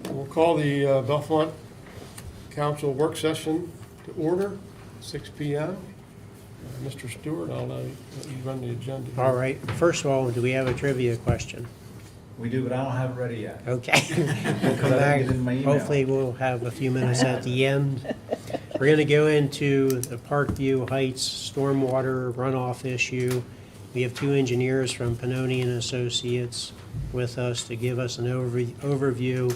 We'll call the Bellefonte Council work session to order, 6 p.m. Mr. Stewart, I'll let you run the agenda. All right. First of all, do we have a trivia question? We do, but I don't have it ready yet. Okay. We'll come back. Hopefully, we'll have a few minutes at the end. We're going to go into the Parkview Heights stormwater runoff issue. We have two engineers from Pannoni and Associates with us to give us an overview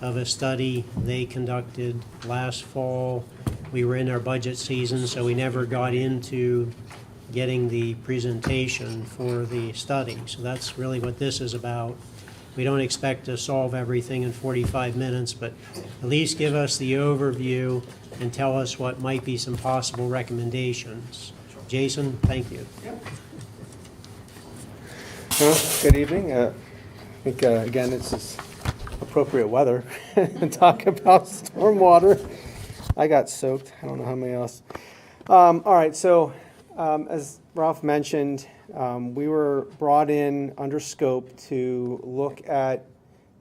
of a study they conducted last fall. We were in our budget season, so we never got into getting the presentation for the study. So that's really what this is about. We don't expect to solve everything in 45 minutes, but at least give us the overview and tell us what might be some possible recommendations. Jason, thank you. Well, good evening. I think, again, it's just appropriate weather to talk about stormwater. I got soaked. I don't know how many else. All right, so as Ralph mentioned, we were brought in under scope to look at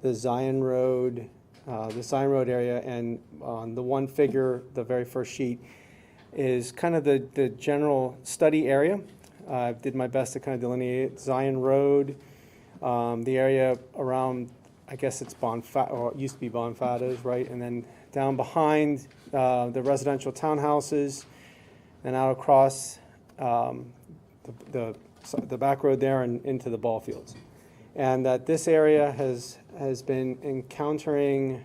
the Zion Road area, and on the one figure, the very first sheet, is kind of the general study area. I did my best to kind of delineate Zion Road, the area around, I guess it's or it used to be Bonfadas, right? And then down behind the residential townhouses, and out across the back road there and into the ball fields. And that this area has been encountering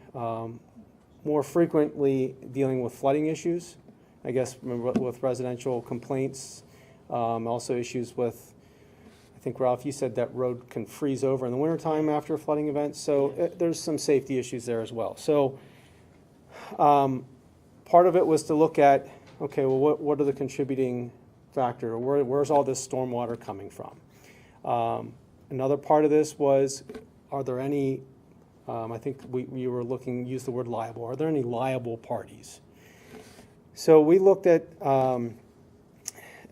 more frequently dealing with flooding issues, I guess, with residential complaints. Also issues with, I think, Ralph, you said that road can freeze over in the wintertime after a flooding event, so there's some safety issues there as well. So part of it was to look at, okay, well, what are the contributing factors? Where's all this stormwater coming from? Another part of this was, are there any, I think we were used the word liable, are there any liable parties? So we looked at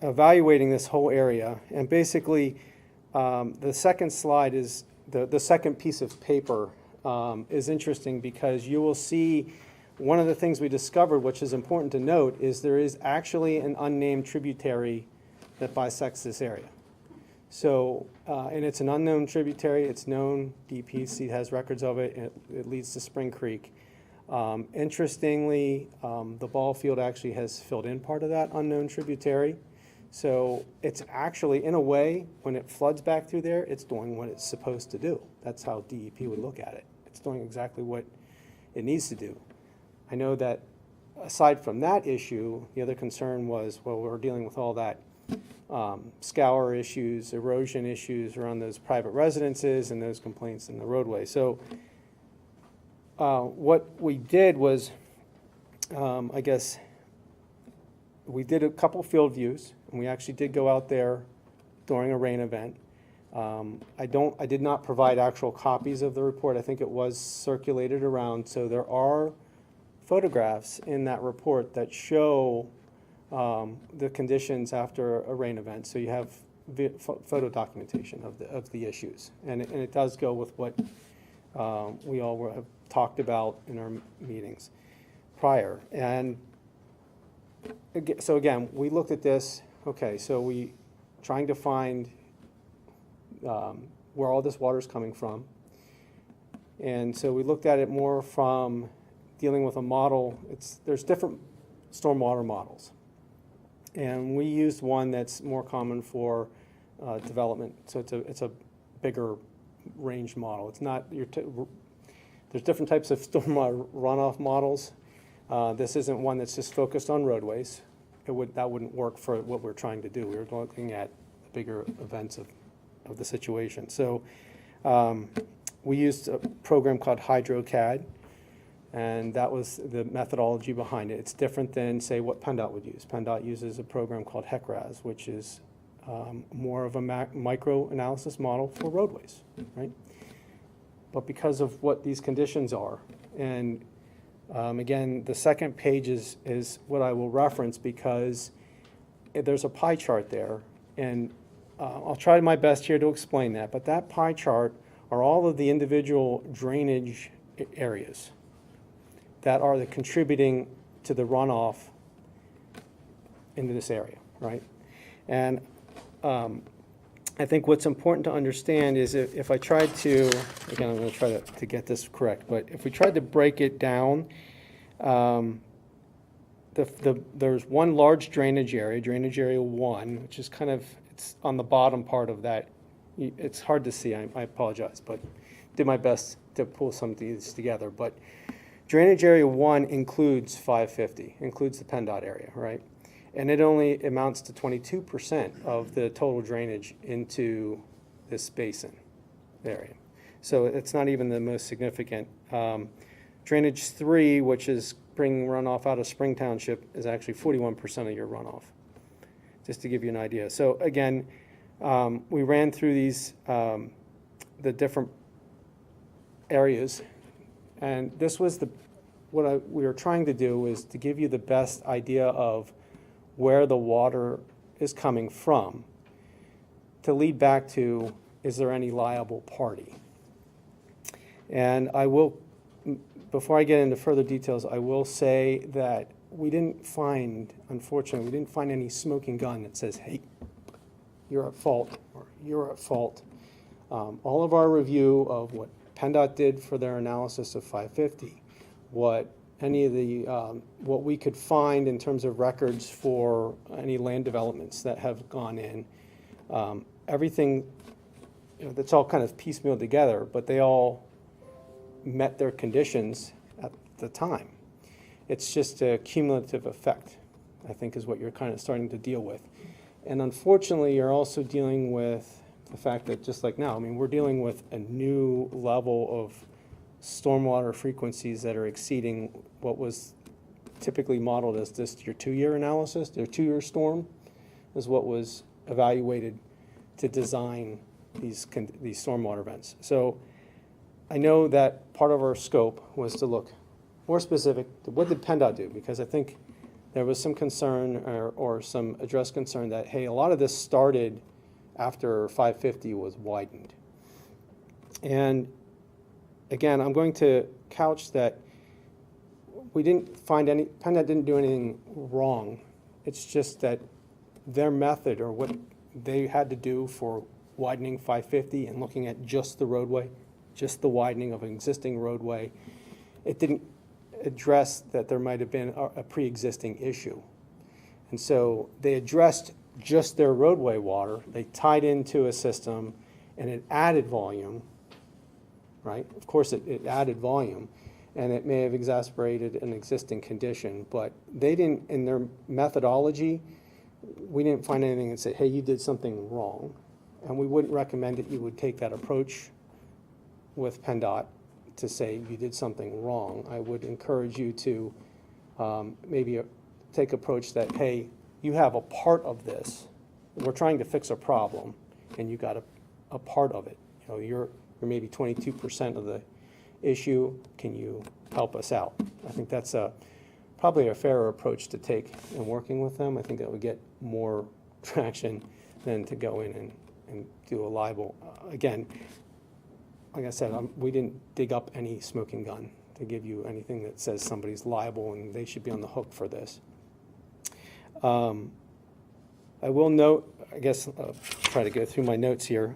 evaluating this whole area, and basically the second slide is the second piece of paper is interesting because you will see one of the things we discovered, which is important to note, is there is actually an unnamed tributary that bisects this area. So, and it's an unknown tributary. It's known. DPC has records of it. It leads to Spring Creek. Interestingly, the ball field actually has filled in part of that unknown tributary. So it's actually, in a way, when it floods back through there, it's doing what it's supposed to do. That's how DEP would look at it. It's doing exactly what it needs to do. I know that aside from that issue, the other concern was, well, we're dealing with all that scour issues, erosion issues around those private residences and those complaints in the roadway. So what we did was, I guess, we did a couple field views, and we actually did go out there during a rain event. I did not provide actual copies of the report. I think it was circulated around, so there are photographs in that report that show the conditions after a rain event. So you have photo documentation of the issues, and it does go with what we all have talked about in our meetings prior. And so again, we looked at this. Okay, so we trying to find where all this water is coming from, and so we looked at it more from dealing with a model. There's different stormwater models, and we used one that's more common for development. So it's a bigger range model. It's not there's different types of stormwater runoff models. This isn't one that's just focused on roadways. That wouldn't work for what we're trying to do. We were looking at bigger events of the situation. So we used a program called HydroCAD, and that was the methodology behind it. It's different than, say, what PennDOT would use. PennDOT uses a program called HECRAS, which is more of a micro-analysis model for roadways, right? But because of what these conditions are, and again, the second page is what I will reference because there's a pie chart there, and I'll try my best here to explain that, but that pie chart are all of the individual drainage areas that are the contributing to the runoff into this area, right? And I think what's important to understand is if I tried to, again, I'm going to try to get this correct, but if we tried to break it down, there's one large drainage area 1, which is kind of, it's on the bottom part of that. It's hard to see, I apologize, but did my best to pull some of these together. But drainage area 1 includes 550, includes the PennDOT area, right? And it only amounts to 22% of the total drainage into this basin area. So it's not even the most significant. Drainage 3, which is bringing runoff out of Spring Township, is actually 41% of your runoff, just to give you an idea. So again, we ran through these, the different areas, and this was what we were trying to do was to give you the best idea of where the water is coming from, to lead back to, is there any liable party? And I will, before I get into further details, I will say that we didn't find, unfortunately, we didn't find any smoking gun that says, hey, you're at fault, or you're at fault. All of our review of what PennDOT did for their analysis of 550, what any of the, what we could find in terms of records for any land developments that have gone in, everything, that's all kind of piecemeal together, but they all met their conditions at the time. It's just a cumulative effect, I think, is what you're kind of starting to deal with. And unfortunately, you're also dealing with the fact that, just like now, I mean, we're dealing with a new level of stormwater frequencies that are exceeding what was typically modeled as this your 2-year analysis. Their 2-year storm is what was evaluated to design these stormwater events. So I know that part of our scope was to look more specific to what did PennDOT do, because I think there was some concern or some addressed concern that, hey, a lot of this started after 550 was widened. And again, I'm going to couch that we didn't find any, PennDOT didn't do anything wrong. It's just that their method, or what they had to do for widening 550 and looking at just the roadway, just the widening of an existing roadway, it didn't address that there might have been a pre-existing issue. And so they addressed just their roadway water. They tied into a system and it added volume, right? Of course, it added volume, and it may have exacerbated an existing condition, but they didn't, in their methodology, we didn't find anything that said, hey, you did something wrong. And we wouldn't recommend that you would take that approach with PennDOT to say you did something wrong. I would encourage you to maybe take approach that, hey, you have a part of this. We're trying to fix a problem, and you got a part of it. You know, you're maybe 22% of the issue. Can you help us out? I think that's probably a fairer approach to take in working with them. I think that would get more traction than to go in and do a libel. Again, like I said, we didn't dig up any smoking gun to give you anything that says somebody's liable and they should be on the hook for this. I will note, I guess I'll try to go through my notes here.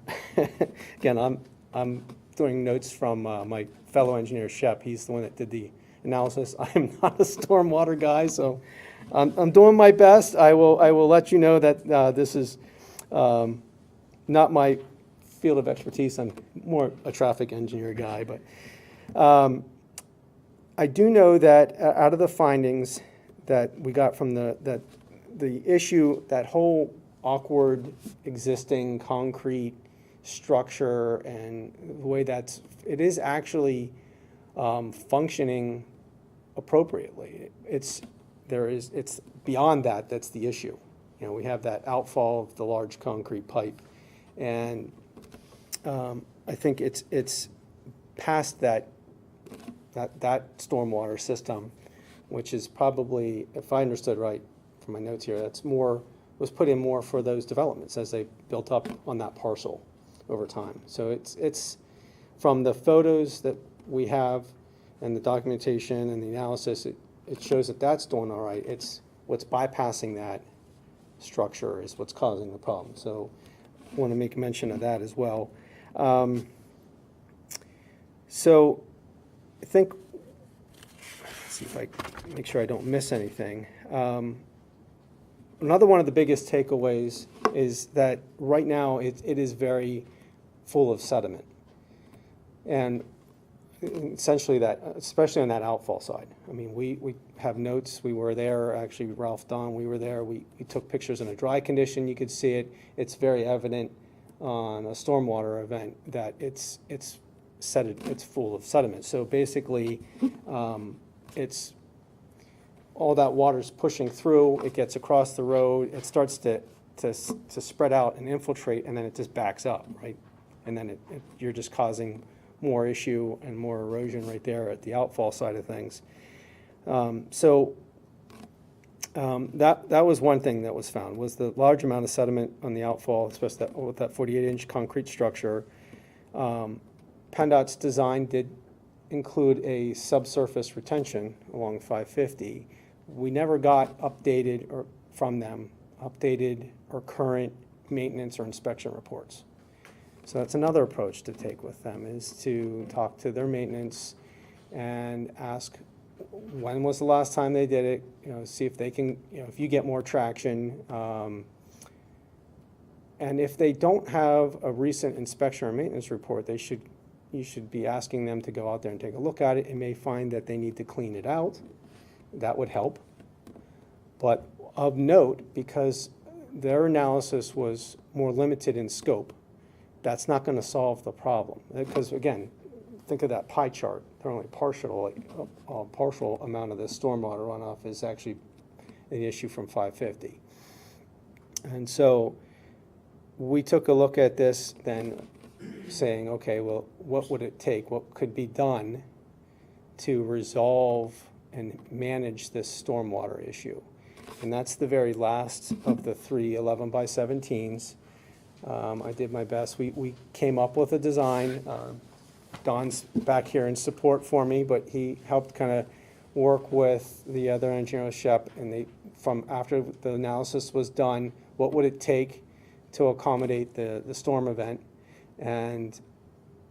Again, I'm doing notes from my fellow engineer, Shep. He's the one that did the analysis. I am not a stormwater guy, so I'm doing my best. I will let you know that this is not my field of expertise. I'm more a traffic engineer guy, but I do know that out of the findings that we got from the issue, that whole awkward existing concrete structure and the way it is actually functioning appropriately. It's beyond that. That's the issue. You know, we have that outfall of the large concrete pipe, and I think it's past that stormwater system, which is probably, if I understood right from my notes here, was put in more for those developments as they built up on that parcel over time. So it's from the photos that we have and the documentation and the analysis, it shows that that's doing all right. It's what's bypassing that structure is what's causing the problem. So I want to make mention of that as well. So I think, let's see if I make sure I don't miss anything. Another one of the biggest takeaways is that right now it is very full of sediment. And essentially that, especially on that outfall side. I mean, we have notes, we were there, actually Ralph, Don, we were there, we took pictures in a dry condition, you could see it. It's very evident on a stormwater event that it's full of sediment. So basically, it's all that water's pushing through, it gets across the road, it starts to spread out and infiltrate, and then it just backs up, right? And then you're just causing more issue and more erosion right there at the outfall side of things. That was one thing that was found, was the large amount of sediment on the outfall, especially with that 48-inch concrete structure. PennDOT's design did include a subsurface retention along 550. We never got updated or current maintenance or inspection reports. So that's another approach to take with them, is to talk to their maintenance and ask when was the last time they did it, see if they can, if you get more traction. And if they don't have a recent inspection or maintenance report, you should be asking them to go out there and take a look at it, and may find that they need to clean it out. That would help. But of note, because their analysis was more limited in scope, that's not going to solve the problem. Because again, think of that pie chart. They're only partial amount of the stormwater runoff is actually an issue from 550. And so we took a look at this then, saying, okay, well, what would it take? What could be done to resolve and manage this stormwater issue? And that's the very last of the 3 11x17s. I did my best. We came up with a design. Don's back here in support for me, but he helped kind of work with the other engineer, Shep, and from after the analysis was done, what would it take to accommodate the storm event? And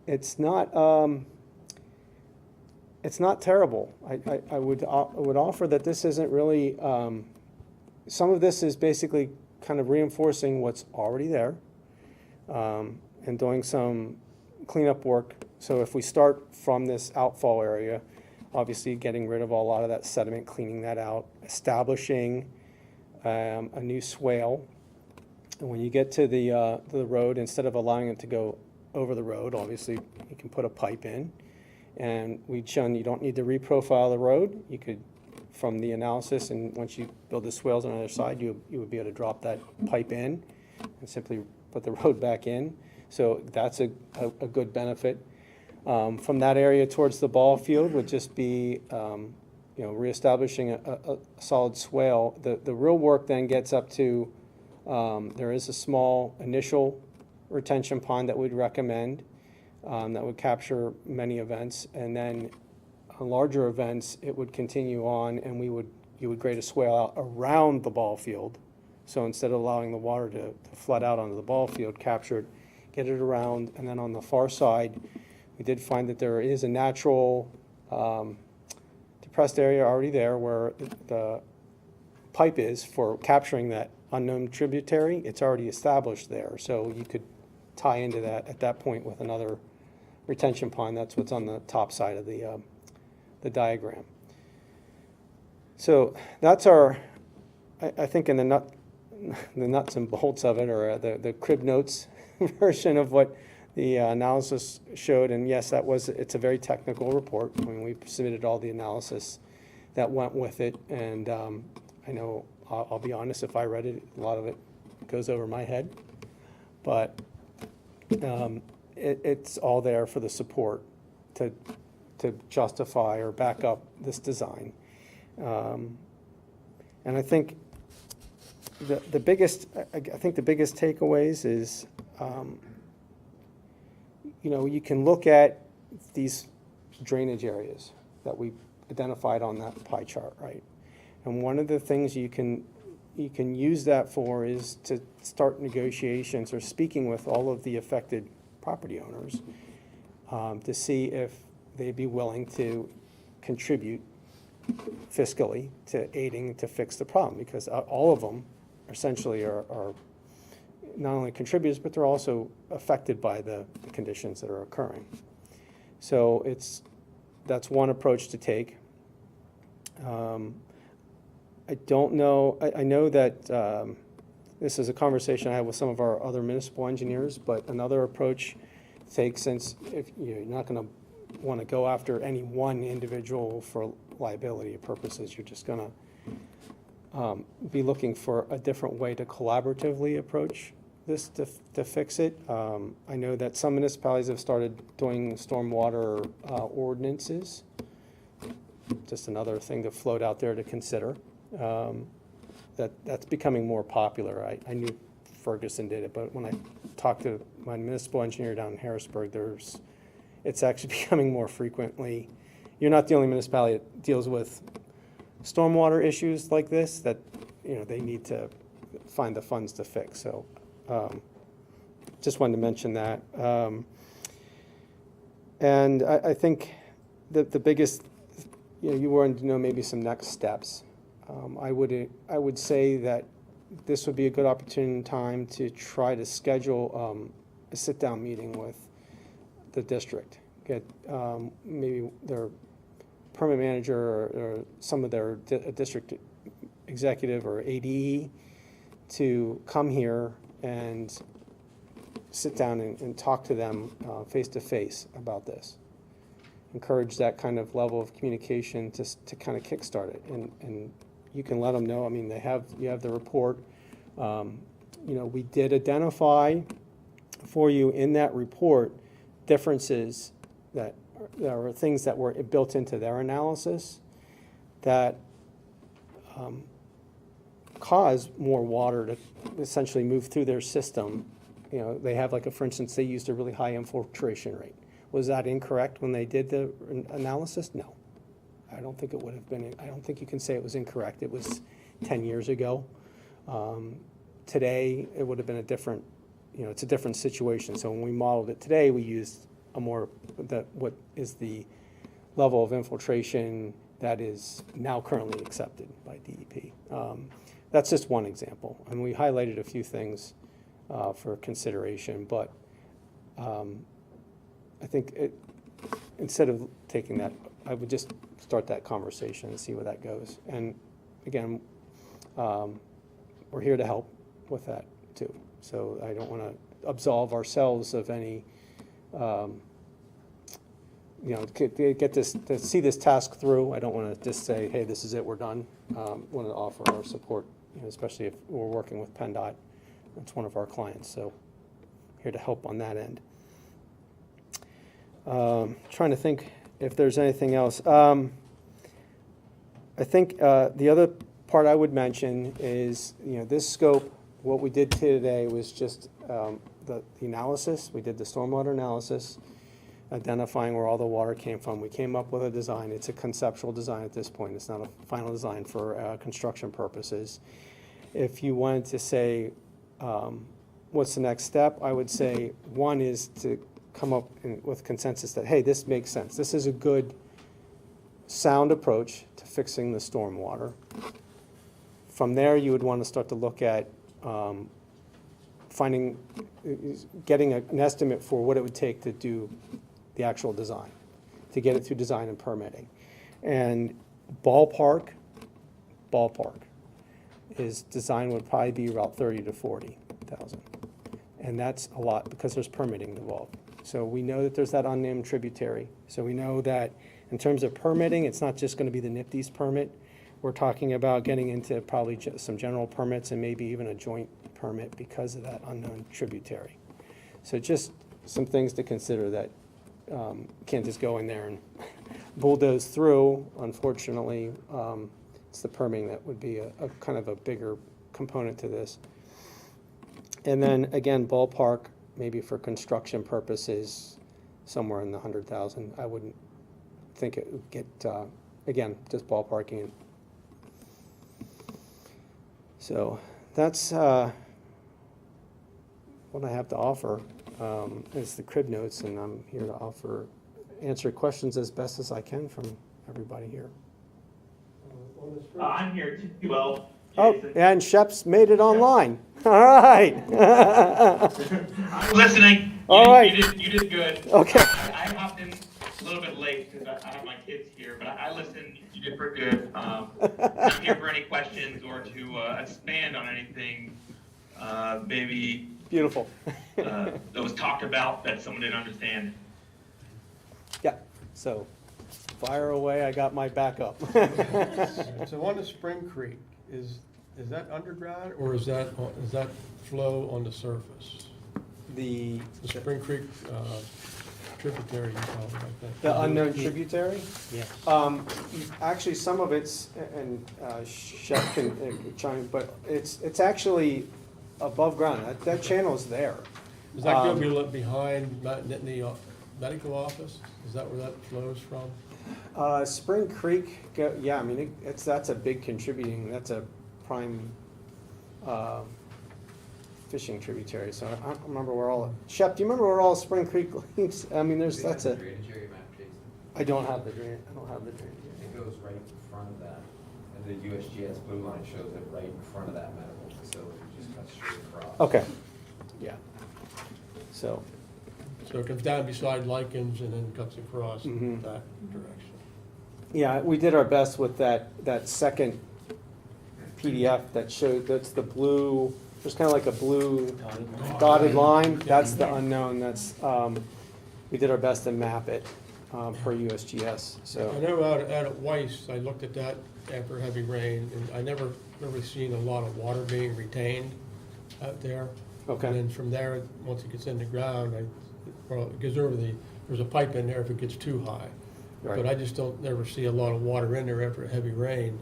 it's not terrible. I would offer that this isn't really, some of this is basically kind of reinforcing what's already there, and doing some cleanup work. So if we start from this outfall area, obviously getting rid of a lot of that sediment, cleaning that out, establishing a new swale. And when you get to the road, instead of allowing it to go over the road, obviously you can put a pipe in. And we've shown you don't need to reprofile the road. You could, from the analysis, and once you build the swales on the other side, you would be able to drop that pipe in and simply put the road back in. So that's a good benefit. From that area towards the ball field would just be reestablishing a solid swale. The real work then gets up to, there is a small initial retention pond that we'd recommend that would capture many events, and then on larger events it would continue on, and you would grade a swale out around the ball field. So instead of allowing the water to flood out onto the ball field, capture it, get it around, and then on the far side we did find that there is a natural depressed area already there where the pipe is for capturing that unknown tributary. It's already established there, so you could tie into that at that point with another retention pond. That's what's on the top side of the diagram. So that's our, I think in the nuts and bolts of it, or the crib notes version of what the analysis showed. And yes, it's a very technical report. I mean, we submitted all the analysis that went with it, and I know, I'll be honest, if I read it, a lot of it goes over my head, but it's all there for the support to justify or back up this design. And I think the biggest takeaways is, you can look at these drainage areas that we identified on that pie chart, right? And one of the things you can use that for is to start negotiations or speaking with all of the affected property owners to see if they'd be willing to contribute fiscally to aiding to fix the problem, because all of them essentially are not only contributors, but they're also affected by the conditions that are occurring. So that's one approach to take. I don't know, I know that this is a conversation I had with some of our other municipal engineers, but another approach to take, since if you're not going to want to go after any one individual for liability purposes, you're just going to be looking for a different way to collaboratively approach this to fix it. I know that some municipalities have started doing stormwater ordinances. Just another thing to float out there to consider. That's becoming more popular. I knew Ferguson did it, but when I talked to my municipal engineer down in Harrisburg, it's actually becoming more frequently. You're not the only municipality that deals with stormwater issues like this that they need to find the funds to fix. So just wanted to mention that. And I think that the biggest, you wanted to know maybe some next steps. I would say that this would be a good opportunity and time to try to schedule a sit-down meeting with the district. Get maybe their permit manager or some of their district executive or ADE to come here and sit down and talk to them face to face about this. Encourage that kind of level of communication to kind of kickstart it, and you can let them know. I mean, you have the report. We did identify for you in that report differences that there were things that were built into their analysis that cause more water to essentially move through their system. They have, for instance, they used a really high infiltration rate. Was that incorrect when they did the analysis? No. I don't think it would have been. I don't think you can say it was incorrect. It was 10 years ago. Today, it would have been a different, it's a different situation. So when we modeled it today, we used what is the level of infiltration that is now currently accepted by DEP. That's just one example. And we highlighted a few things for consideration, but I think instead of taking that, I would just start that conversation and see where that goes. And again, we're here to help with that too. So I don't want to absolve ourselves of any, to see this task through. I don't want to just say, hey, this is it, we're done. Want to offer our support, especially if we're working with PennDOT. It's one of our clients, so here to help on that end. Trying to think if there's anything else. I think the other part I would mention is, this scope, what we did today was just the analysis. We did the stormwater analysis, identifying where all the water came from. We came up with a design. It's a conceptual design at this point. It's not a final design for construction purposes. If you wanted to say, what's the next step? I would say one is to come up with consensus that, hey, this makes sense. This is a good, sound approach to fixing the stormwater. From there, you would want to start to look at getting an estimate for what it would take to do the actual design, to get it through design and permitting. And ballpark is design would probably be about 30 to 40,000. And that's a lot because there's permitting involved. So we know that there's that unnamed tributary. So we know that in terms of permitting, it's not just going to be the NIPD's permit. We're talking about getting into probably some general permits and maybe even a joint permit because of that unknown tributary. So just some things to consider that can't just go in there and bulldoze through. Unfortunately, it's the permitting that would be a kind of a bigger component to this. And then again, ballpark, maybe for construction purposes, somewhere in the 100,000. I wouldn't think it would get, again, just ballparking it. So that's what I have to offer. Is the crib notes, and I'm here to answer questions as best as I can from everybody here. I'm here too. Well, Oh, Jason. and Shep's made it online. All right. I'm listening. All right. You did good. Okay. I hopped in a little bit late because I have my kids here, but I listened. You did pretty good. I'm here for any questions or to expand on anything maybe Beautiful. that was talked about that someone didn't understand. Yeah, so fire away, I got my backup. So on the Spring Creek, is that underground or is that flow on the surface? The The Spring Creek tributary, you call it like that. the unknown tributary? Yes. Actually, some of it's, and Shep can chime, but it's actually above ground. That channel's there. Is that going to be behind the medical office? Is that where that flows from? Spring Creek, yeah, I mean, that's a big contributing, that's a prime fishing tributary, so I don't remember where all, Shep, do you remember where all Spring Creek leaks? I mean, that's a, Drainage area map, Jason. I don't have the drainage area. It goes right in front of that, and the USGS blue line shows it right in front of that medical facility, just cuts straight across. Okay, yeah. So, So it comes down beside Likens and then cuts across Mhm. that direction. yeah, we did our best with that second PDF that showed, that's the blue, there's kind of like a blue dotted line, that's the unknown, that's, we did our best to map it per USGS, I so. know out at Weiss, I looked at that after heavy rain, and I never really seen a lot of water being retained out there. Okay. And then from there, once it gets in the ground, it goes over there's a pipe in there if it gets too high. Right. But I just don't never see a lot of water in there after a heavy rain.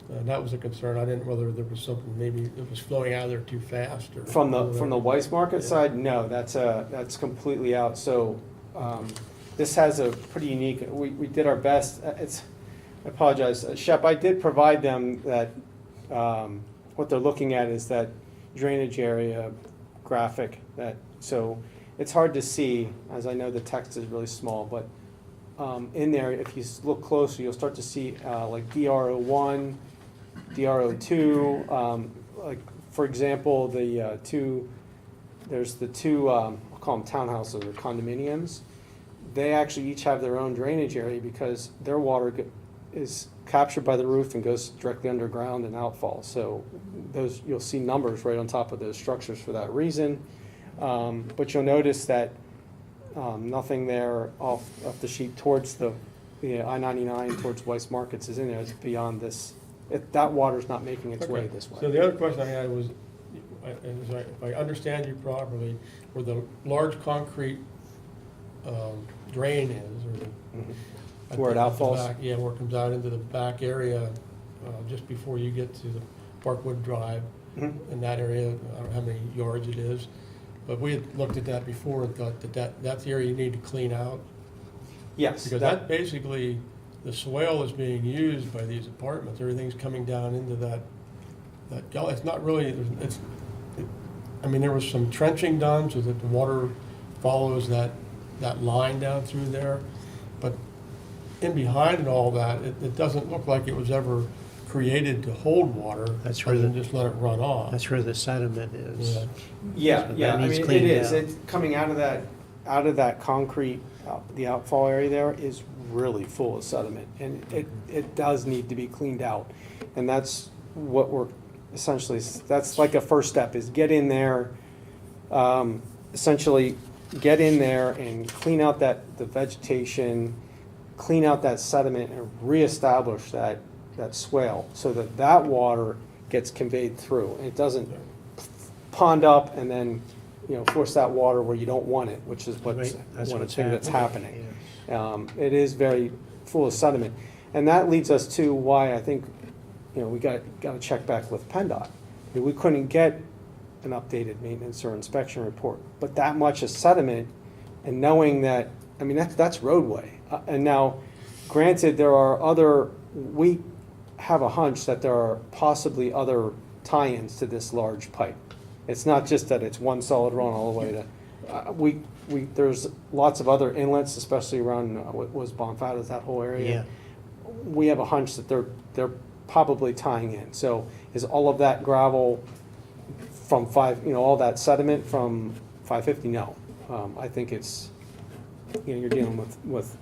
That was a concern. I didn't know whether there was something, maybe it was flowing out of there too fast or. From the Weiss Market Yeah. side, no, that's completely out, so, this has a pretty unique, we did our best, I apologize, Shep, I did provide them that, what they're looking at is that drainage area graphic, so it's hard to see, as I know the text is really small, but, in there, if you look closer, you'll start to see, like DRO1, DRO2, like, for example, there's the two, I'll call them townhouses or condominiums. They actually each have their own drainage area because their water is captured by the roof and goes directly underground and outfalls. So those, you'll see numbers right on top of those structures for that reason. But you'll notice that nothing there off the sheet towards the I-99 towards Weiss Markets is in there. It's beyond this. That water's not making its way Okay. this way. So the other question I had was, if I understand you properly, where the large concrete drain is, or the. Mhm. Where it at the outfalls? back, yeah, where it comes out into the back area, just before you get to the Parkwood Drive, Mhm. in that area, I don't know how many yards it is. But we had looked at that before and thought that's the area you need to clean out. Yes. Because that basically, the swale is being used by these apartments, everything's coming down into that gully. It's not really, I mean, there was some trenching done so that the water follows that line down through there. But in behind and all that, it doesn't look like it was ever created to hold water. That's where other than the- just let it run off. That's where the sediment is. Yeah. Yeah, So yeah, that I needs mean, it cleaned is, out. it's coming out of that concrete, the outfall area there is really full of sediment, and it does need to be cleaned out. And that's what we're essentially, that's like a first step, is get in there, essentially get in there and clean out the vegetation, clean out that sediment and reestablish that swale so that water gets conveyed through. And it doesn't pond up and then, force that water where you don't want it, which is Right, that's one of the what's things that's happening. Yeah. It is very full of sediment. And that leads us to why I think, we got to check back with PennDOT. We couldn't get an updated maintenance or inspection report, but that much is sediment, and knowing that, I mean, that's roadway. And now, Granted, we have a hunch that there are possibly other tie-ins to this large pipe. It's not just that it's one solid run all the way to, there's lots of other inlets, especially around, what was Bonfada's, that whole area. Yeah. We have a hunch that they're probably tying in. So is all of that gravel from all that sediment from 550? No. I think it's, you're dealing with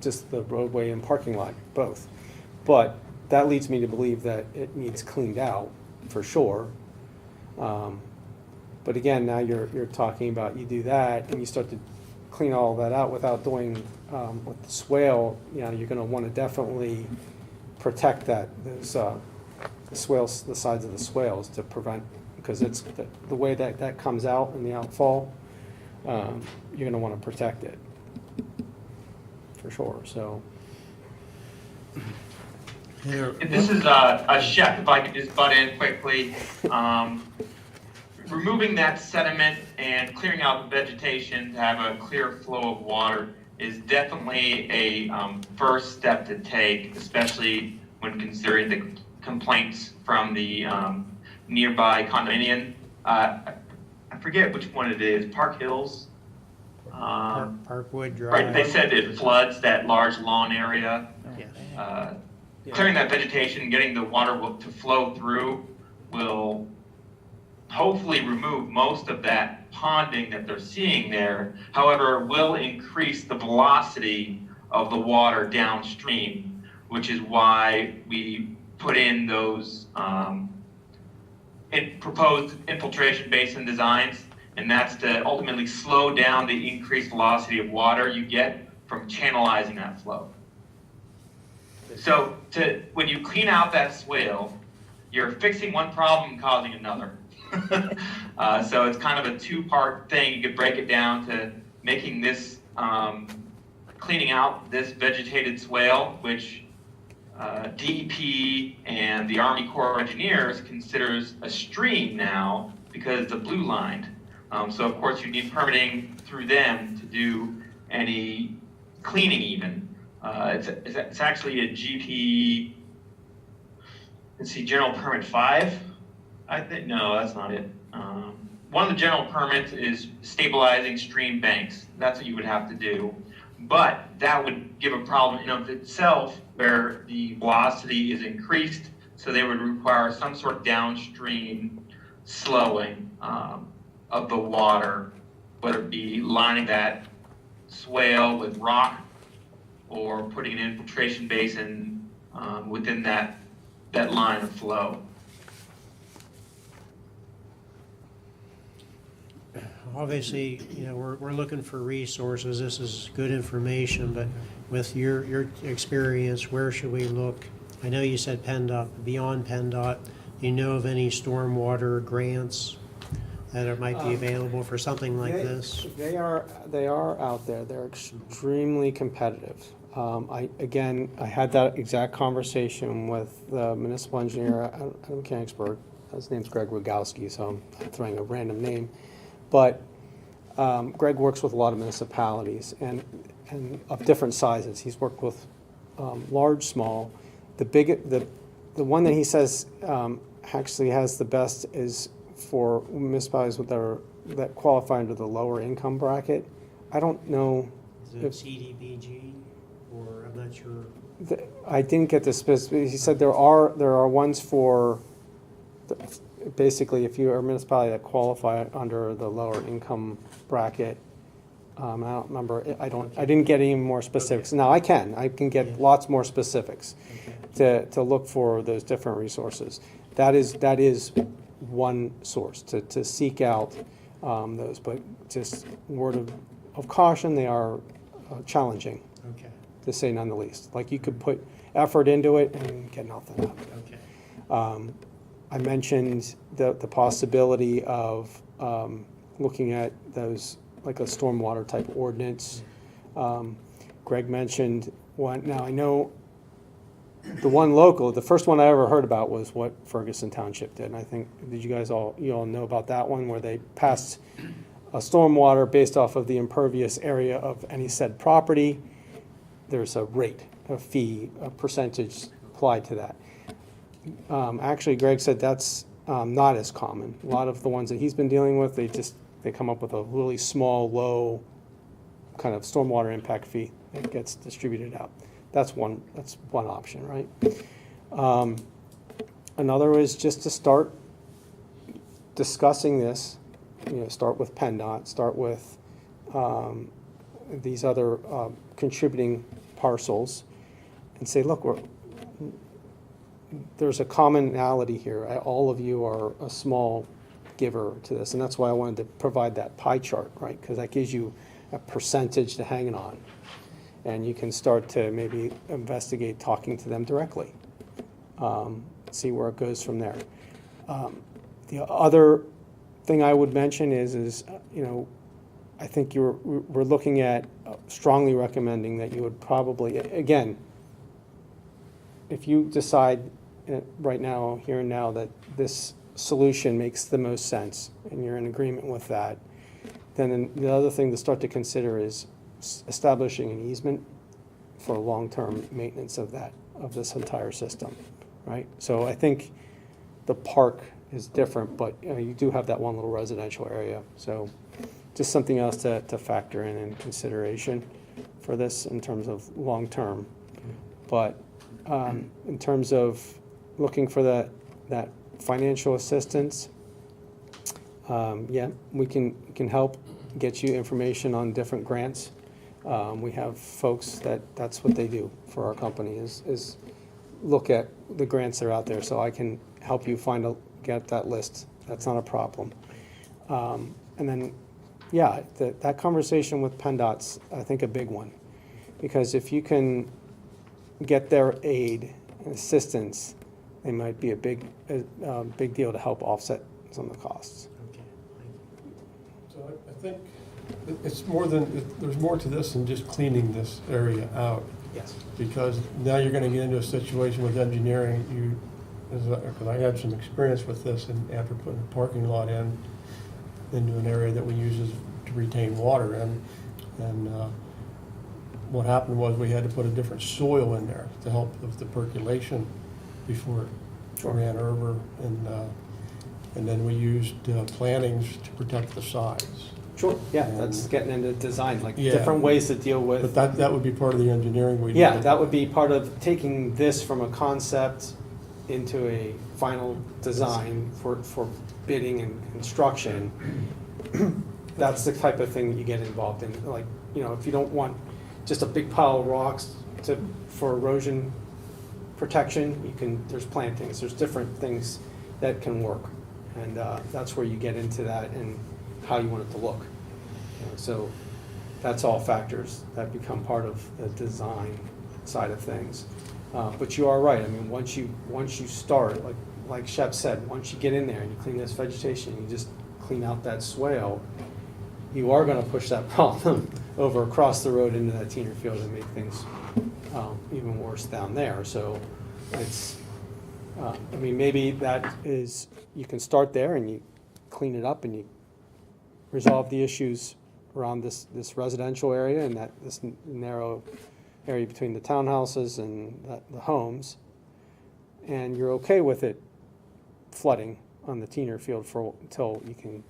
just the roadway and parking lot, both. But that leads me to believe that it needs cleaned out, for sure. But again, now you're talking about, you do that, and you start to clean all that out without doing, with the swale, you're gonna wanna definitely protect those swales, the sides of the swales, to prevent, because it's, the way that comes out in the outfall, you're gonna wanna protect it, for sure, so. This is a chef, if I could just butt in quickly. Removing that sediment and clearing out the vegetation to have a clear flow of water is definitely a first step to take, especially when considering the complaints from the nearby condominium. I forget which one it is, Park Hills? Parkwood Drive. Right, they said it floods that large lawn area. Yes. Clearing that vegetation, getting the water to flow through will hopefully remove most of that ponding that they're seeing there. However, it will increase the velocity of the water downstream, which is why we put in those proposed infiltration basin designs, and that's to ultimately slow down the increased velocity of water you get from channelizing that flow. So when you clean out that swale, you're fixing one problem, causing another. So it's kind of a two-part thing. You could break it down to making this, cleaning out this vegetated swale, which DEP and the Army Corps of Engineers considers a stream now because it's a blue lined. So of course you need permitting through them to do any cleaning even. It's actually a GP, let's see, General Permit 5. I think, no, that's not it. One of the general permits is stabilizing stream banks. That's what you would have to do. But that would give a problem in of itself where the velocity is increased, so they would require some sort of downstream slowing of the water, whether it be lining that swale with rock or putting an infiltration basin within that line of flow. Obviously, we're looking for resources. This is good information, but with your experience, where should we look? I know you said PennDOT, beyond PennDOT, do you know of any stormwater grants that might be available for something like this? They are out there. They're extremely competitive. I had that exact conversation with the municipal engineer out of Mechanicsburg. His name's Greg Rogowski, so I'm throwing a random name. But Greg works with a lot of municipalities and of different sizes. He's worked with large, small. The one that he says actually has the best is for municipalities that qualify under the lower income bracket. I don't know. Is it CDBG, or I'm not sure. I didn't get the specific. He said there are ones for basically if you are a municipality that qualify under the lower income bracket. I don't remember. I didn't get any more specifics. Okay. Now I can get lots more specifics to look for those different resources. That is one source to seek out those, but just word of caution, they are challenging, to say none the least. Like you could put effort into it and get nothing out of it. Okay. I mentioned the possibility of looking at those, like a stormwater type ordinance. Greg mentioned one. Now I know the one local, the first one I ever heard about was what Ferguson Township did. And I think, did you guys all know about that one, where they passed a stormwater based off of the impervious area of any said property. There's a rate a fee, a percentage applied to that. Actually, Greg said that's not as common. A lot of the ones that he's been dealing with, they come up with a really small, low kind of stormwater impact fee that gets distributed out. That's one option, right? Another is just to start discussing this, start with PennDOT, start with these other contributing parcels, and say, look, there's a commonality here. All of you are a small giver to this, and that's why I wanted to provide that pie chart, right? Because that gives you a percentage to hang on, and you can start to maybe investigate talking to them directly, see where it goes from there. The other thing I would mention is I think we're looking at strongly recommending that you would probably, again, if you decide right now, here and now, that this solution makes the most sense and you're in agreement with that, then the other thing to start to consider is establishing an easement for long-term maintenance of this entire system, right? So I think the park is different, but you do have that one little residential area. So just something else to factor in consideration for this in terms of long-term. But in terms of looking for that financial assistance, yeah, we can help get you information on different grants. We have folks that's what they do for our company is look at the grants that are out there, so I can help you get that list. That's not a problem. And then, yeah, that conversation with PennDOT's, I think, a big one, because if you can get their aid and assistance, it might be a big deal to help offset some of the costs. So I think it's there's more to this than just cleaning this area out. Yes. Because now you're gonna get into a situation with engineering, because I had some experience with this, and after putting a parking lot into an area that we use to retain water in, and what happened was we had to put a different soil in there to help with the percolation before it ran over, and then we used plantings to protect the sides. Sure, yeah, that's getting into design, like Yeah. different ways to deal with. But that would be part of the engineering we did. Yeah, that would be part of taking this from a concept into a final design for bidding and construction. That's the type of thing that you get involved in. Like, if you don't want just a big pile of rocks for erosion protection, there's plantings, there's different things that can work. And that's where you get into that and how you want it to look. So that's all factors that become part of the design side of things. But you are right. I mean, once you start, like Shep said, once you get in there and you clean this vegetation, you just clean out that swale, you are going to push that problem over across the road into that teener field and make things even worse down there. So it's, maybe that is, you can start there and you clean it up and you resolve the issues around this residential area and this narrow area between the townhouses and the homes, and you're okay with it flooding on the teener field until you can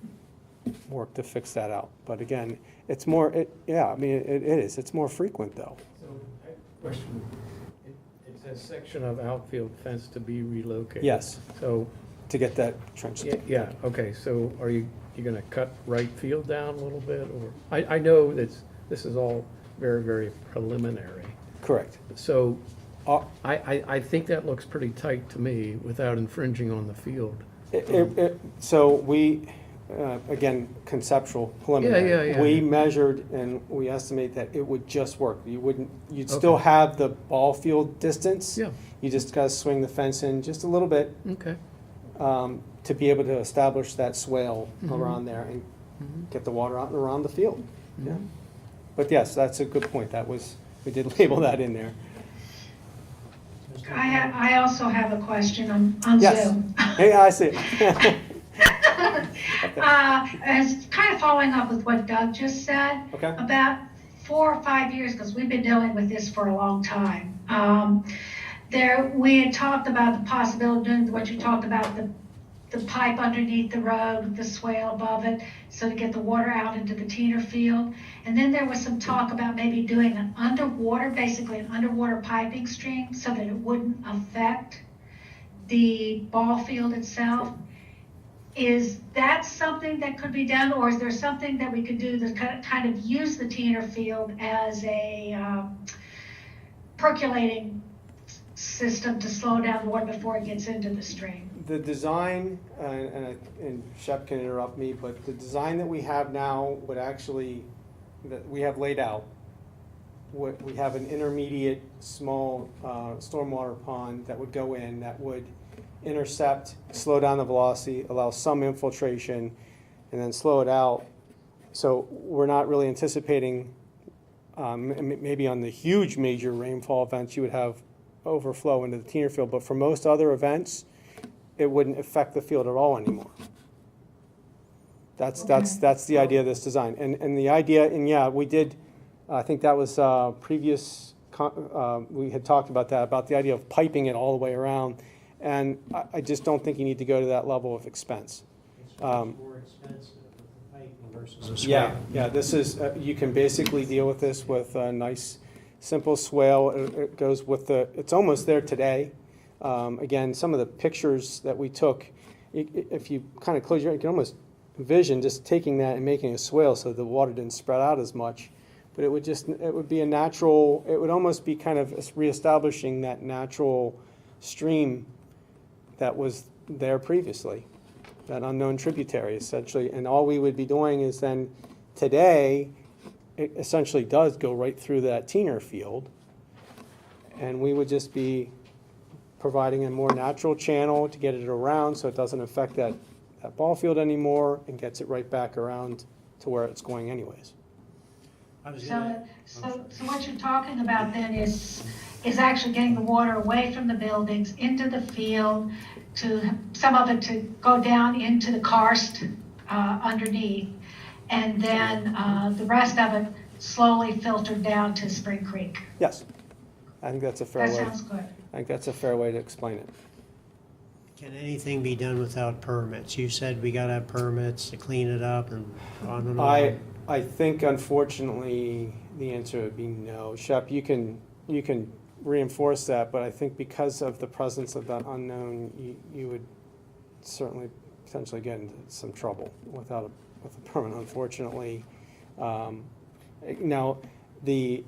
work to fix that out. But again, it's more, it is. It's more frequent though. So, question, it says section of outfield fence to be relocated. Yes, So, to get that trench. yeah, okay, so are you gonna cut right field down a little bit, or? I know that this is all very, very preliminary. Correct. So, Uh, I think that looks pretty tight to me without infringing on the field. So we, again, conceptual, preliminary. Yeah. We measured and we estimate that it would just work. You'd still have the ball field distance. Yeah. You just gotta swing the fence in just a little bit Okay. to be able to establish that swale Mhm. around there and Mhm. get the water out and around the field. Yeah. Mhm. But yes, that's a good point. We did label that in there. I also have a question on Yes. Zoom. Hey, I see it. It's kind of following up with what Doug just said Okay. about 4 or 5 years, because we've been dealing with this for a long time, we had talked about the possibility of doing what you talked about, the pipe underneath the road, the swale above it, so to get the water out into the Teener field. And then there was some talk about maybe doing an underwater, basically an underwater piping stream, so that it wouldn't affect the ball field itself. Is that something that could be done, or is there something that we could do to kind of use the Teener field as a percolating system to slow down the water before it gets into the stream? The design, and Shep can interrupt me, but the design that we have now would actually, that we have laid out, we have an intermediate small stormwater pond that would go in, that would intercept, slow down the velocity, allow some infiltration, and then slow it out. So we're not really anticipating, maybe on the huge major rainfall events, you would have overflow into the Teener field, but for most other events, it wouldn't affect the field at all anymore. That's the idea of this design. And the idea, and yeah, we did, I think that was previous, we had talked about that, about the idea of piping it all the way around. And I just don't think you need to go to that level of expense. It's much more expensive with the piping versus a swale. Yeah, this is, you can basically deal with this with a nice, simple swale. It goes with it's almost there today. Again, some of the pictures that we took, if you kind of close your eyes, you can almost envision just taking that and making a swale so the water didn't spread out as much. But it would be a natural, it would almost be kind of reestablishing that natural stream that was there previously, that unknown tributary essentially. And all we would be doing is then today, it essentially does go right through that Teener field. And we would just be providing a more natural channel to get it around so it doesn't affect that ball field anymore, and gets it right back around to where it's going anyways. So what you're talking about then is actually getting the water away from the buildings into the field, to some of it to go down into the karst underneath, and then the rest of it slowly filtered down to Spring Creek. Yes, I think that's a fair way. That sounds good. I think that's a fair way to explain it. Can anything be done without permits? You said we gotta have permits to clean it up and on and on. I think unfortunately the answer would be no. Shep, you can reinforce that, but I think because of the presence of that unknown, you would certainly potentially get into some trouble with a permit, unfortunately. Now, to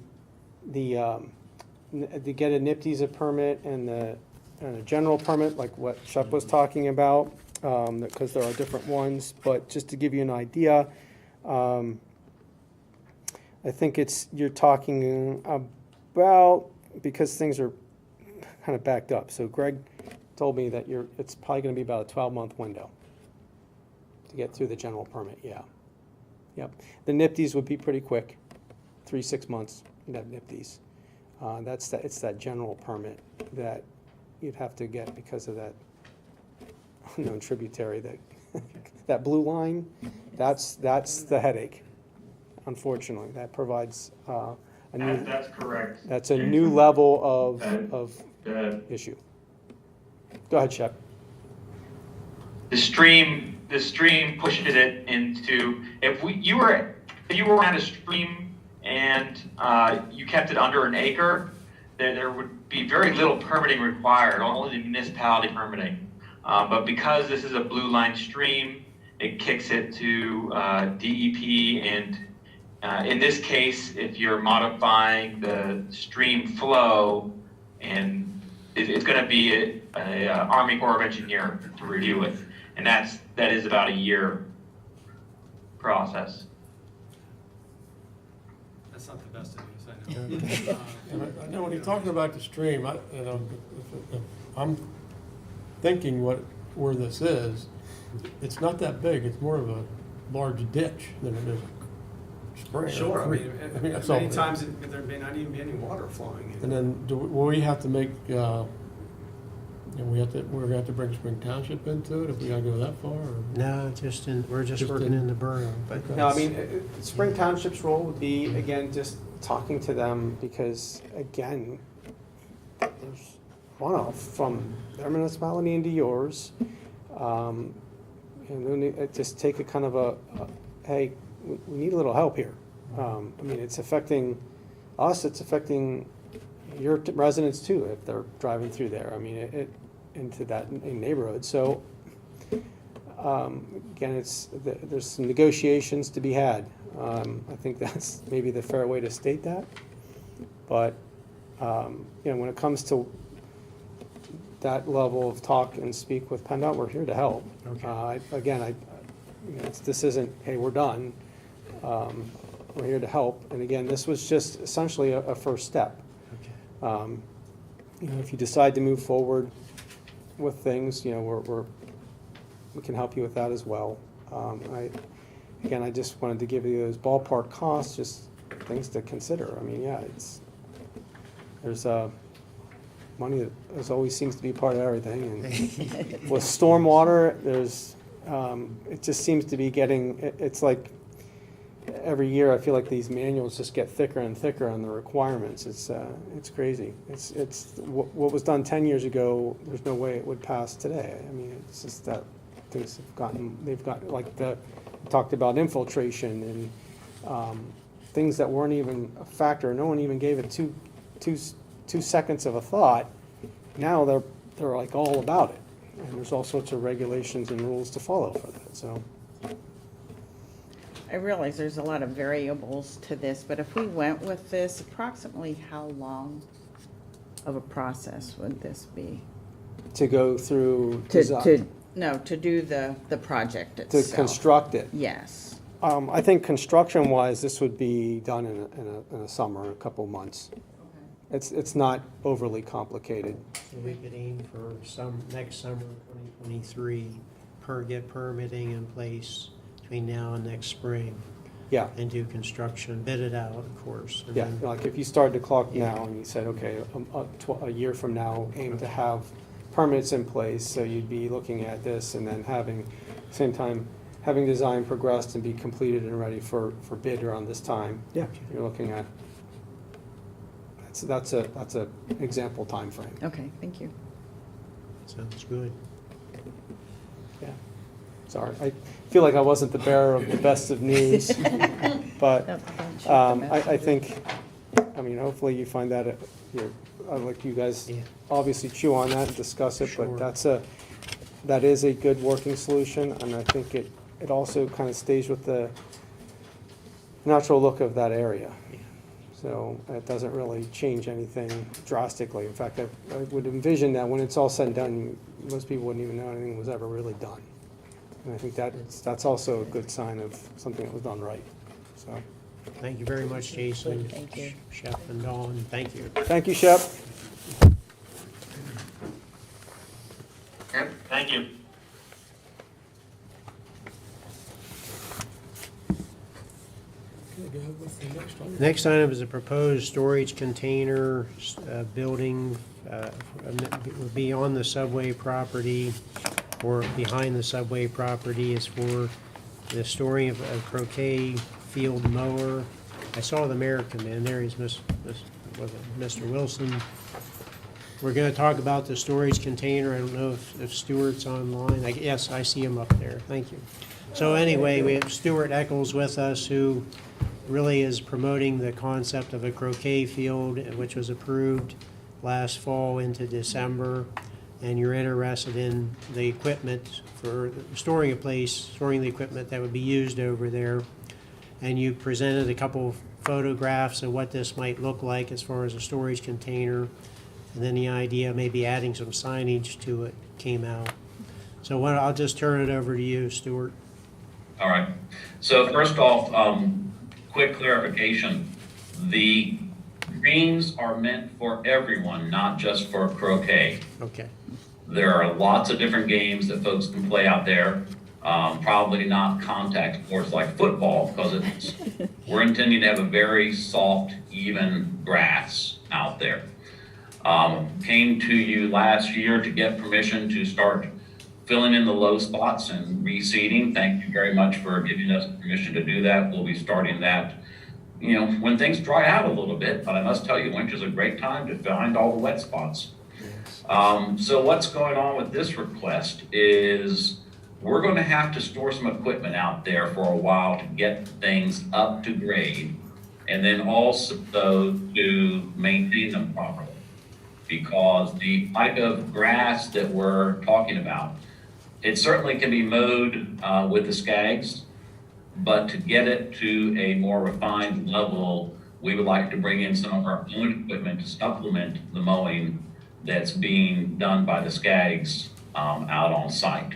get a NIPDES permit and a general permit, like what Shep was talking about, because there are different ones, but just to give you an idea, I think you're talking about, because things are kind of backed up. So Greg told me that it's probably going to be about a 12-month window to get through the general permit. Yeah. Yep. The NIPDES would be pretty quick, 3-6 months. You'd have NIPDES. It's that general permit that you'd have to get because of that unknown tributary, that blue line. That's the headache. Unfortunately, that provides That's correct. That's a new level of issue. Go ahead, Shep. The stream pushes it into, if you were at a stream and you kept it under an acre, there would be very little permitting required, only the municipality permitting. But because this is a blue line stream, it kicks it to DEP, and in this case, if you're modifying the stream flow, and it's going to be a Army Corps of Engineer to review it, and that is about a year process. That's not the best news, I know. I know when you're talking about the stream, I'm thinking where this is, it's not that big. It's more of a large ditch than it is a spring. Sure, That's all. many times there may not even be any water flowing. And then will we have to make, we're going to have to bring Spring Township into it if we got to go that far? Or? No, we're just working in the borough. But No, I mean, Spring Township's role would be, again, just talking to them because, again, there's runoff from their municipality into yours. And then just take a kind of hey, we need a little help here. I mean, it's affecting us, it's affecting your residents too, if they're driving through there. I mean, into that neighborhood. So, again, there's some negotiations to be had. I think that's maybe the fair way to state that. But, when it comes to that level of talk and speak with PennDOT, we're here to help. Okay. This isn't, hey, we're done. We're here to help. And again, this was just essentially a first step. Okay. If you decide to move forward with things, we can help you with that as well. I just wanted to give you those ballpark costs, just things to consider. I mean, there's money that always seems to be part of everything. And with stormwater, it just seems to be it's like every year I feel like these manuals just get thicker and thicker on the requirements. It's crazy. It's what was done 10 years ago, there's no way it would pass today. I mean, it's just that things they've got like we talked about infiltration and things that weren't even a factor. No one even gave it two seconds of a thought. Now they're like all about it, and there's all sorts of regulations and rules to follow for that. So I realize there's a lot of variables to this, but if we went with this, approximately how long of a process would this be? to go through To design, do the project to itself? construct it. Yes. I think construction-wise, this would be done in a summer, a couple months. It's not overly complicated. So we could aim for next summer, 2023, get permitting in place between now and next spring, Yeah, and do construction, bid it out, of course. And yeah, then- like if you started the clock now and you said, okay, a year from now, aim to have permits in place, so you'd be looking at this and then same time, having design progressed and be completed and ready for bid around this time. Yeah. You're looking at, that's a example time frame. Okay, thank you. Sounds good. Yeah. Sorry, I feel like I wasn't the bearer of the best of news, but I think, hopefully you find that, I'd like you guys Yeah. obviously chew on that and discuss it, Sure. but that is a good working solution, and I think it also kind of stays with the natural look of that area. Yeah. So it doesn't really change anything drastically. In fact, I would envision that when it's all said and done, most people wouldn't even know anything was ever really done. And I think that's also a good sign of something that was done right. So, Thank you very much, Jason. Thank you. Shep and Dawn, thank you. thank you, Shep. Yep, thank you. Okay, go with the next one. Next item is a proposed storage container building, would be on the subway property or behind the subway property. Is for the storing of a croquet field mower. I saw the mayor come in there. He's was it Mr. Wilson. We're going to talk about the storage container. I don't know if Stuart's online. Yes, I see him up there. Thank you. So anyway, we have Stuart Eccles with us, who really is promoting the concept of a croquet field, which was approved last fall into December. And you're interested in the equipment for storing the equipment that would be used over there. And you presented a couple of photographs of what this might look like as far as a storage container. And then the idea of maybe adding some signage to it came out. So I'll just turn it over to you, Stuart. All right. So first off, quick clarification. The greens are meant for everyone, not just for croquet. Okay. There are lots of different games that folks can play out there. Probably not contact sports like football, because we're intending to have a very soft, even grass out there. Came to you last year to get permission to start filling in the low spots and reseeding. Thank you very much for giving us permission to do that. We'll be starting that when things dry out a little bit, but I must tell you, winter's a great time to find all the wet spots. So what's going on with this request is we're going to have to store some equipment out there for a while to get things up to grade, and then also to maintain them properly. Because the type of grass that we're talking about, it certainly can be mowed with the Skags, but to get it to a more refined level, we would like to bring in some of our own equipment to supplement the mowing that's being done by the Skags out on site.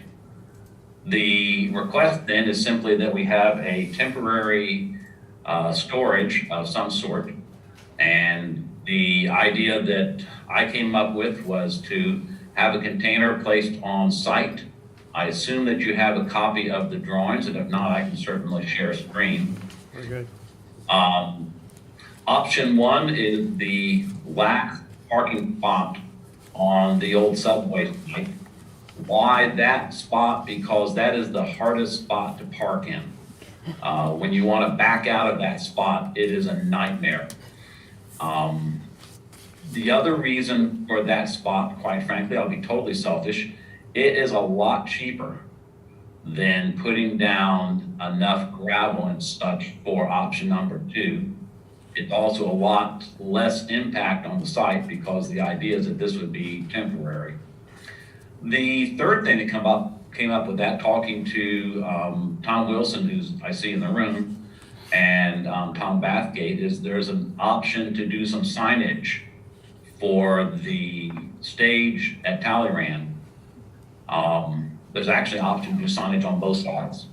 The request then is simply that we have a temporary storage of some sort. And the idea that I came up with was to have a container placed on site. I assume that you have a copy of the drawings, and if not, I can certainly share a screen. Very good. Option one is the last parking spot on the old subway site. Why that spot? Because that is the hardest spot to park in. When you want to back out of that spot, it is a nightmare. The other reason for that spot, quite frankly, I'll be totally selfish, it is a lot cheaper than putting down enough gravel and such for option number two. It's also a lot less impact on the site because the idea is that this would be temporary. The third thing that came up with that, talking to Tom Wilson, who's I see in the room, and Tom Bathgate, is there's an option to do some signage for the stage at Talleyrand. There's actually an option to do signage on both sides.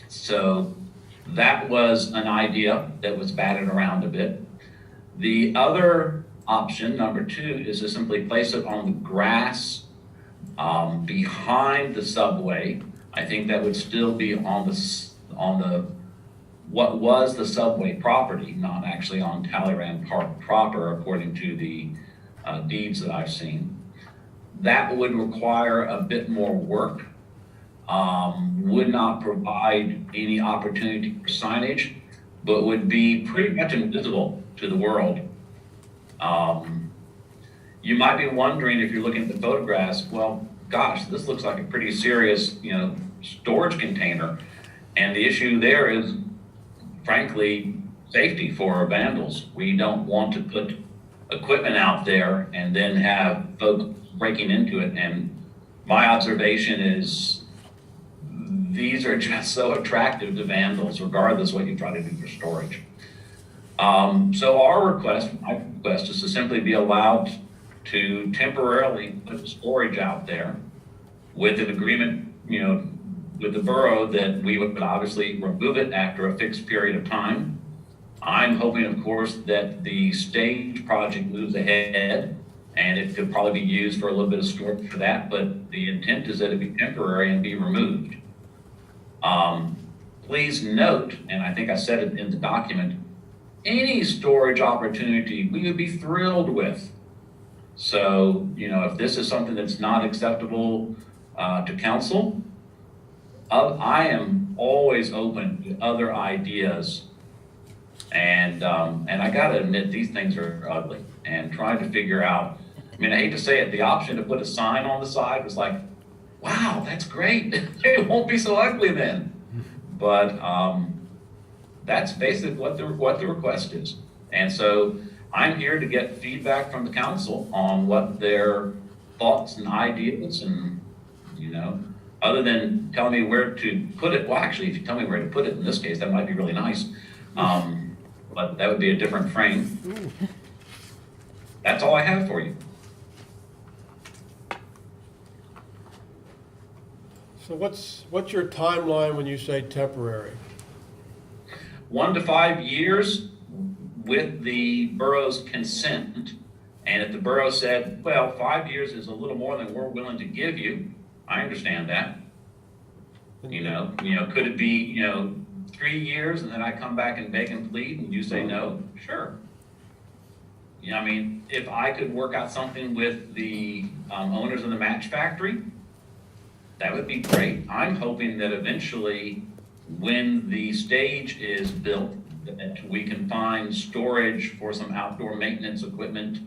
So that was an idea that was batted around a bit. The other option, number two, is to simply place it on the grass behind the subway. I think that would still be on the what was the subway property, not actually on Talleyrand Park proper, according to the deeds that I've seen. That would require a bit more work, would not provide any opportunity for signage, but would be pretty much invisible to the world. You might be wondering, if you're looking at the photographs, well, gosh, this looks like a pretty serious, storage container. And the issue there is, frankly, safety for vandals. We don't want to put equipment out there and then have folks breaking into it. And my observation is these are just so attractive to vandals, regardless what you try to do for storage. So my request is to simply be allowed to temporarily put storage out there with an agreement, with the borough that we would obviously remove it after a fixed period of time. I'm hoping, of course, that the stage project moves ahead and it could probably be used for a little bit of storage for that, but the intent is that it be temporary and be removed. Please note, and I think I said it in the document, any storage opportunity we would be thrilled with. So, if this is something that's not acceptable to council, I am always open to other ideas. And I gotta admit, these things are ugly, and trying to figure out, I hate to say it, the option to put a sign on the side was like, wow, that's great. It won't be so ugly then. But that's basically what the request is. And so I'm here to get feedback from the council on what their thoughts and ideas and, other than telling me where to put it. Well, actually, if you tell me where to put it in this case, that might be really nice. But that would be a different frame. That's all I have for you. So what's your timeline when you say temporary? 1 to 5 years with the borough's consent. And if the borough said, well, 5 years is a little more than we're willing to give you, I understand that. Could it be, 3 years and then I come back and beg and plead and you say no? Sure. If I could work out something with the owners of the match factory, that would be great. I'm hoping that eventually when the stage is built, that we can find storage for some outdoor maintenance equipment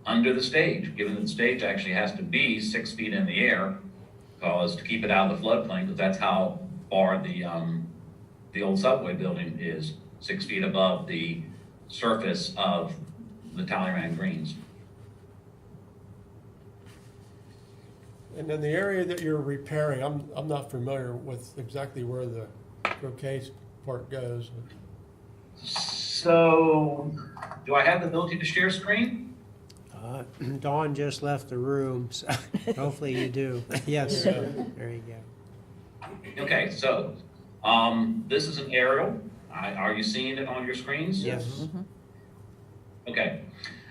under the stage, given that the stage actually has to be 6 feet in the air, because to keep it out of the floodplain, because that's how far the old subway building is, 6 feet above the surface of the Talleyrand Greens. And then the area that you're repairing, I'm not familiar with exactly where the croquet part goes. So, do I have the ability to share screen? Dawn just left the room, so hopefully you do. Yes, there you go. Okay, so, this is an aerial. Are you seeing it on your screens? Yes. Okay,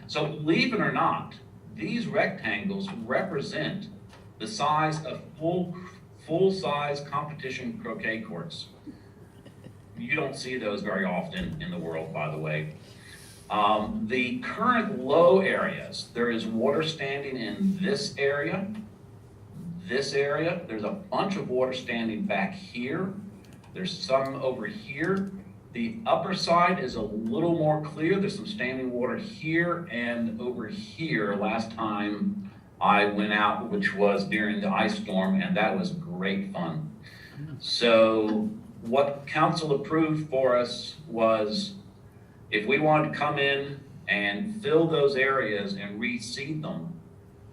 so believe it or not, these rectangles represent the size of full-size competition croquet courts. You don't see those very often in the world, by the way. The current low areas, there is water standing in this area, there's a bunch of water standing back here, there's some over here. The upper side is a little more clear, there's some standing water here and over here last time I went out, which was during the ice storm, and that was great fun. So what council approved for us was if we wanted to come in and fill those areas and reseed them,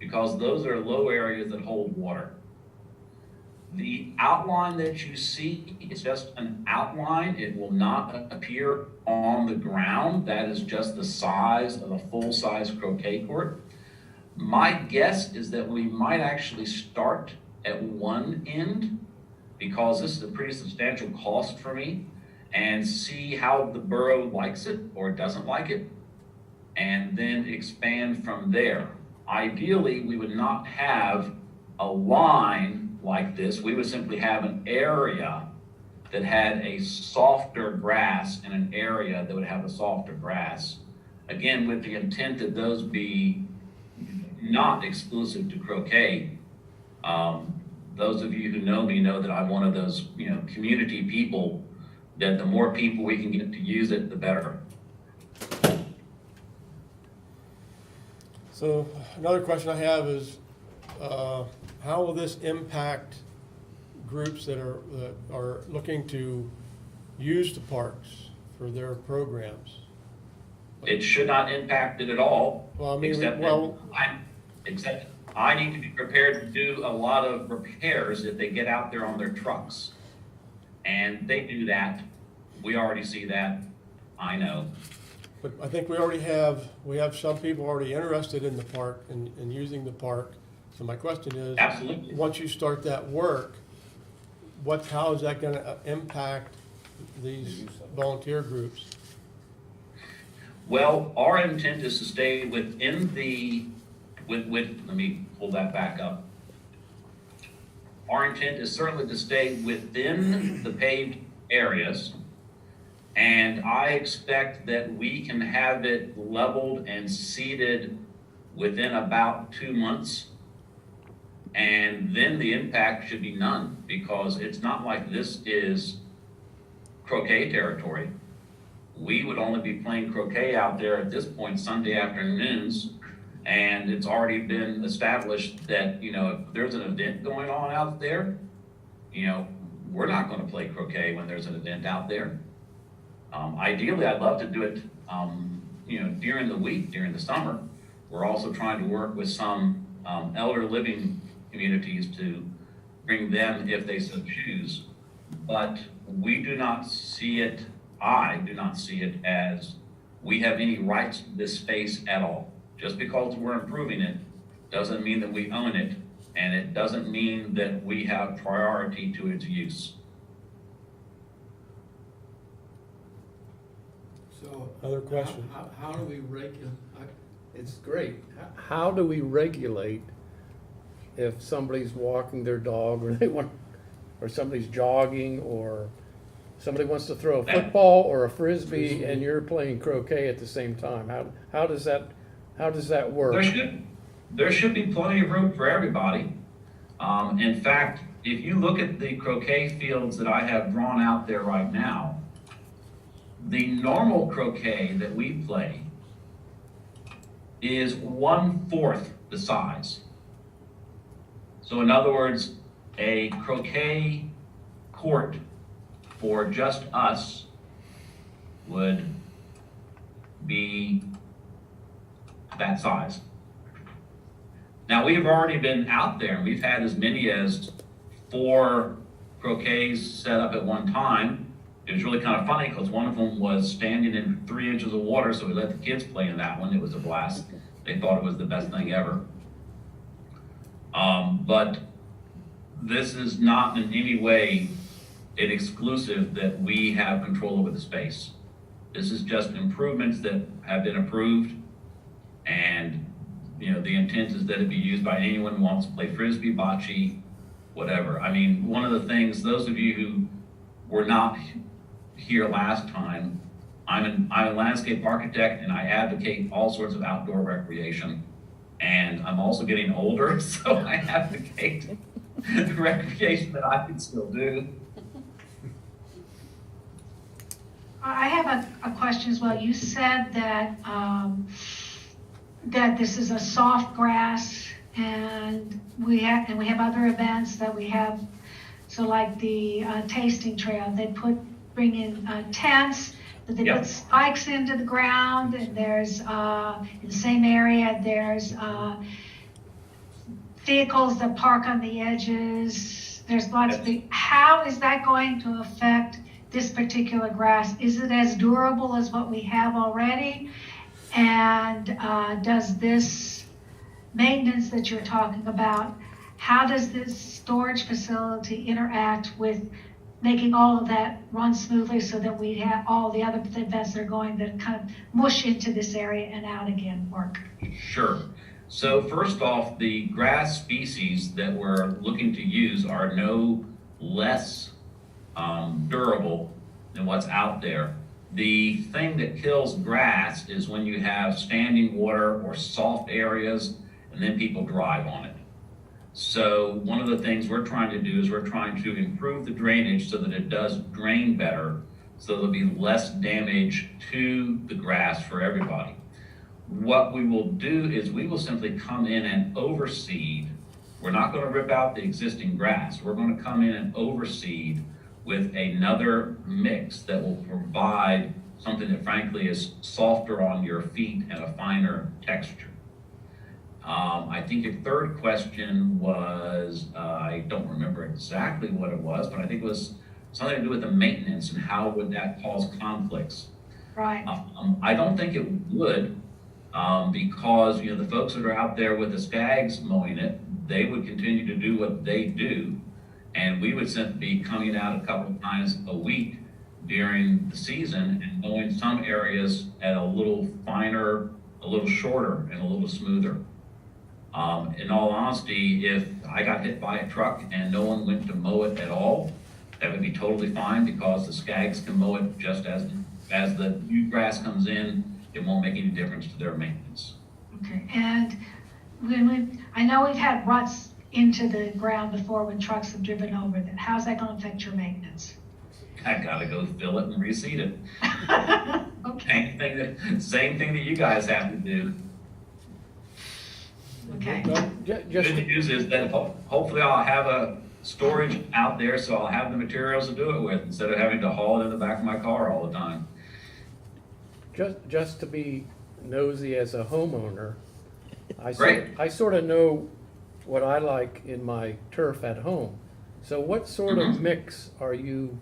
because those are low areas that hold water. The outline that you see is just an outline. It will not appear on the ground. That is just the size of a full-size croquet court. My guess is that we might actually start at one end, because this is a pretty substantial cost for me, and see how the borough likes it or doesn't like it, and then expand from there. Ideally, we would not have a line like this. We would simply have an area that had a softer grass and an area that would have a softer grass. Again, with the intent that those be not exclusive to croquet. Those of you who know me know that I'm one of those, community people, that the more people we can get to use it, the better. So another question I have is, how will this impact groups that are looking to use the parks for their programs? It should not impact it at all. Well, I mean, except I need to be prepared to do a lot of repairs if they get out there on their trucks. And they do that. We already see that. I know. But I think we have some people already interested in the park and using the park. So my question is, Absolutely. once you start that work, how is that gonna impact these volunteer groups? Well, our intent is to stay within let me pull that back up. Our intent is certainly to stay within the paved areas, and I expect that we can have it leveled and seeded within about 2 months. And then the impact should be none, because it's not like this is croquet territory. We would only be playing croquet out there at this point Sunday afternoons, and it's already been established that, if there's an event going on out there, we're not going to play croquet when there's an event out there. Ideally, I'd love to do it, during the week, during the summer. We're also trying to work with some elder living communities to bring them if they so choose. But we do not see it, I do not see it as we have any rights to this space at all. Just because we're improving it doesn't mean that we own it, and it doesn't mean that we have priority to its use. So. Other question? How do we regulate? It's great. How do we regulate if somebody's walking their dog, or somebody's jogging, or somebody wants to throw a football or a frisbee and you're playing croquet at the same time? How does that work? There should be plenty of room for everybody. In fact, if you look at the croquet fields that I have drawn out there right now, The normal croquet that we play is 1/4 the size. So in other words, a croquet court for just us would be that size. Now, we have already been out there, and we've had as many as 4 croquets set up at one time. It was really kind of funny because one of them was standing in 3 inches of water, so we let the kids play in that one. It was a blast. They thought it was the best thing ever. But this is not in any way an exclusive that we have control over the space. This is just improvements that have been approved, and the intent is that it be used by anyone who wants to play frisbee, bocce, whatever. I mean, one of the things, those of you who were not here last time, I'm a landscape architect, and I advocate all sorts of outdoor recreation. And I'm also getting older, so I advocate the recreation that I can still do. I have a question as well. You said that that this is a soft grass, and we have other events that we have. So like the tasting trail, they bring in tents, that they Yep. put spikes into the ground, and there's in the same area there's vehicles that park on the edges. There's lots of how is that going to affect this particular grass? Is it as durable as what we have already? And does this maintenance that you're talking about, how does this storage facility interact with making all of that run smoothly so that we have all the other events that are going that kind of mush into this area and out again work? Sure. So first off, the grass species that we're looking to use are no less durable than what's out there. The thing that kills grass is when you have standing water or soft areas and then people drive on it. So one of the things we're trying to do is we're trying to improve the drainage so that it does drain better, so there'll be less damage to the grass for everybody. What we will do is we will simply come in and overseed. We're not going to rip out the existing grass. We're going to come in and overseed with another mix that will provide something that frankly is softer on your feet and a finer texture. I think your third question was, I don't remember exactly what it was, but I think it was something to do with the maintenance and how would that cause conflicts. Right. I don't think it would, because the folks that are out there with the skags mowing it, they would continue to do what they do, and we would simply be coming out a couple of times a week during the season and mowing some areas at a little finer, a little shorter, and a little smoother. In all honesty, if I got hit by a truck and no one went to mow it at all, that would be totally fine, because the skags can mow it just as the new grass comes in. It won't make any difference to their maintenance. Okay, and I know we've had ruts into the ground before when trucks have driven over that. How's that going to affect your maintenance? I gotta go fill it and reseed it. Okay. Same thing that you guys have to do. Okay. Good news is that hopefully I'll have a storage out there, so I'll have the materials to do it with, instead of having to haul it in the back of my car all the time. Just to be nosy as a homeowner, Great. I sort of know what I like in my turf at home. So what sort of mix are you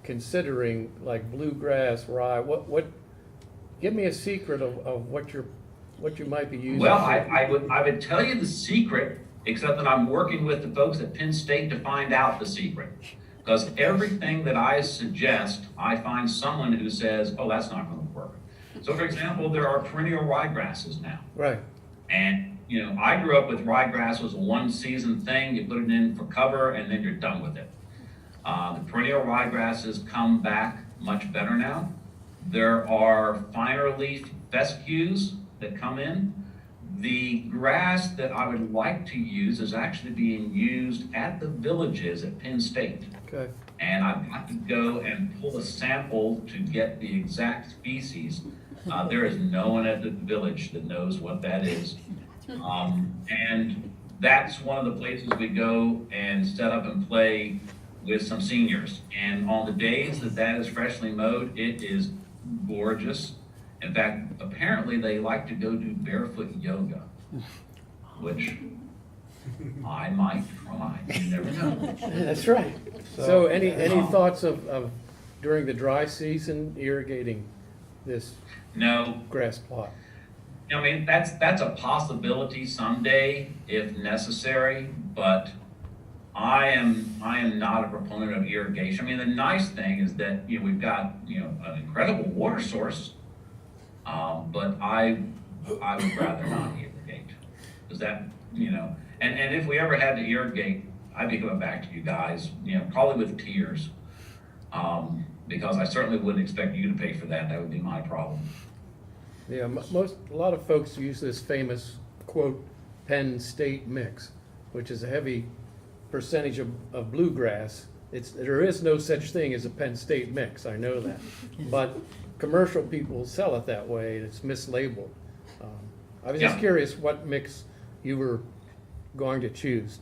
considering, like bluegrass, rye? What? Give me a secret of what you might be using. Well, I would tell you the secret, except that I'm working with the folks at Penn State to find out the secret. Because everything that I suggest, I find someone who says, oh, that's not going to work. So for example, there are perennial ryegrasses now. Right. And I grew up with ryegrass was a one season thing. You put it in for cover and then you're done with it. The perennial ryegrasses come back much better now. There are finer leaf fescues that come in. The grass that I would like to use is actually being used at the villages at Penn State. Okay. and I've got to go and pull a sample to get the exact species. There is no one at the village that knows what that is. And that's one of the places we go and set up and play with some seniors. And on the days that that is freshly mowed, it is gorgeous. In fact, apparently they like to go do barefoot yoga, which I might try, you never know. That's right. So any thoughts of during the dry season irrigating this No, grass plot? I mean, that's a possibility someday if necessary, but I am not a proponent of irrigation. I mean, the nice thing is that, we've got, an incredible water source, but I would rather not irrigate. Because that, and if we ever had to irrigate, I'd be coming back to you guys, probably with tears. Because I certainly wouldn't expect you to pay for that. That would be my problem. Yeah, a lot of folks use this famous quote, Penn State mix, which is a heavy percentage of bluegrass. There is no such thing as a Penn State mix, I know that. But commercial people sell it that way, and it's mislabeled. I was just Yeah. curious what mix you were going to choose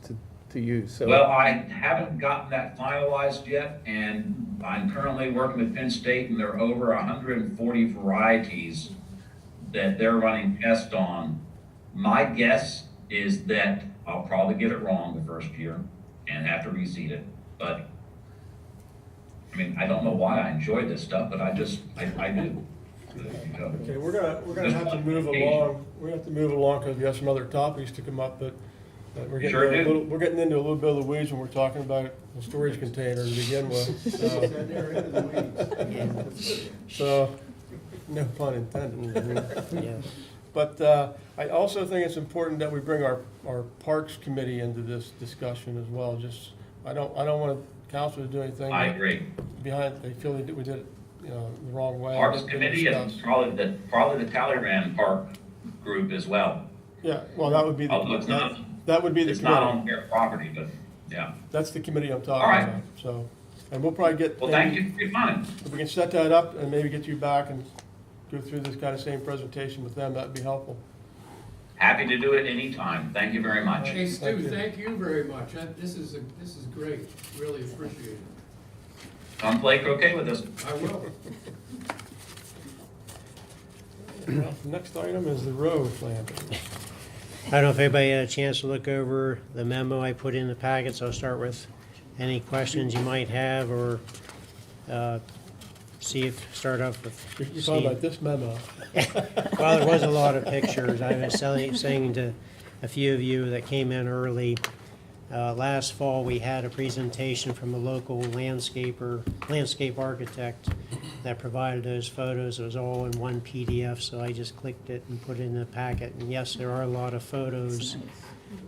to use. So, Well, I haven't gotten that finalized yet, and I'm currently working with Penn State, and there are over 140 varieties that they're running tests on. My guess is that I'll probably get it wrong the first year and have to reseed it. But, I mean, I don't know why I enjoy this stuff, but I do. Okay, we're gonna have to move along. We're gonna have to move along because we have some other topics to come up, but we're getting Sure do. we're getting into a little bit of the weeds when we're talking about the storage container to begin with. They're into the weeds. So, no pun intended. Yeah. But I also think it's important that we bring our Parks Committee into this discussion as well. Just, I don't want council to do anything. I agree. Behind, they feel we did it, the wrong way. Parks Didn't Committee and discuss. probably the Talleyrand Park group as well. Yeah, well, that would be, Although it's not, that would be the it's not committee. on their property, but, yeah. That's the committee I'm All talking right. about, so. And we'll probably get. Well, thank you for your time. If we can set that up and maybe get you back and go through this kind of same presentation with them, that'd be helpful. Happy to do it anytime. Thank you very much. Hey, Thank Stu, you. thank you very much. This is great. Really appreciate it. Come play croquet with us. I will. Well, the next item is the road plan. I don't know if anybody had a chance to look over the memo I put in the packet, so I'll start with any questions you might have, or start off with You're talking Steve. about this memo. Well, there was a lot of pictures. I was saying to a few of you that came in early, last fall, we had a presentation from a local landscape architect that provided those photos. It was all in one PDF, so I just clicked it and put it in the packet. And yes, there are a lot of photos.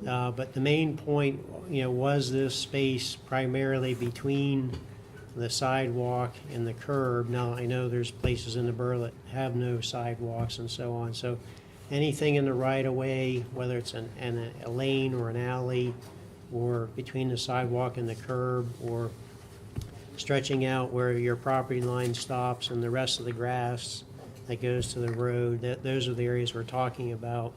But the main point, was this space primarily between the sidewalk and the curb. Now, I know there's places in the borough that have no sidewalks and so on. So anything in the right-of-way, whether it's a lane or an alley, or between the sidewalk and the curb, or stretching out where your property line stops and the rest of the grass that goes to the road, those are the areas we're talking about.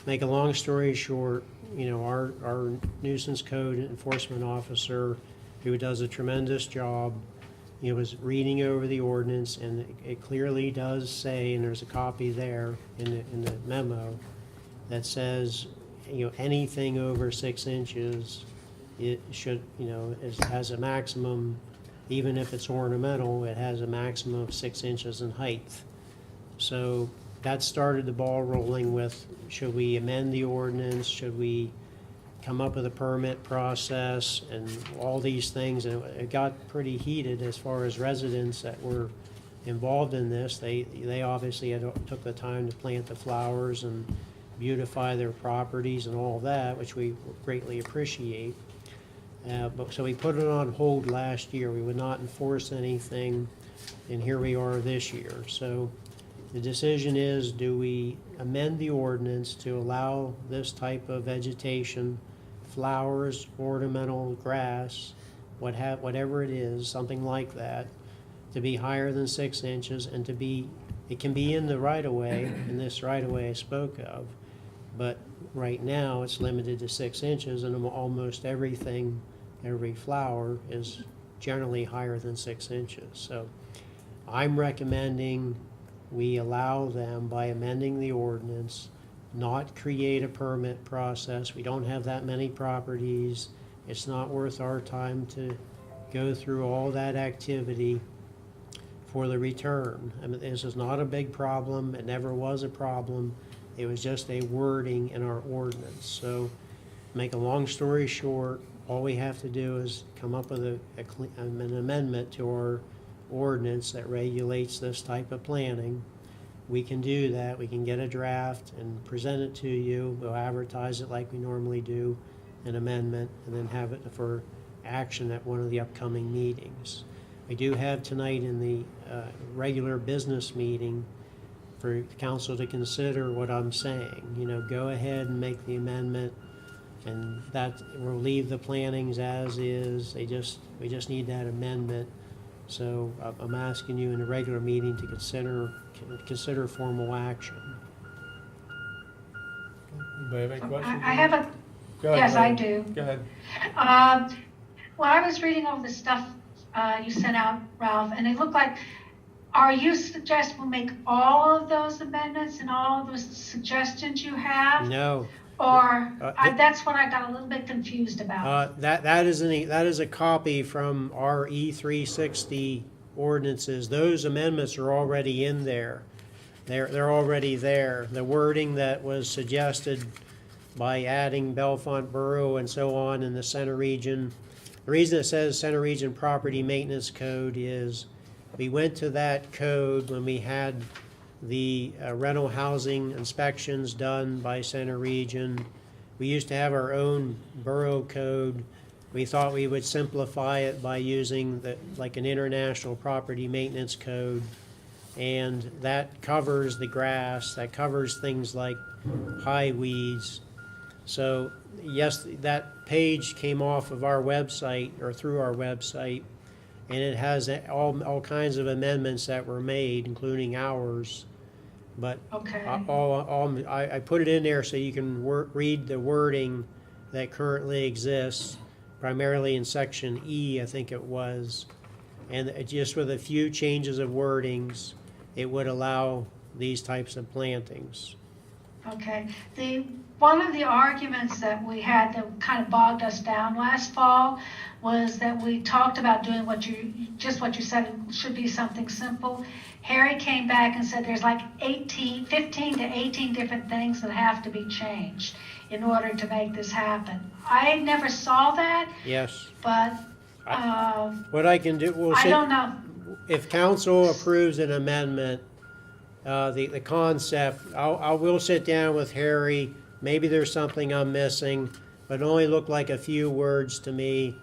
Make a long story short, our nuisance code enforcement officer, who does a tremendous job, was reading over the ordinance, and it clearly does say, and there's a copy there in the memo, that says, anything over 6 inches, it should, has a maximum, even if it's ornamental, it has a maximum of 6 inches in height. So that started the ball rolling with, should we amend the ordinance? Should we come up with a permit process and all these things? And it got pretty heated as far as residents that were involved in this. They obviously took the time to plant the flowers and beautify their properties and all that, which we greatly appreciate. So we put it on hold last year. We would not enforce anything, and here we are this year. So the decision is, do we amend the ordinance to allow this type of vegetation, flowers, ornamental grass, whatever it is, something like that, to be higher than 6 inches and to be, it can be in the right-of-way, in this right-of-way I spoke of, but right now it's limited to 6 inches and almost everything, every flower is generally higher than 6 inches. So I'm recommending we allow them, by amending the ordinance, not create a permit process. We don't have that many properties. It's not worth our time to go through all that activity for the return. I mean, this is not a big problem. It never was a problem. It was just a wording in our ordinance. So, make a long story short, all we have to do is come up with an amendment to our ordinance that regulates this type of planning. We can do that. We can get a draft and present it to you. We'll advertise it like we normally do, an amendment, and then have it for action at one of the upcoming meetings. We do have tonight in the regular business meeting for council to consider what I'm saying. You know, go ahead and make the amendment, and that will leave the plantings as is. We just need that amendment. So I'm asking you in a regular meeting to consider formal action. Anybody have any questions? I have a, Go ahead, yes, I Lynn. do. Go ahead. Well, I was reading over the stuff you sent out, Ralph, and it looked like, are you suggesting we'll make all of those amendments and all of those suggestions you have? No. Or, that's what I got a little bit confused about. That is a copy from our E360 ordinances. Those amendments are already in there. They're already there. The wording that was suggested by adding Bellefonte Borough and so on in the center region. The reason it says Center Region Property Maintenance Code is we went to that code when we had the rental housing inspections done by Center Region. We used to have our own borough code. We thought we would simplify it by using like an international property maintenance code. And that covers the grass, that covers things like high weeds. So yes, that page came off of our website or through our website, and it has all kinds of amendments that were made, including ours. But Okay. I put it in there so you can read the wording that currently exists, primarily in section E, I think it was. And just with a few changes of wordings, it would allow these types of plantings. Okay. One of the arguments that we had that kind of bogged us down last fall was that we talked about doing what you said, it should be something simple. Harry came back and said there's like 15 to 18 different things that have to be changed in order to make this happen. I never saw that. Yes. But what I can do, I don't know. If council approves an amendment, the concept, I will sit down with Harry. Maybe there's something I'm missing, but it only looked like a few words to me.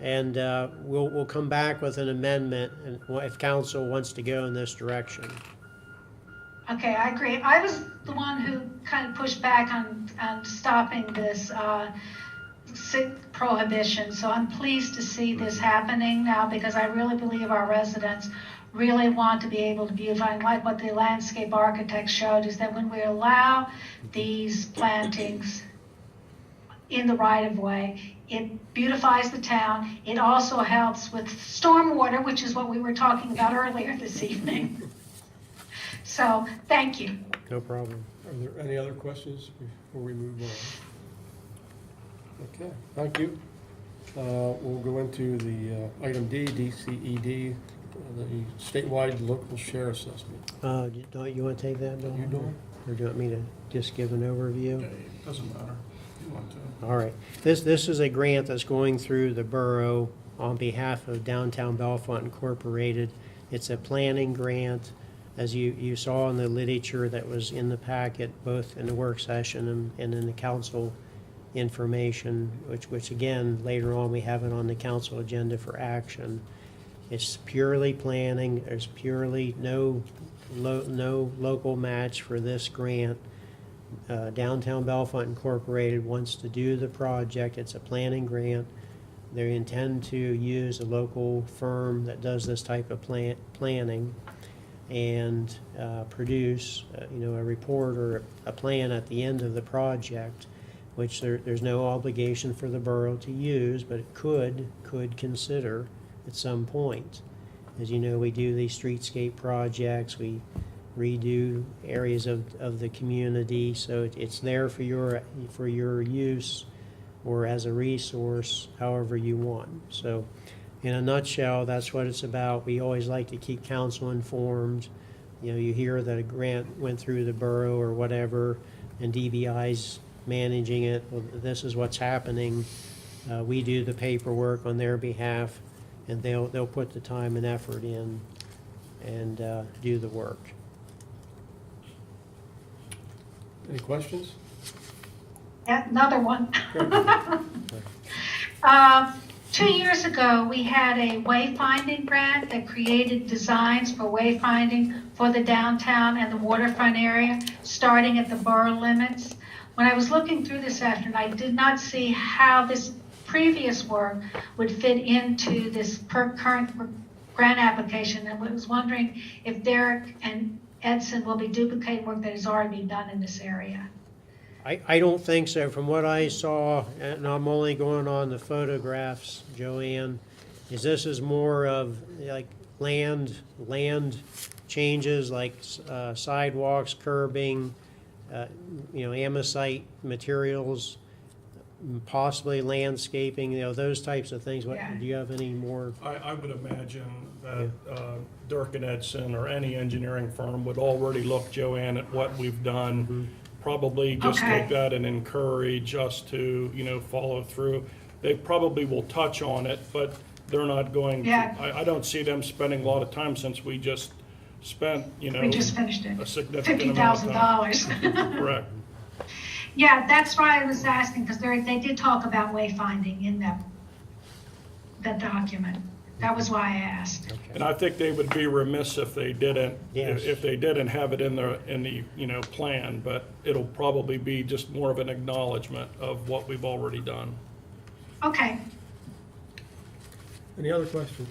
And we'll come back with an amendment if council wants to go in this direction. Okay, I agree. I was the one who kind of pushed back on stopping this prohibition. So I'm pleased to see this happening now because I really believe our residents really want to be able to beautify. And like what the landscape architect showed is that when we allow these plantings in the right of way, it beautifies the town. It also helps with stormwater, which is what we were talking about earlier this evening. So, thank you. No problem. Are there any other questions before we move on? Okay, thank you. We'll go into the item D, DCED, the statewide local share assessment. Don't you want to take that, Bill? You doing? Or do you want me to just give an overview? Doesn't matter. You want to. All right. This is a grant that's going through the borough on behalf of Downtown Bellefonte Incorporated. It's a planning grant, as you saw in the literature that was in the packet, both in the work session and in the council information, which again, later on we have it on the council agenda for action. It's purely planning. There's purely no local match for this grant. Downtown Bellefonte Incorporated wants to do the project. It's a planning grant. They intend to use a local firm that does this type of planning and produce, a report or a plan at the end of the project, which there's no obligation for the borough to use, but it could consider at some point. As you know, we do these streetscape projects, we redo areas of the community, so it's there for your use or as a resource, however you want. So in a nutshell, that's what it's about. We always like to keep council informed. You hear that a grant went through the borough or whatever, and DBI's managing it. Well, this is what's happening. We do the paperwork on their behalf, and they'll put the time and effort in and do the work. Any questions? Another one. 2 years ago, we had a wayfinding grant that created designs for wayfinding for the downtown and the waterfront area, starting at the borough limits. When I was looking through this afternoon, I did not see how this previous work would fit into this current grant application, and I was wondering if Derek and Edson will be duplicating work that has already been done in this area. I don't think so. From what I saw, and I'm only going on the photographs, Joanne, this is more of like land changes, like sidewalks, curbing, amosite materials, possibly landscaping, those types of things. What, Yeah. do you have any more? I would imagine that Dirk and Edson or any engineering firm would already look, Joanne, at what we've done. Probably just Okay. take that and encourage us to, follow through. They probably will touch on it, but they're not going to. Yeah. I don't see them spending a lot of time since we just spent, We just finished it. a significant amount of time. $50,000. Correct. Yeah, that's why I was asking, because they did talk about wayfinding in that document. That was why I asked. And I think they would be remiss if they didn't, Yes. if they didn't have it in the plan, but it'll probably be just more of an acknowledgement of what we've already done. Okay, Any other questions?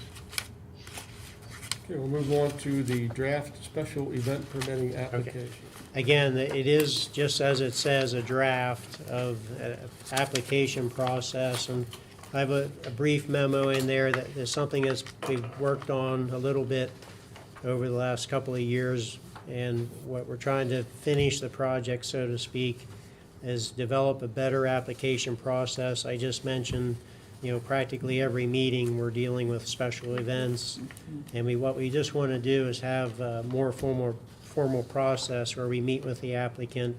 Okay, we'll move on to the draft special event permitting application. Again, it is, just as it says, a draft of application process, and I have a brief memo in there that is something that we've worked on a little bit over the last couple of years, and what we're trying to finish the project, so to speak, is develop a better application process. I just mentioned, practically every meeting we're dealing with special events, and what we just want to do is have a more formal process where we meet with the applicant,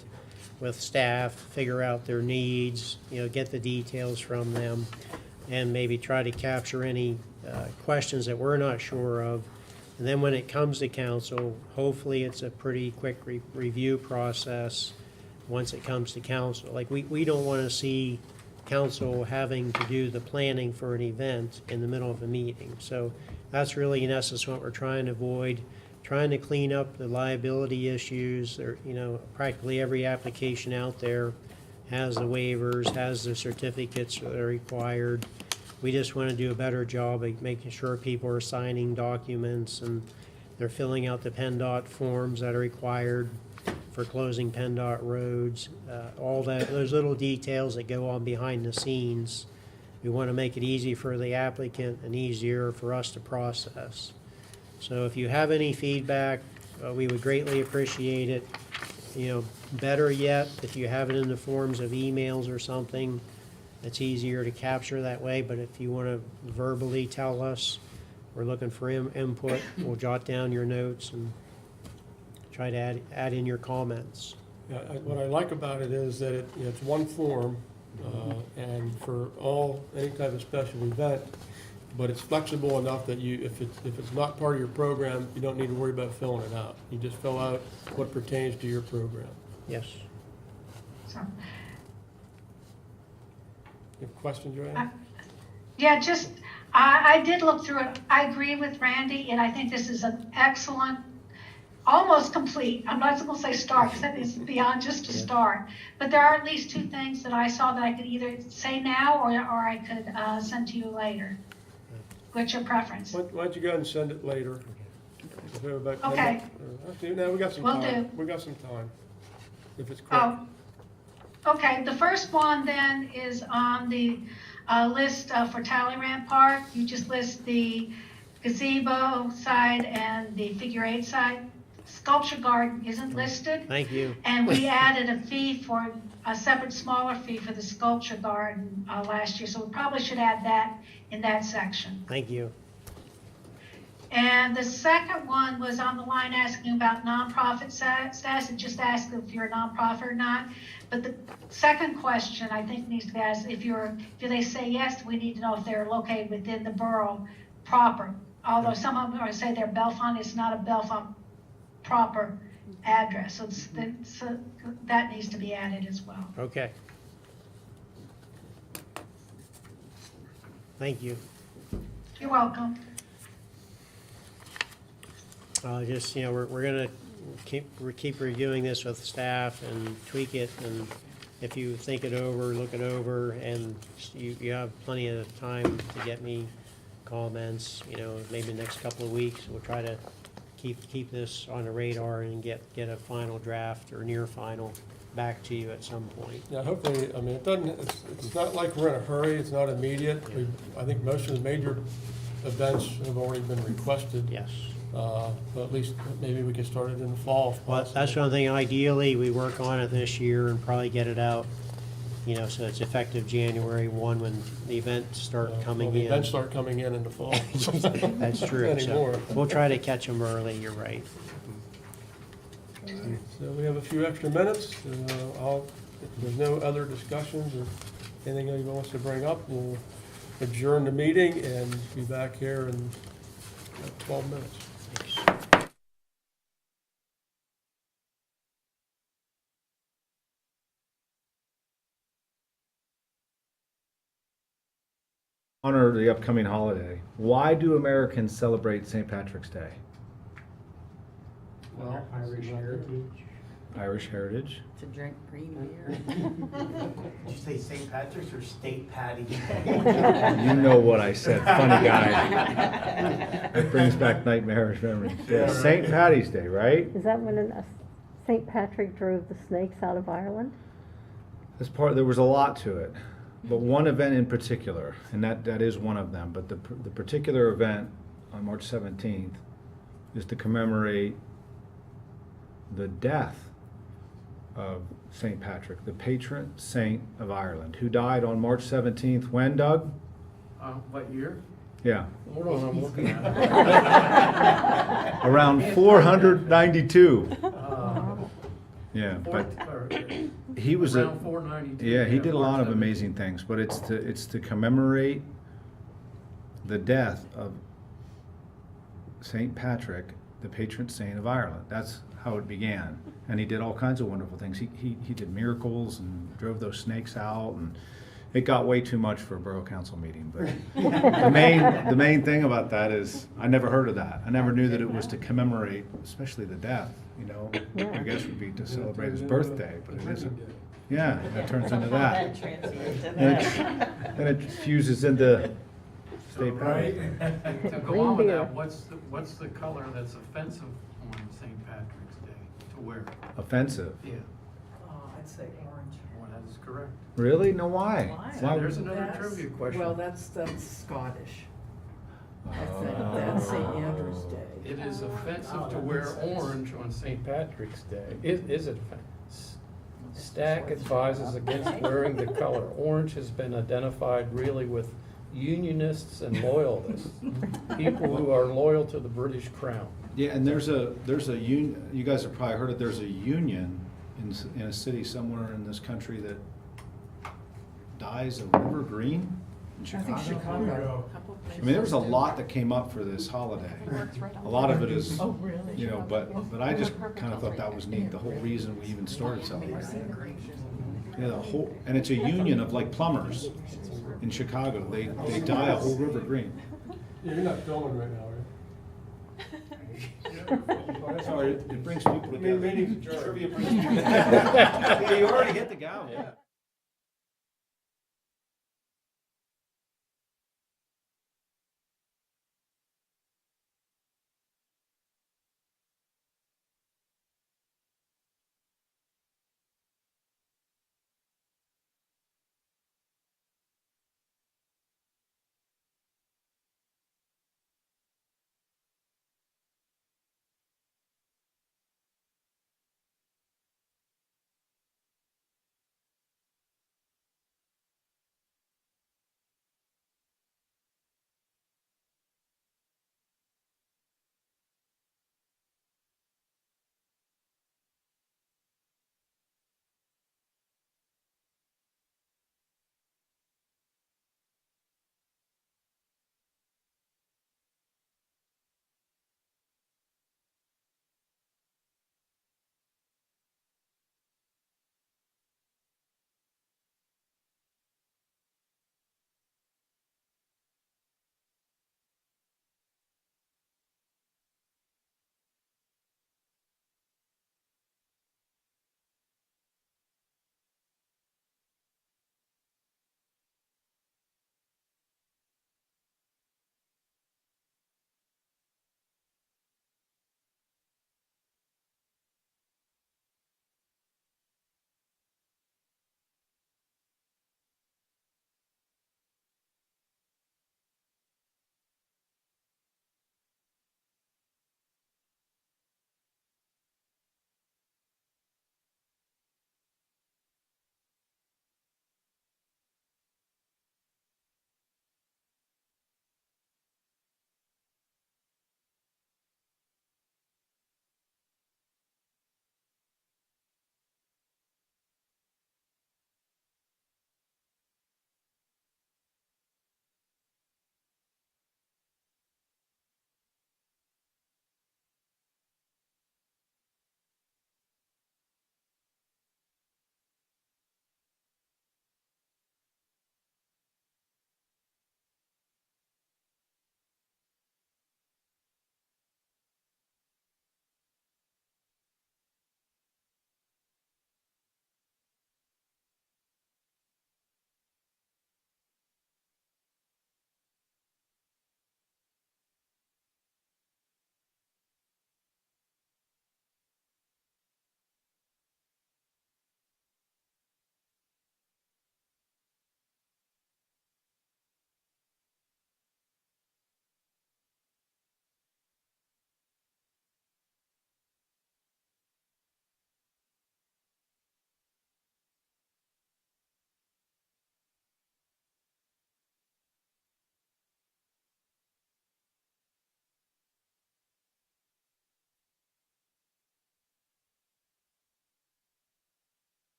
with staff, figure out their needs, get the details from them, and maybe try to capture any questions that we're not sure of. And then when it comes to council, hopefully it's a pretty quick review process once it comes to council. Like, we don't want to see council having to do the planning for an event in the middle of a meeting. So that's really, in essence, what we're trying to avoid, trying to clean up the liability issues. Practically every application out there has the waivers, has the certificates that are required. We just want to do a better job of making sure people are signing documents and they're filling out the PennDOT forms that are required for closing PennDOT roads. All those little details that go on behind the scenes. We want to make it easy for the applicant and easier for us to process. So if you have any feedback, we would greatly appreciate it. Better yet, if you have it in the forms of emails or something, it's easier to capture that way. But if you want to verbally tell us, we're looking for input, we'll jot down your notes and try to add in your comments. Yeah, what I like about it is that it's one form, and for any type of special event, but it's flexible enough that if it's not part of your program, you don't need to worry about filling it out. You just fill out what pertains to your program. Yes. so, You have questions, Joanne? yeah, I did look through it. I agree with Randy, and I think this is an excellent almost complete. I'm not gonna say start, because that is beyond just a start. But there are at least 2 things that I saw that I could either say now or I could send to you later. What's your preference? Why don't you go ahead and send it later? If we have about 10 Okay. minutes. No, we got some Will time. do. We got some time. If it's quick. Oh, okay, the first one then is on the list for Talleyrand Park. You just list the gazebo side and the figure 8 side. Sculpture garden isn't listed. Thank you. And we added a fee for, a separate smaller fee for the sculpture garden last year, so we probably should add that in that section. Thank you. And the second one was on the line asking about nonprofit status. It just asked if you're a nonprofit or not. But the second question I think needs to be asked, if they say yes, we need to know if they're located within the borough proper. Although some of them are say they're Bellefonte, it's not a Bellefonte proper address. So that needs to be added as well. Okay. Thank you. You're welcome. Just, we're gonna keep reviewing this with staff and tweak it, and if you think it over, look it over, and you have plenty of time to get me comments, maybe the next couple of weeks. We'll try to keep this on the radar and get a final draft or near final back to you at some point. Yeah, hopefully, it's not like we're in a hurry, it's not immediate. I think most of the major events have already been requested. Yes. But at least maybe we can start it in the fall. if Well, possible. that's one thing, ideally, we work on it this year and probably get it out, so it's effective January 1 when the events start coming Well, the in. events start coming in the fall. That's true. Anymore. So we'll try to catch them early, you're right. So we have a few extra minutes. If there's no other discussions or anything anyone wants to bring up, we'll adjourn the meeting and be back here in 12 minutes. Honor the upcoming holiday. Why do Americans celebrate St. Patrick's Day? Well, Irish heritage. Irish heritage. To drink green beer. Did you say St. Patrick's or State Patty? You know what I said, funny guy. It brings back nightmarish memories. Yeah, right. St. Patty's Day, right? Is that when St. Patrick drove the snakes out of Ireland? There was a lot to it, but one event in particular, and that is one of them, but the particular event on March 17th is to commemorate the death of St. Patrick, the patron saint of Ireland, who died on March 17th. When, Doug? What year? Yeah. Hold on, I'm looking at it. Around 492. Yeah, but he was around 492. yeah, he did a lot of March 17th. amazing things, but it's to commemorate the death of St. Patrick, the patron saint of Ireland. That's how it began, and he did all kinds of wonderful things. He did miracles and drove those snakes out, and it got way too much for a borough council meeting. But the main thing about that is I never heard of that. I never knew that it was to commemorate, especially the death. I guess would be to celebrate his birthday, but it isn't. Yeah, that turns into that. And it fuses into State Party. To go on with that, what's the color that's offensive on St. Patrick's Day to wear? Offensive. Yeah. I'd say orange. Well, that is correct. Really? No, why? So there's another trivia question. Well, that's Scottish. Oh. That's St. Andrew's Day. It is offensive to wear orange on St. Patrick's Day. Is it offensive? Stack advises against wearing the color. Orange has been identified really with Unionists and loyalists, people who are loyal to the British Crown. Yeah, and there's a union. You guys have probably heard it. There's a union in a city somewhere in this country that dyes a river green in Chicago. I think Chicago. I mean, there was a lot that came up for this holiday. A lot of it is, Oh, really? but I just kind of thought that was neat. The whole reason we even started celebrating. Yeah, and it's a union of like plumbers in Chicago. They dye a whole river green. Yeah, you're not filming right now, are you? That's all right, it brings people together. Meeting's adjourned. Trivia brings people together. Yeah, you already hit the gavel.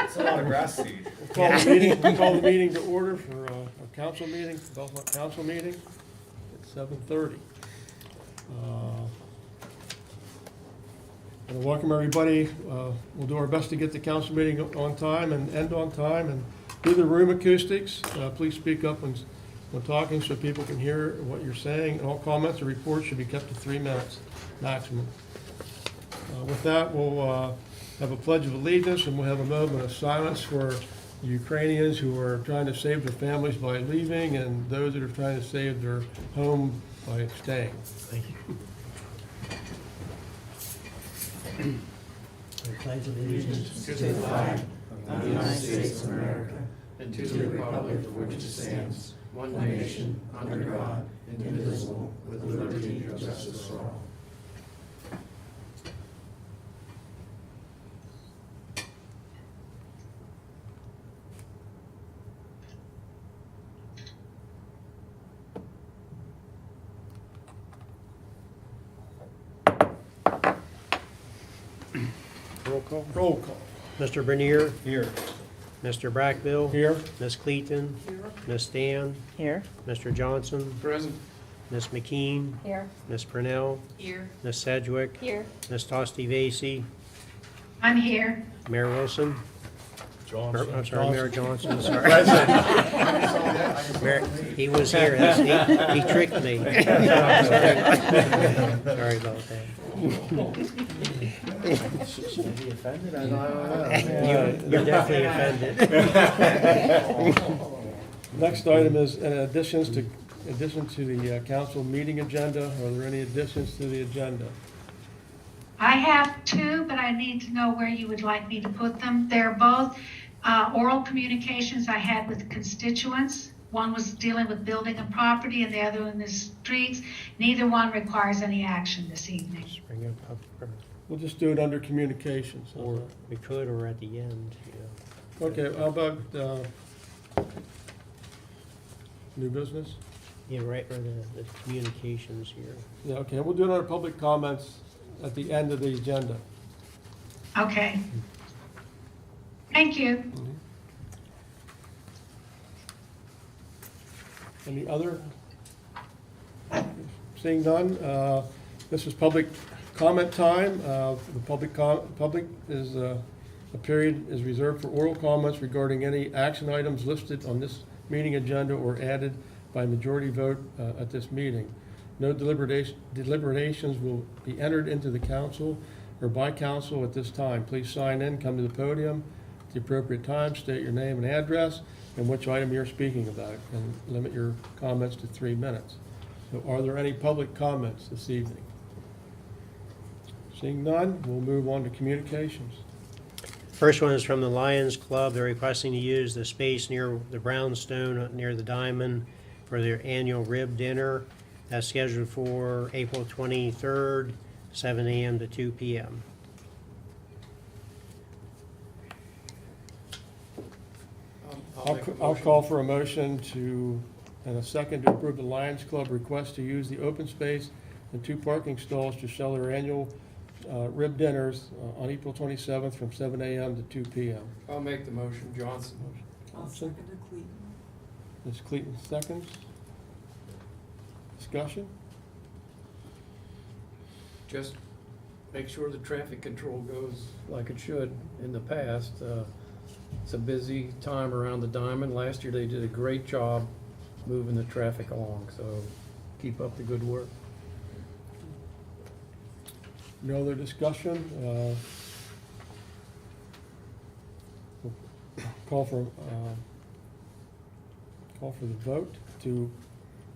It's a lot of grass seed. We'll call the meeting to order for a council meeting, Bellefonte Council meeting at 7:30. And welcome everybody. We'll do our best to get the council meeting on time and end on time and do the room acoustics. Please speak up when talking so people can hear what you're saying. And all comments or reports should be kept to 3 minutes maximum. With that, we'll have a pledge of allegiance, and we'll have a moment of silence for the Ukrainians who are trying to save their families by leaving and those that are trying to save their home by staying. Thank you. I pledge allegiance To the flag of the United States of America and to the republic for which it stands, one nation, under God, indivisible, with liberty and justice for all. Roll call. Roll call. Mr. Bernier, Here. Mr. Brackbill, Here. Ms. Cleaton, Ms. Stan, Here. Mr. Johnson, Present. Ms. McKean, Here. Ms. Purnell, Here. Ms. Sedgwick, Here. Ms. Tosti Vasey, I'm here. Mayor Wilson. Johnson. I'm sorry, Mayor Johnson, sorry. Mayor- He was here, he tricked me. Sorry about that. Should I be offended? I don't know. You're definitely offended. Next item is addition to the council meeting agenda. Are there any additions to the agenda? I have two, but I need to know where you would like me to put them. They're both oral communications I had with constituents. One was dealing with building and property, and the other one is streets. Neither one requires any action this evening. Bring it up. We'll just do it under communications. Or we could, or at the end, yeah. Okay, how about new business? Yeah, right, or the communications here. Yeah, okay, we'll do it under public comments at the end of the agenda. Okay. Thank you. Any other? Seeing none, this is public comment time. The public is, a period is reserved for oral comments regarding any action items listed on this meeting agenda or added by majority vote at this meeting. No deliberations will be entered into the council or by council at this time. Please sign in, come to the podium at the appropriate time, state your name and address, and which item you're speaking about, and limit your comments to 3 minutes. So are there any public comments this evening? Seeing none, we'll move on to communications. First one is from the Lions Club. They're requesting to use the space near the brownstone, near the diamond, for their annual rib dinner. That's scheduled for April 23rd, 7 a.m. to 2 p.m. I'll call for a motion and a second to approve the Lions Club request to use the open space and 2 parking stalls to sell their annual rib dinners on April 27th from 7 a.m. to 2 p.m. I'll make the motion, Johnson. I'll second it, Cleveland. Ms. Cleveland seconds. Discussion? Just make sure the traffic control goes like it should in the past. It's a busy time around the diamond. Last year, they did a great job moving the traffic along, so keep up the good work. No other discussion? Call for the vote to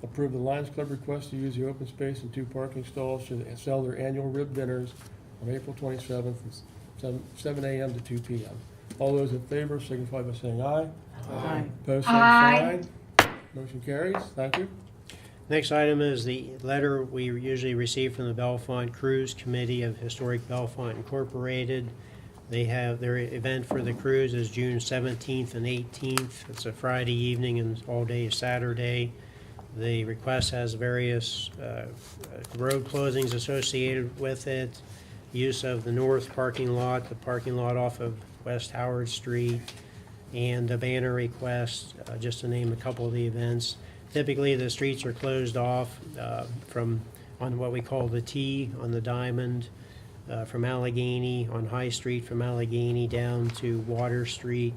approve the Lions Club request to use the open space and 2 parking stalls to sell their annual rib dinners on April 27th from 7 a.m. to 2 p.m. All those in favor signify by saying aye. Aye. Opposed, same Aye. sign. Motion carries. Thank you. Next item is the letter we usually receive from the Bellefonte Cruise Committee of Historic Bellefonte Incorporated. They have their event for the cruise is June 17th and 18th. It's a Friday evening and all day Saturday. The request has various road closings associated with it, use of the north parking lot, the parking lot off of West Howard Street, and a banner request, just to name a couple of the events. Typically, the streets are closed off from on what we call the T on the Diamond, from Allegheny on High Street, from Allegheny down to Water Street,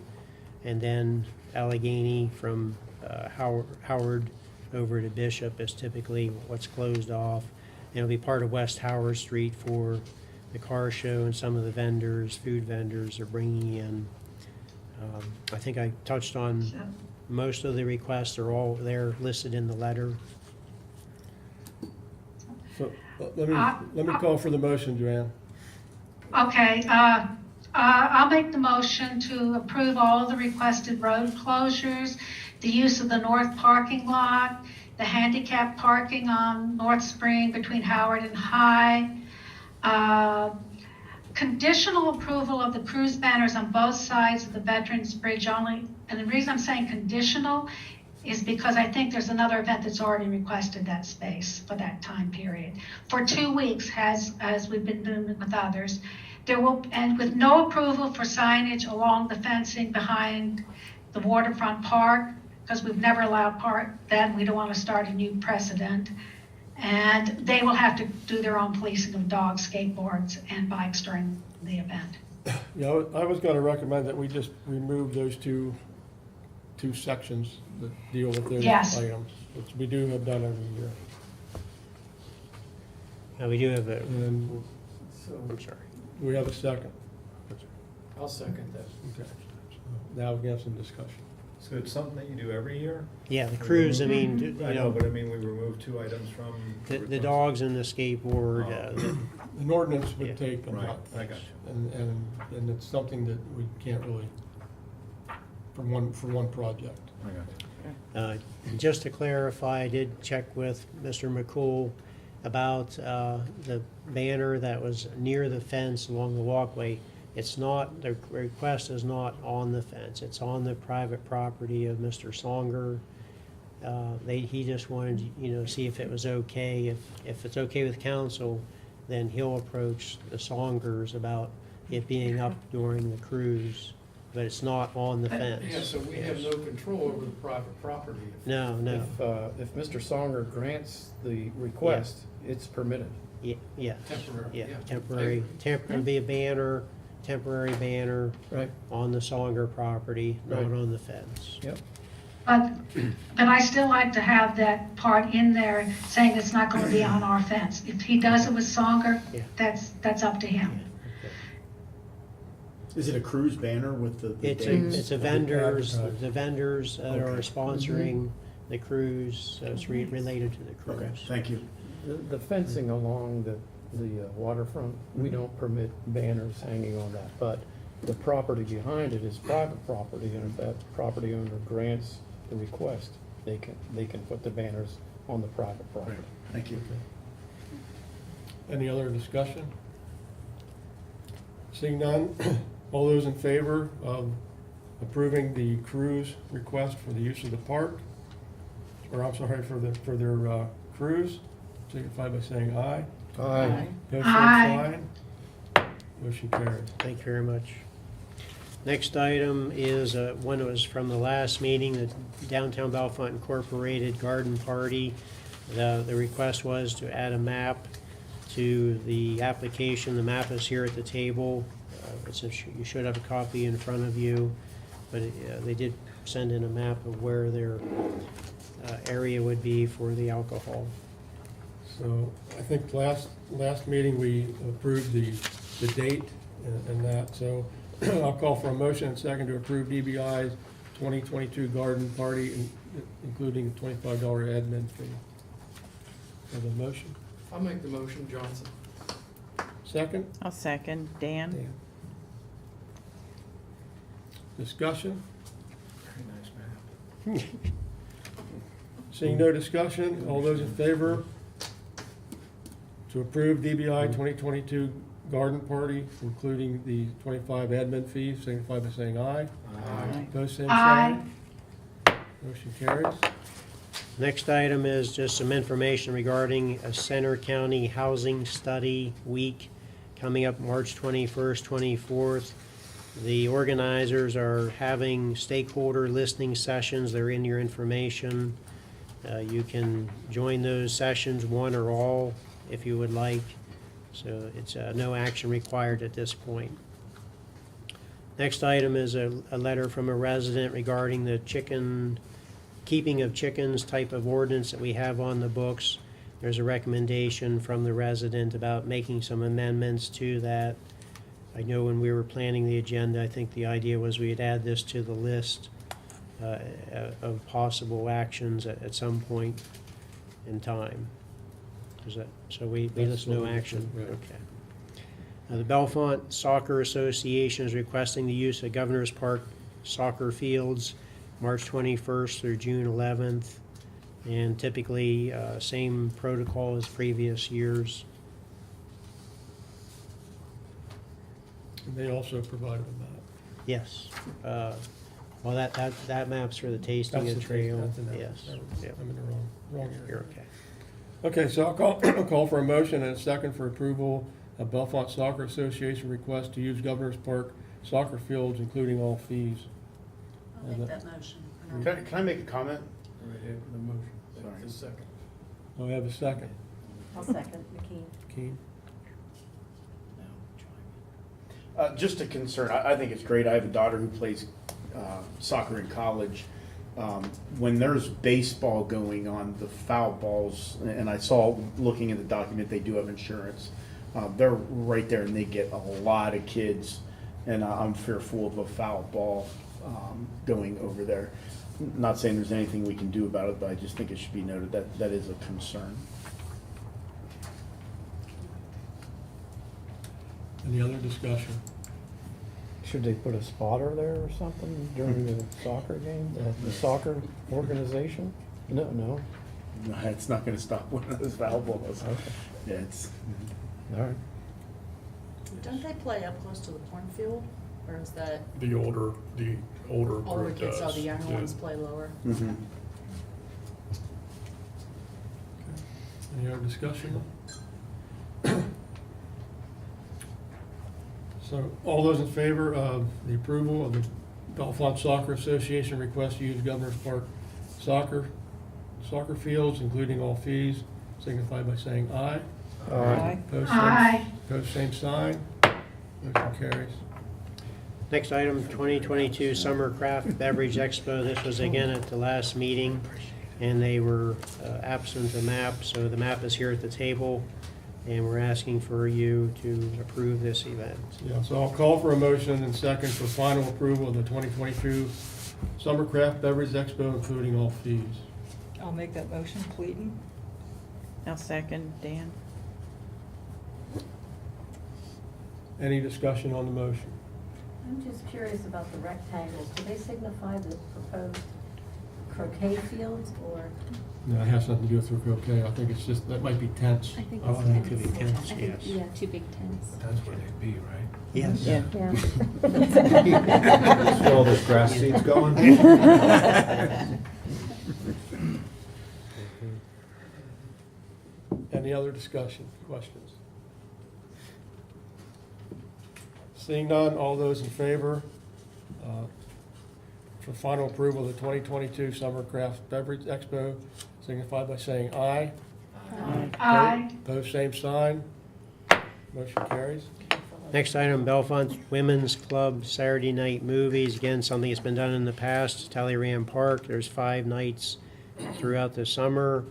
and then Allegheny from Howard over to Bishop is typically what's closed off. And it'll be part of West Howard Street for the car show and some of the vendors, food vendors are bringing in. I think I touched on most of the requests. They're all there listed in the letter. So let me call for the motion, Joanne. Okay, I'll make the motion to approve all the requested road closures, the use of the north parking lot, the handicap parking on North Spring between Howard and High, conditional approval of the cruise banners on both sides of the Veterans Bridge only. And the reason I'm saying conditional is because I think there's another event that's already requested that space for that time period. For 2 weeks, as we've been doing with others. There will, and with no approval for signage along the fencing behind the waterfront park, because we've never allowed that, we don't want to start a new precedent. And they will have to do their own policing of dogs, skateboards, and bikes during the event. Yeah, I was going to recommend that we just remove those two sections that deal with those Yes. items, which we do have done every year. We do have a, And I'm sorry. we have a second. I'll second that. Okay. Now we have some discussion. So it's something that you do every year? Yeah, the cruise, I mean, you I know, know, but I mean, we remove 2 items from. the request. dogs and the skateboard, An ordinance Yeah, would take them right, out. I got And it's something that we can't really, for one project. I got you. Just to clarify, I did check with Mr. McCool about the banner that was near the fence along the walkway. It's not, the request is not on the fence. It's on the private property of Mr. Songer. He just wanted, see if it was okay. If it's okay with council, then he'll approach the Songers about it being up during the cruise, but it's not on the fence. Yeah, so we have no control over the private property. No. If Mr. Songer grants the request, it's permitted. Yeah. Temporary, Yeah, yeah. temporary, it'll be a banner, temporary banner Right. on the Songer property, not Right. on the fence. Yep. But I still like to have that part in there saying it's not going to be on our fence. If he does it with Songer, Yeah. that's up to him. Is it a cruise banner with the It's dates? the vendors that are sponsoring the cruise, so it's related to the Okay, cruise. thank you. The fencing along the waterfront, we don't permit banners hanging on that, but the property behind it is private property, and if that property owner grants the request, they can put the banners on the private property. Thank you. Any other discussion? Seeing none, all those in favor of approving the cruise request for the use of the park, or I'm sorry, for their cruise, signify by saying aye. Aye. Opposed, same Aye. sign. Motion carried. Thank you very much. Next item is one that was from the last meeting, the Downtown Bellefonte Incorporated Garden Party. The request was to add a map to the application. The map is here at the table. You should have a copy in front of you, but they did send in a map of where their area would be for the alcohol. So I think last meeting, we approved the date and that, so I'll call for a motion and second to approve DBI's 2022 garden party, including $25 admin fee. Have a motion? I'll make the motion, Johnson. Second? I'll second. Dan? Discussion? Very nice map. Seeing no discussion, all those in favor to approve DBI 2022 garden party, including the 25 admin fees, signify by saying aye. Aye. Opposed, same Aye. sign. Motion carries. Next item is just some information regarding a Center County Housing Study Week coming up March 21st, 24th. The organizers are having stakeholder listening sessions. They're in your information. You can join those sessions, one or all, if you would like. So it's no action required at this point. Next item is a letter from a resident regarding the keeping of chickens type of ordinance that we have on the books. There's a recommendation from the resident about making some amendments to that. I know when we were planning the agenda, I think the idea was we'd add this to the list of possible actions at some point in time. So we list no action? Right. Okay. The Bellefonte Soccer Association is requesting the use of Governor's Park soccer fields March 21st through June 11th. And typically, same protocol as previous years. And they also provided a map. Yes. Well, that map's for the tasting That's of the trail. that's the map. Yes. Yep. I'm in the wrong area. You're okay. Okay, so I'll call for a motion and a second for approval of Bellefonte Soccer Association request to use Governor's Park soccer fields, including all fees. I'll make that motion. Can I make a comment? Right after the motion. Sorry. Just a second. Do I have a second? I'll second McKean. Keen? Just a concern, I think it's great, I have a daughter who plays soccer in college. When there's baseball going on, the foul balls, and I saw, looking at the document, they do have insurance. They're right there and they get a lot of kids, and I'm fearful of a foul ball going over there. Not saying there's anything we can do about it, but I just think it should be noted that that is a concern. Any other discussion? Should they put a spotter there or something during the soccer game, the soccer organization? No. No, it's not gonna stop one of those foul balls. Okay. Yeah, it's. All right. Don't they play up close to the cornfield, or is that The older older group kids, does. so the younger Yeah. ones play lower? Mhm. Any other discussion? So all those in favor of the approval of the Bellefonte Soccer Association request to use Governor's Park soccer fields, including all fees, signify by saying aye. Aye. Opposed, same sign. Motion carries. Next item, 2022 Summer Craft Beverage Expo. This was again at the last meeting, and they were absent the map, so the map is here at the table, and we're asking for you to approve this event. Yeah, so I'll call for a motion and second for final approval of the 2022 Summer Craft Beverage Expo, including all fees. I'll make that motion, Clayton. I'll second, Dan. Any discussion on the motion? I'm just curious about the rectangles. Do they signify the proposed croquet fields or? No, it has nothing to do with croquet. I think it's just, that might be tents. I think Oh, it's that tents. could be tents, I think- yes. Yeah, two big tents. That's where they'd be, right? Yes. Yeah. Yeah. See all those grass seeds going? Any other discussion, questions? Seeing none, all those in favor for final approval of the 2022 Summer Craft Beverage Expo, signify by saying aye. Aye. Opposed, same sign. Motion carries. Next item, Bellefonte Women's Club Saturday Night Movies. Again, something that's been done in the past, Talleyrand Park. There's 5 nights throughout the summer,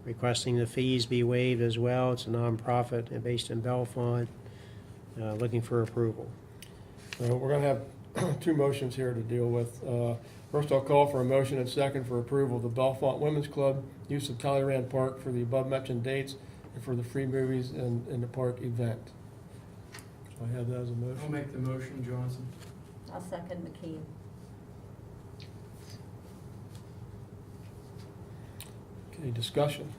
requesting the fees be waived as well. It's a nonprofit and based in Bellefonte, looking for approval. So we're going to have 2 motions here to deal with. First, I'll call for a motion and second for approval of the Bellefonte Women's Club use of Talleyrand Park for the above-mentioned dates and for the free movies in the park event. So I have that as a I'll motion. make the motion, Johnson. I'll second McKean. Any discussion?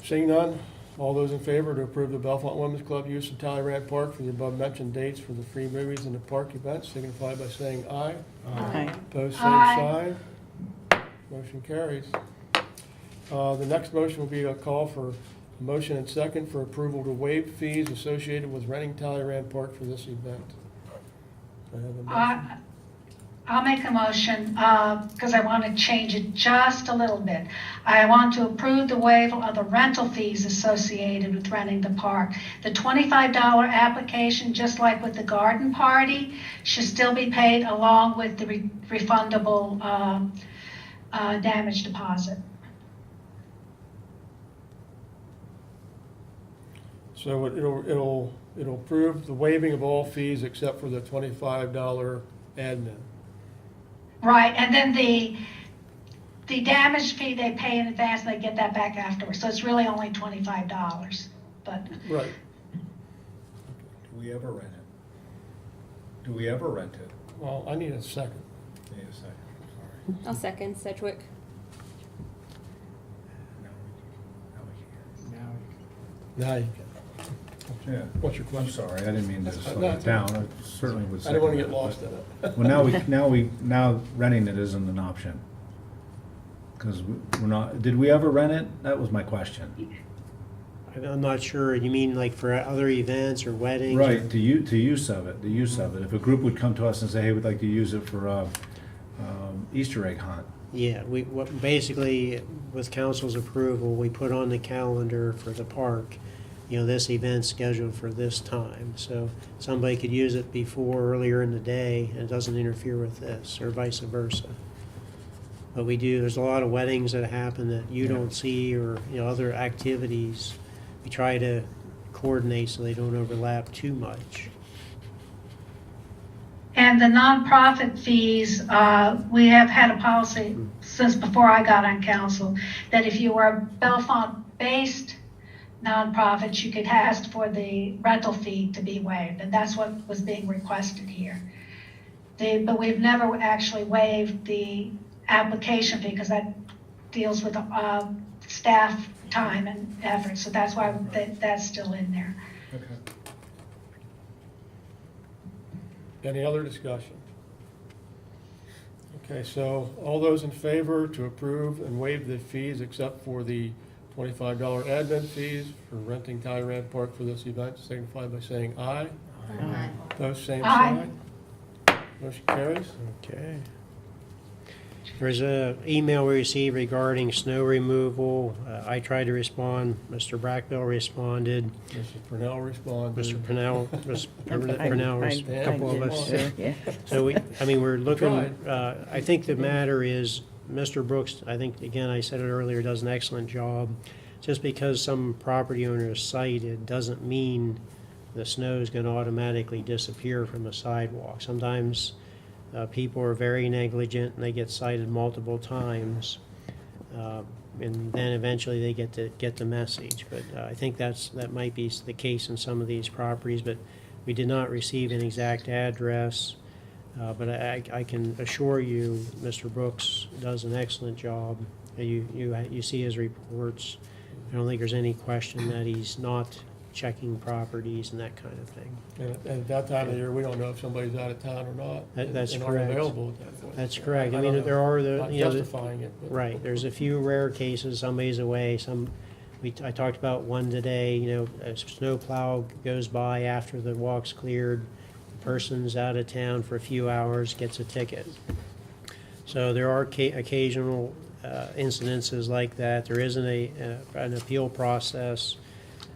Seeing none, all those in favor to approve the Bellefonte Women's Club use of Talleyrand Park for the above-mentioned dates for the free movies and the park events, signify by saying aye. Aye. Opposed, same Aye. sign. Motion carries. The next motion will be a call for a motion and second for approval to waive fees associated with renting Talleyrand Park for this event. Do I have a motion? I'll make a motion, because I want to change it just a little bit. I want to approve the waiver of the rental fees associated with renting the park. The $25 application, just like with the garden party, should still be paid along with the refundable damage deposit. So it'll approve the waiving of all fees except for the $25 admin. Right, and then the damage fee they pay in advance, they get that back afterwards. So it's really only $25, but. Right. Do we ever rent it? Do we ever rent it? Well, I need a second. Need a second, sorry. I'll second Sedgwick. Now you can. Yeah. What's your I'm question? sorry, I didn't mean to slow No, it it's down. okay. I certainly would. I didn't want to second get that, lost in but- it. Well, now renting it isn't an option. Because we're not, did we ever rent it? That was my question. I'm not sure, you mean like for other events or weddings? or- Right, the use of it, the use of it. If a group would come to us and say, hey, we'd like to use it for a Easter egg hunt. Yeah, basically, with council's approval, we put on the calendar for the park, this event's scheduled for this time. So somebody could use it earlier in the day, and it doesn't interfere with this, or vice versa. But there's a lot of weddings that happen that you don't see, or, other activities. We try to coordinate so they don't overlap too much. And the nonprofit fees, we have had a policy since before I got on council, that if you were a Bellefonte-based nonprofit, you could ask for the rental fee to be waived, and that's what was being requested here. But we've never actually waived the application fee, because that deals with staff time and effort, so that's why that's still in there. Okay. Any other discussion? Okay, so all those in favor to approve and waive the fees except for the $25 admin fees for renting Talleyrand Park for this event, signify by saying aye. Aye. Those same Aye. sign. Motion carries. Okay. There's an email we received regarding snow removal. I tried to respond. Mr. Brackbill responded. Mrs. Purnell responded. Mr. Purnell, a couple of us. Yeah. So we're looking, Tried. I think the matter is, Mr. Brooks, I think, again, I said it earlier, does an excellent job. Just because some property owner is cited doesn't mean the snow is gonna automatically disappear from the sidewalk. Sometimes people are very negligent and they get cited multiple times. And then eventually they get the message. But I think that might be the case in some of these properties, but we did not receive an exact address. But I can assure you, Mr. Brooks does an excellent job. You see his reports. I don't think there's any question that he's not checking properties and that kind of thing. And at that time of the year, we don't know if somebody's out of town or not. That's and correct. aren't available at that point. That's correct. I don't mean, know. there are Not justifying it. but- Right, there's a few rare cases, somebody's away, I talked about one today, a snowplow goes by after the walk's cleared, the person's out of town for a few hours, gets a ticket. So there are occasional incidences like that. There isn't an appeal process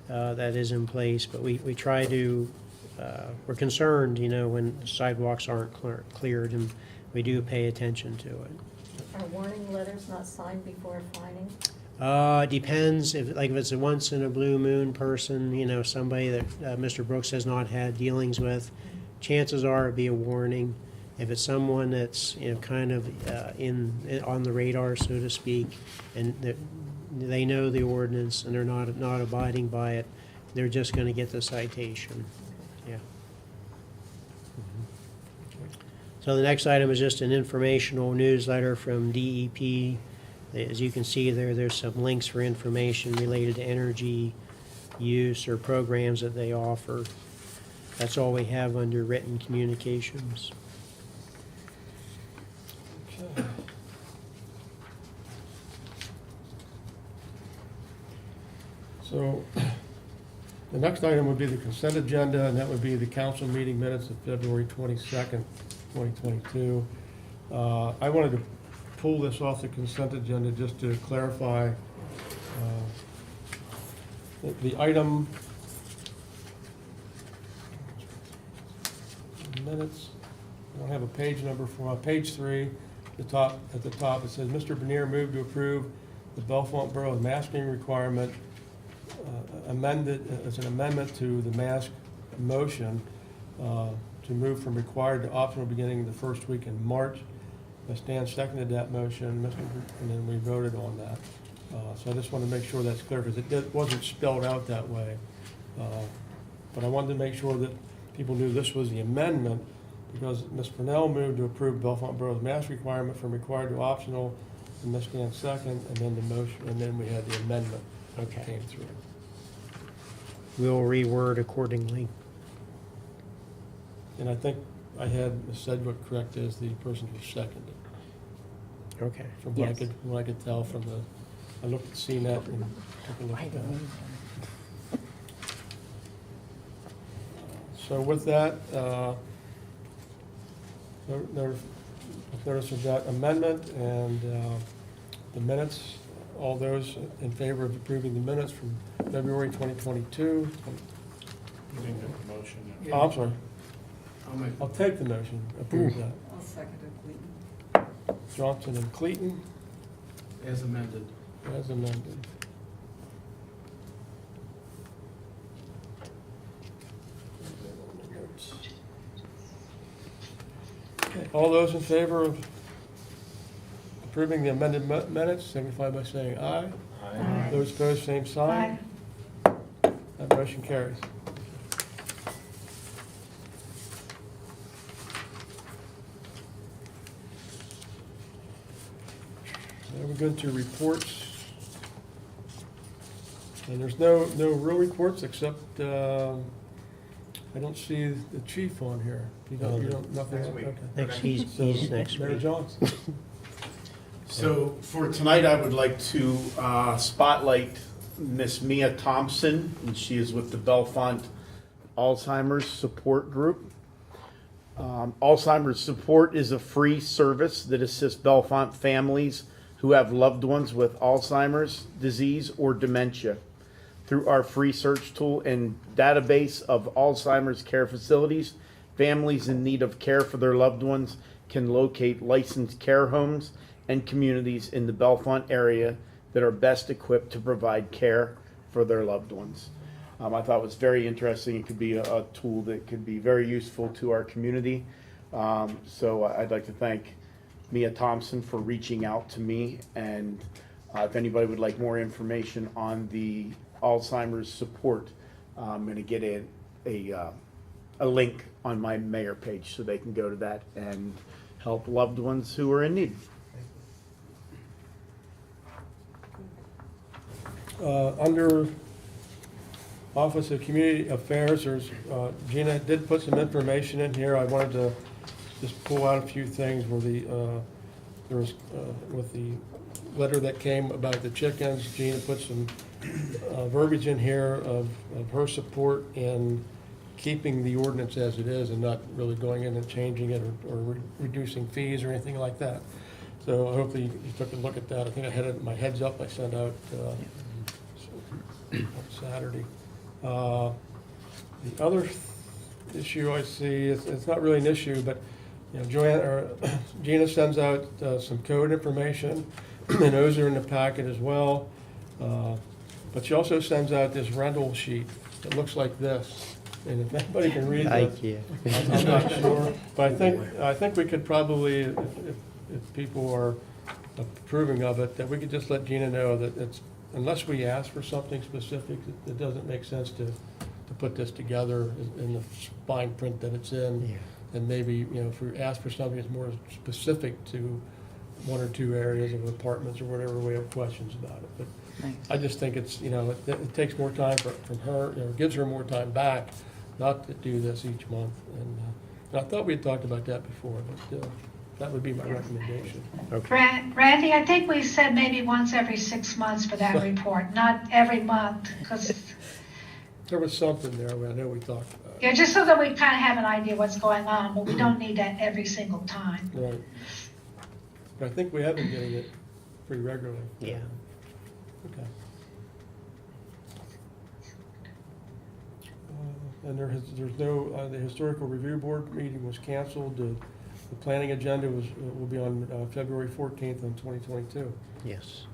that is in place, but we try to, we're concerned, when sidewalks aren't cleared, and we do pay attention to it. Are warning letters not signed before fining? It depends, if it's a once in a blue moon person, somebody that Mr. Brooks has not had dealings with, chances are it'd be a warning. If it's someone that's, kind of on the radar, so to speak, and that they know the ordinance and they're not abiding by it, they're just gonna get the citation, yeah. So the next item is just an informational newsletter from DEP. As you can see there, there's some links for information related to energy use or programs that they offer. That's all we have under written communications. Okay. So, the next item would be the consent agenda, and that would be the council meeting minutes of February 22nd, 2022. I wanted to pull this off the consent agenda just to clarify the item minutes. I don't have a page number for page 3. At the top, it says, Mr. Bernier moved to approve the Bellefonte Borough masking requirement amended as an amendment to the mask motion to move from required to optional beginning the first week in March. Stan seconded that motion, and then we voted on that. So I just want to make sure that's clear, because it wasn't spelled out that way. But I wanted to make sure that people knew this was the amendment, because Ms. Purnell moved to approve Bellefonte Borough's mask requirement from required to optional, and Ms. Stan second, and then the motion, and then we had the amendment that came through. We'll reword accordingly. And I think I had Ms. Sedgwick correct as the person who seconded. Okay. From what I could tell from I looked at CNET and took a look at that. So with that, notice of that amendment and the minutes, all those in favor of approving the minutes from February 2022. You didn't get the motion yet. Oh, I'm sorry. I'll take the motion, approve that. I'll second it, Clayton. Johnson and Clayton, As amended. as amended. Okay, all those in favor of approving the amended minutes, signify by saying aye. Aye. Those opposed, same sign. That motion carries. Now we go to reports. And there's no real reports except, I don't see the chief on here. You don't, nothing? Next week. Okay. Next, he's next Mayor week. Johnson. So for tonight, I would like to spotlight Miss Mia Thompson, and she is with the Bellefonte Alzheimer's Support Group. Alzheimer's Support is a free service that assists Bellefonte families who have loved ones with Alzheimer's disease or dementia. Through our free search tool and database of Alzheimer's care facilities, families in need of care for their loved ones can locate licensed care homes and communities in the Bellefonte area that are best equipped to provide care for their loved ones. I thought it was very interesting. It could be a tool that could be very useful to our community. So I'd like to thank Mia Thompson for reaching out to me, and if anybody would like more information on the Alzheimer's support, I'm going to get a link on my mayor page so they can go to that and help loved ones who are in need. Under Office of Community Affairs, there's, Gina did put some information in here. I wanted to just pull out a few things where there was, with the letter that came about the chickens, Gina put some verbiage in here of her support in keeping the ordinance as it is and not really going in and changing it or reducing fees or anything like that. So hopefully you took a look at that. I think I had it in my heads up I sent out on Saturday. The other issue I see, it's not really an issue, but Gina sends out some code information, and those are in the packet as well. But she also sends out this rental sheet that looks like this. And if anybody can read this, I'm not sure. But I think we could probably, if people are approving of it, that we could just let Gina know that it's, unless we ask for something specific, it doesn't make sense to put this together in the fine print that it's in. And maybe, you know, if we ask for something that's more specific to one or two areas of apartments or whatever, we have questions about it. But Nice. I just think it's, you know, it takes more time from her, you know, gives her more time back not to do this each month. And I thought we had talked about that before, but that would be my recommendation. Randy, I think we said maybe once every 6 months for that report, not every month, because, There was something there, I know we talked about. yeah, just so that we kind of have an idea what's going on, but we don't need that every single time. Right. But I think we have been getting it pretty regularly. Yeah. Okay. And there's no, the historical review board meeting was canceled. The planning agenda will be on February 14th in 2022. Yes.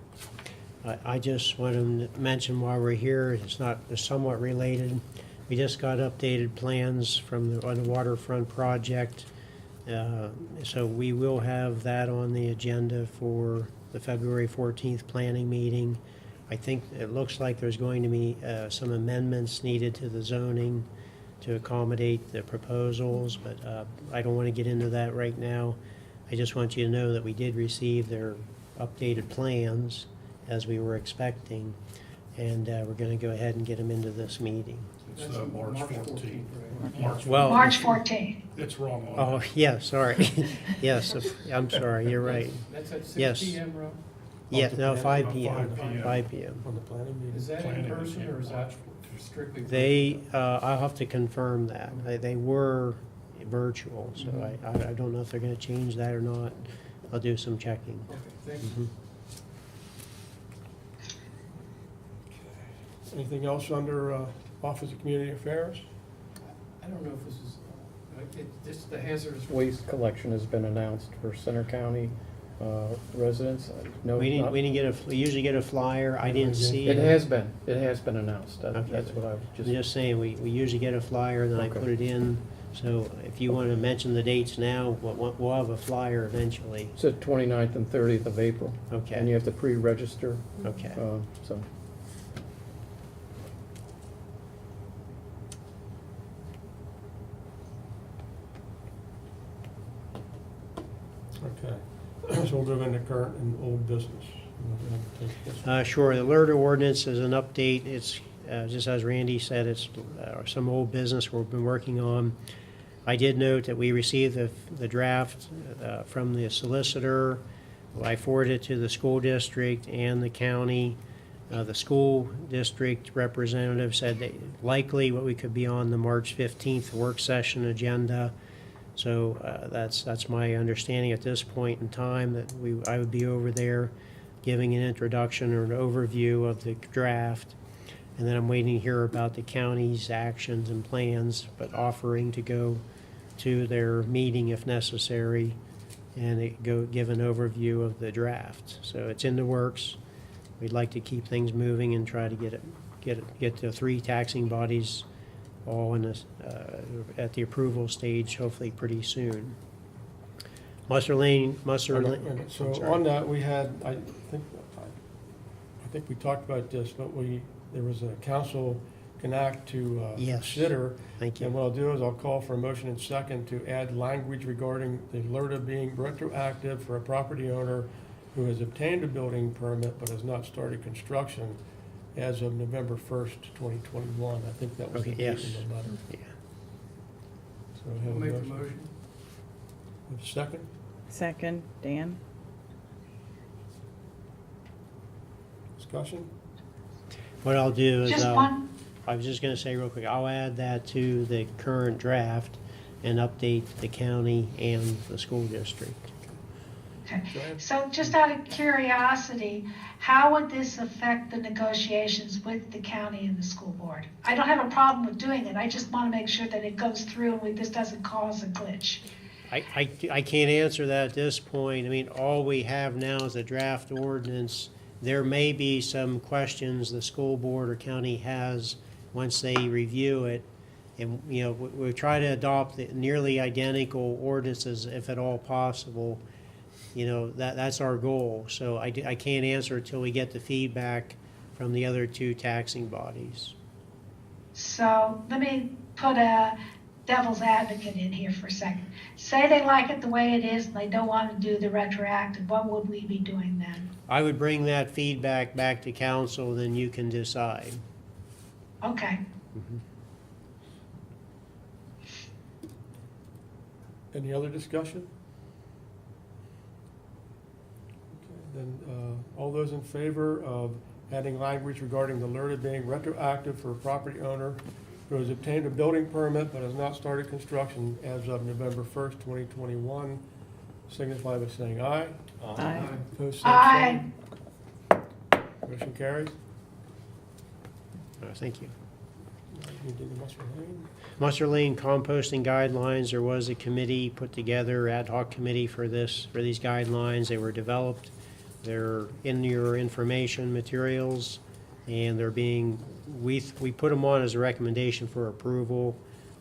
I just want to mention while we're here, it's somewhat related. We just got updated plans on the waterfront project. So we will have that on the agenda for the February 14th planning meeting. I think it looks like there's going to be some amendments needed to the zoning to accommodate the proposals, but I don't want to get into that right now. I just want you to know that we did receive their updated plans as we were expecting, and we're going to go ahead and get them into this meeting. It's March 14th. Well, March 14th. It's wrong. Oh, yeah, sorry. Yes, I'm sorry, you're right. That's at Yes. 6 PM, Rob? Yeah, no, 5 p.m. p.m., 5 p.m. On the planning meeting. Is that in person or is that strictly? They, I'll have to confirm that. They were virtual, so I don't know if they're gonna change that or not. I'll do some checking. Okay, thank you. Mhm. Anything else under Office of Community Affairs? I don't know if this is, the hazardous waste collection has been announced for Center County residents. No, We not- didn't we usually get a flyer. I didn't see It it. has been announced. Okay. That's what I was I'm just saying, we usually get a flyer, and then I Okay. put it in. So if you want to mention the dates now, we'll have a flyer eventually. It's the 29th and 30th of April. Okay. And you have to pre-register, Okay. so. Okay. So we'll move into current and old business. Sure, the LERTA ordinance is an update. It's, just as Randy said, it's some old business we've been working on. I did note that we received the draft from the solicitor. I forwarded it to the school district and the county. The school district representative said that likely what we could be on the March 15th work session agenda. So that's my understanding at this point in time, that I would be over there giving an introduction or an overview of the draft. And then I'm waiting to hear about the county's actions and plans, but offering to go to their meeting if necessary and give an overview of the draft. So it's in the works. We'd like to keep things moving and try to get the 3 taxing bodies all in this, at the approval stage, hopefully pretty soon. Muster Lane. So on that, we had, I think we talked about this, but there was a council can act to Yes. consider. Thank you. And what I'll do is I'll call for a motion and second to add language regarding the LERTA being retroactive for a property owner who has obtained a building permit but has not started construction as of November 1st, 2021. I think that was the Okay, date yes. in the letter. Yeah. So we have I'll a make the motion. motion. Have a second? Second, Dan? Discussion? What I'll do is, Just one, I was just gonna say real quick, I'll add that to the current draft and update the county and the school district. okay. So just out of curiosity, how would this affect the negotiations with the county and the school board? I don't have a problem with doing it, I just want to make sure that it goes through and this doesn't cause a glitch. I can't answer that at this point. I mean, all we have now is a draft ordinance. There may be some questions the school board or county has once they review it. And, you know, we try to adopt the nearly identical ordinances if at all possible. You know, that's our goal. So I can't answer until we get the feedback from the other 2 taxing bodies. So let me put a devil's advocate in here for a second. Say they like it the way it is and they don't want to do the retroactive, what would we be doing then? I would bring that feedback back to council, then you can decide. Okay. Any other discussion? Okay, then, all those in favor of adding language regarding the alerted being retroactive for a property owner who has obtained a building permit but has not started construction as of November 1st, 2021, signify by saying aye. Aye. Opposed, same Aye. sign. Motion carries. Thank you. We did the Muscle Lane. Musser Lane composting guidelines, there was a committee put together, ad hoc committee for these guidelines. They were developed. They're in your information materials, and they're being, we put them on as a recommendation for approval.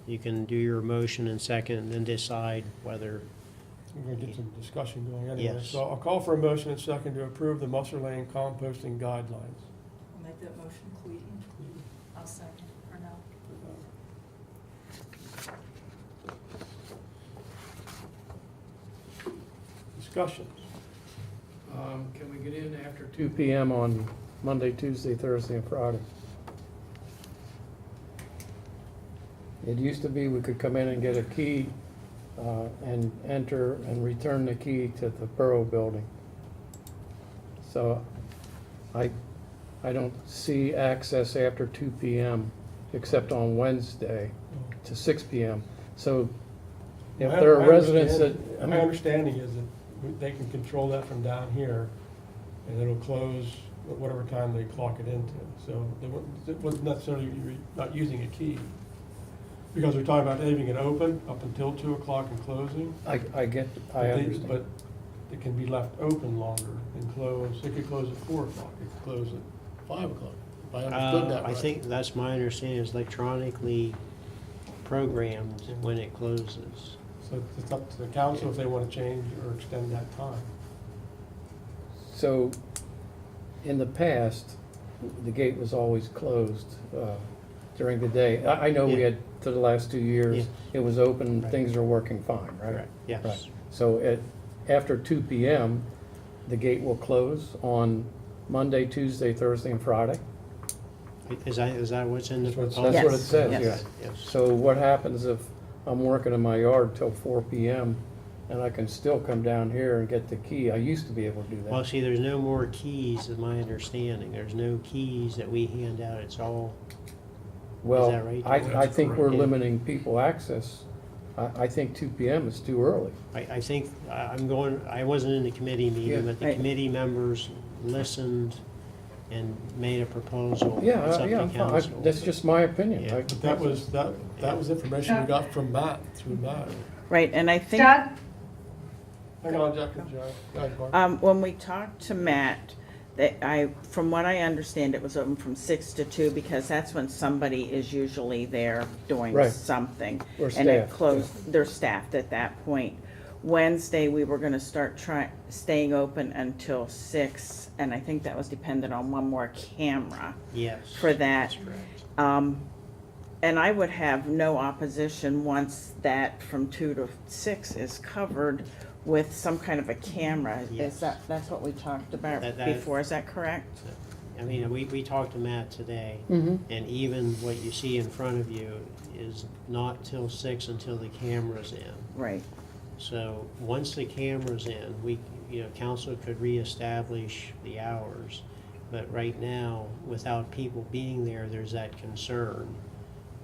You can do your motion and second, and then decide whether, We're going to get some discussion going anyway. Yes. So I'll call for a motion and second to approve the Musser Lane composting guidelines. I'll make that motion, Cleve. I'll second, or no? Discussions. Can we get in after 2 PM on Monday, Tuesday, Thursday, and Friday? It used to be we could come in and get a key and enter and return the key to the borough building. So I don't see access after 2 PM except on Wednesday to 6 PM. So if there are residents that, My understanding is that they can control that from down here, and it'll close at whatever time they clock it into. So it wasn't necessarily not using a key. Because we're talking about leaving it open up until 2 o'clock and closing. I understand. But it can be left open longer and close. It could close at 4 o'clock. It could close at 5 o'clock, if I understood that I right. think that's my understanding, is electronically programmed when it closes. So it's up to the council if they want to change or extend that time. So, in the past, the gate was always closed during the day. I know we Yeah. had, for the last 2 years, Yes. it was open, Right. things are working fine, right? Correct. Yes. Right. So after 2 PM, the gate will close on Monday, Tuesday, Thursday, and Friday? Is that what's in the That's what it proposal? That's what it Yes. says, yeah. Yes. Yes. So what happens if I'm working in my yard till 4 PM and I can still come down here and get the key? I used to be able to do Well, that. see, there's no more keys, is my understanding. There's no keys that we hand out. It's all, Well, that right? I think we're correct. limiting people access. I think 2 PM is too early. I think, I wasn't in the committee Yeah. meeting, but the Right. committee members listened and made a proposal. It's Yeah, up to yeah, I'm fine. council. That's just my opinion. Yeah. I- But that was information we got from Matt, through Matt. Right, and I think. Doug? Hang on, Jack, Go ahead, Barb. When we talked to Matt, from what I understand, it was open from 6 to 2 because that's when somebody is usually there doing Right. something. Or And it staffed, closed, they're staffed at that point. Wednesday, we were gonna start staying open until 6, and I think that was dependent on one more camera Yes. for that. That's correct. And I would have no opposition once that from 2 to 6 is covered with some kind of a camera. Yes. That's what we talked about That- before, is that correct? I mean, we talked to Matt today, Mhm. and even what you see in front of you is not till 6 until the camera's in. Right. So, once the camera's in, council could reestablish the hours. But right now, without people being there, there's that concern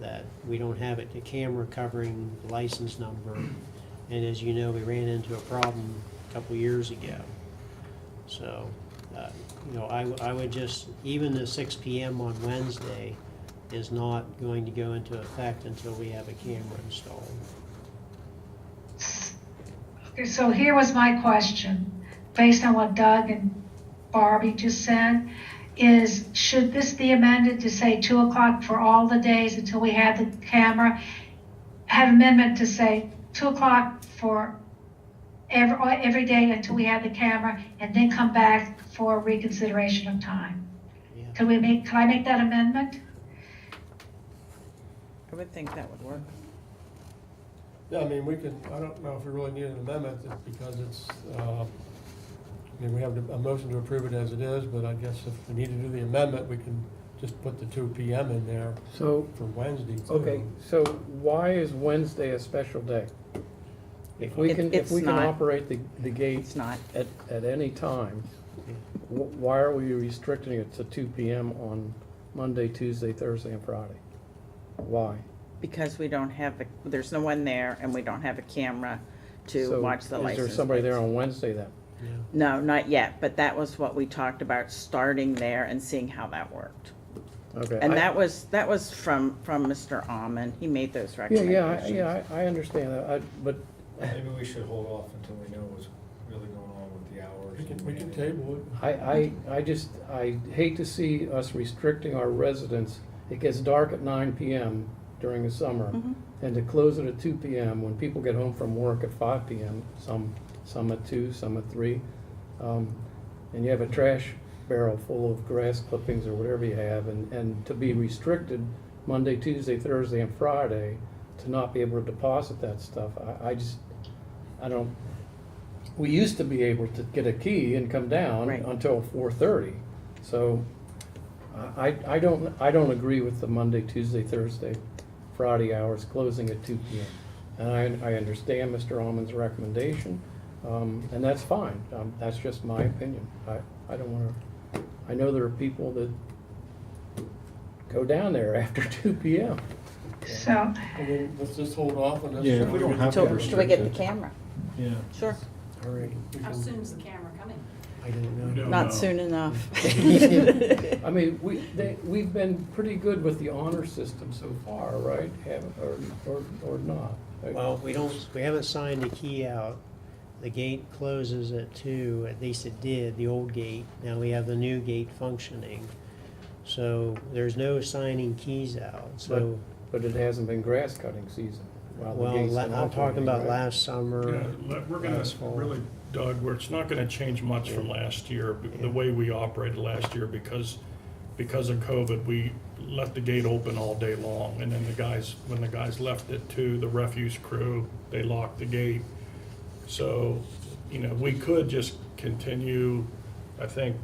that we don't have the camera covering the license number. And as you know, we ran into a problem a couple years ago. So, I would just, even the 6 PM on Wednesday is not going to go into effect until we have a camera installed. Okay, so here was my question, based on what Doug and Barbie just said, is should this be amended to say 2 o'clock for all the days until we have the camera? Have amendment to say 2 o'clock for every day until we have the camera, and then come back for reconsideration of time. Yeah. Can I make that amendment? I would think that would work. Yeah, I mean, we can, I don't know if we really need an amendment because it's, I mean, we have a motion to approve it as it is, but I guess if we need to do the amendment, we can just put the 2 PM in there So, for Wednesday too. okay, so why is Wednesday a special day? If we can, if It's we can not. operate the gate It's not. at any time, why are we restricting it to 2 PM on Monday, Tuesday, Thursday, and Friday? Why? Because we don't have, there's no one there and we don't have a camera to So watch the license Is there somebody there plates. on Wednesday then? No, not yet, but that was what we talked about, starting there and seeing how that worked. Okay. And I- that was from Mr. Almond. He made those Yeah, recommendations. I understand that, but Maybe we should hold off until we know what's really going on with the hours. We can table it. I hate to see us restricting our residents. It gets dark at 9 PM during the summer, Mhm. and to close it at 2 PM when people get home from work at 5 PM, some at 2, some at 3. And you have a trash barrel full of grass clippings or whatever you have, and to be restricted Monday, Tuesday, Thursday, and Friday, to not be able to deposit that stuff, I don't, we used to be able to get a key and come down Right. until 4:30. So I don't agree with the Monday, Tuesday, Thursday, Friday hours closing at 2 PM. And I understand Mr. Almond's recommendation, and that's fine. That's just my opinion. I don't wanna, I know there are people that go down there after 2 PM. So, I mean, let's just hold off on this. Yeah, if we don't have to Till we get the restrict it. camera. Yeah. Sure. All right, How soon is the camera coming? I don't know. don't Not know. soon enough. I mean, we've been pretty good with the honor system so far, right? Haven't, or not? Well, we haven't signed the key out. The gate closes at 2, at least it did, the old gate. Now we have the new gate functioning. So there's no signing keys out, so. But it hasn't been grass cutting season while the Well, gate's been I'm talking operating, about right? last summer. Yeah, we're gonna, last fall. really, Doug, it's not gonna change much from last year, the way we operated last year, because of COVID, we left the gate open all day long, and then when the guys left it to the refuse crew, they locked the gate. So, we could just continue, I think,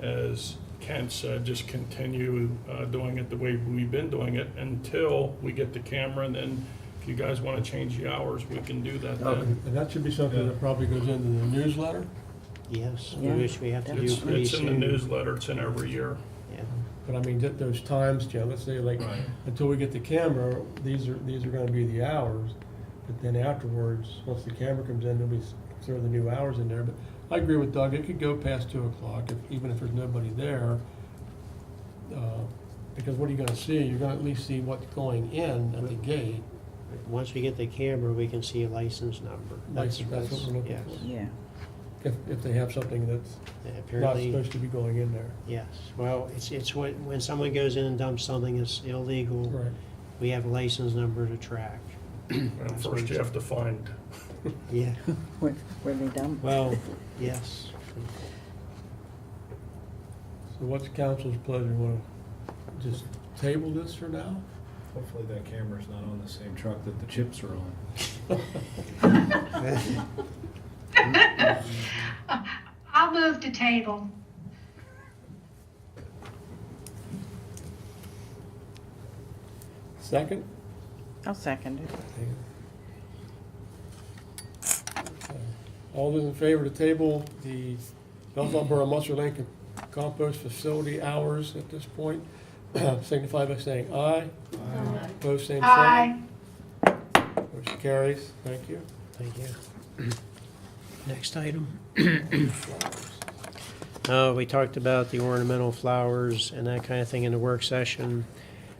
as Kent said, just continue doing it the way we've been doing it until we get the camera, and then if you guys want to change the hours, we can do that then. And that should be something that probably goes into the newsletter. Yes, Yeah. which we have to do It's pretty it's in the soon. newsletter, it's in every year. Yeah. But I mean, those times, Jim, let's say like, until we get the camera, these are gonna be the hours. But then afterwards, once the camera comes in, then we throw the new hours in there. But I agree with Doug, it could go past 2 o'clock, even if there's nobody there. Because what are you gonna see? You're gonna at least see what's going in at the gate. Once we get the camera, we can see a license number. That's what we're looking yes. for. Yeah. If they have something that's Yeah, not apparently, supposed to be going in there. yes. Well, it's when someone goes in and dumps something that's illegal, Right. we have a license number to track. And first you have to find, Yeah, Where they dump? well, yes. So what's council's pleasure? Want to just table this for now? Hopefully that camera's not on the same truck that the chips are on. I'll move to table. Second? I'll second it. All those in favor to table the Bellefonte Borough Muscle Lane compost facility hours at this point, signify by saying aye. Aye. Opposed, same Aye. sign. Motion carries. Thank you. Thank you. Next item. Flowers. We talked about the ornamental flowers and that kind of thing in the work session.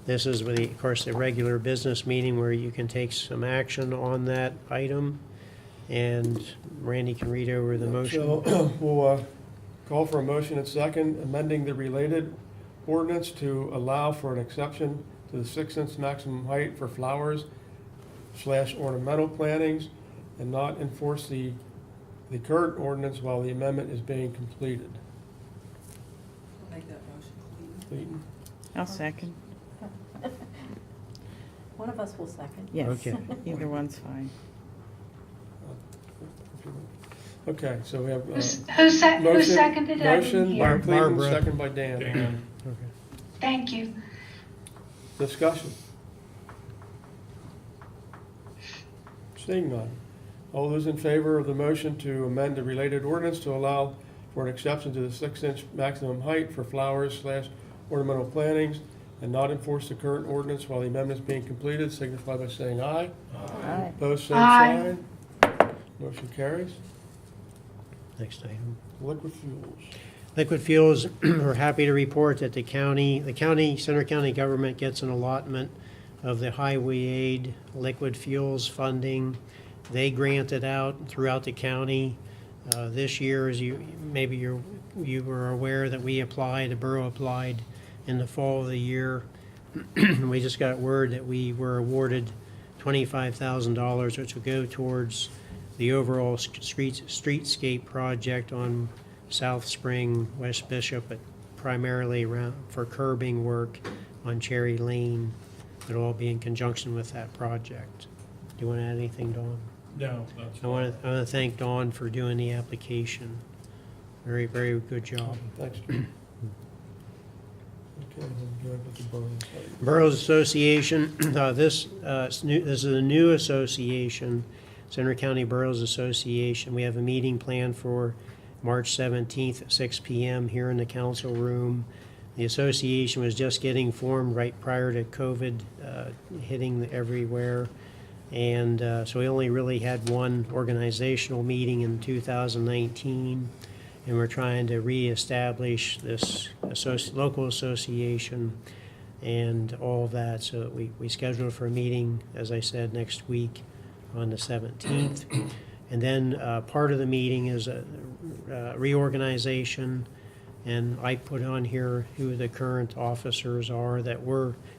This is, of course, the regular business meeting where you can take some action on that item. And Randy can read over the motion. So we'll call for a motion and second, amending the related ordinance to allow for an exception to the 6-inch maximum height for flowers / ornamental plantings and not enforce the current ordinance while the amendment is being completed. I'll make that motion, please. Clayton? I'll second. One of us will second. Yes, Okay. either one's fine. Okay, so we have, Who motion, seconded it? I didn't motion by hear. Cleveland, Barbara. second by Dan. Dan. Okay. Thank you. Discussion. Seeing none. All those in favor of the motion to amend the related ordinance to allow for an exception to the 6-inch maximum height for flowers/ornamental plantings and not enforce the current ordinance while the amendment is being completed, signify by saying aye. Aye. Opposed, same Aye. sign. Motion carries. Next item. Liquid fuels. Liquid fuels, we're happy to report that the Center County government gets an allotment of the highway aid liquid fuels funding. They grant it out throughout the county. This year, as you were aware that the borough applied in the fall of the year. We just got word that we were awarded $25,000, which will go towards the overall streetscape project on South Spring, West Bishop, but primarily around for curbing work on Cherry Lane. It'll all be in conjunction with that project. Do you want to add anything, Dawn? No, that's I want to thank Dawn for doing the application. Very, very good job. Thanks. Okay, then go ahead with the boroughs. Boroughs Association, this is a new association, Center County Boroughs Association. We have a meeting planned for March 17th at 6 p.m. here in the council room. The association was just getting formed right prior to COVID hitting everywhere. And so we only really had one organizational meeting in 2019. And we're trying to reestablish this local association and all of that. So we scheduled for a meeting, as I said, next week on the 17th. And then part of the meeting is a reorganization. And I put on here who the current officers are that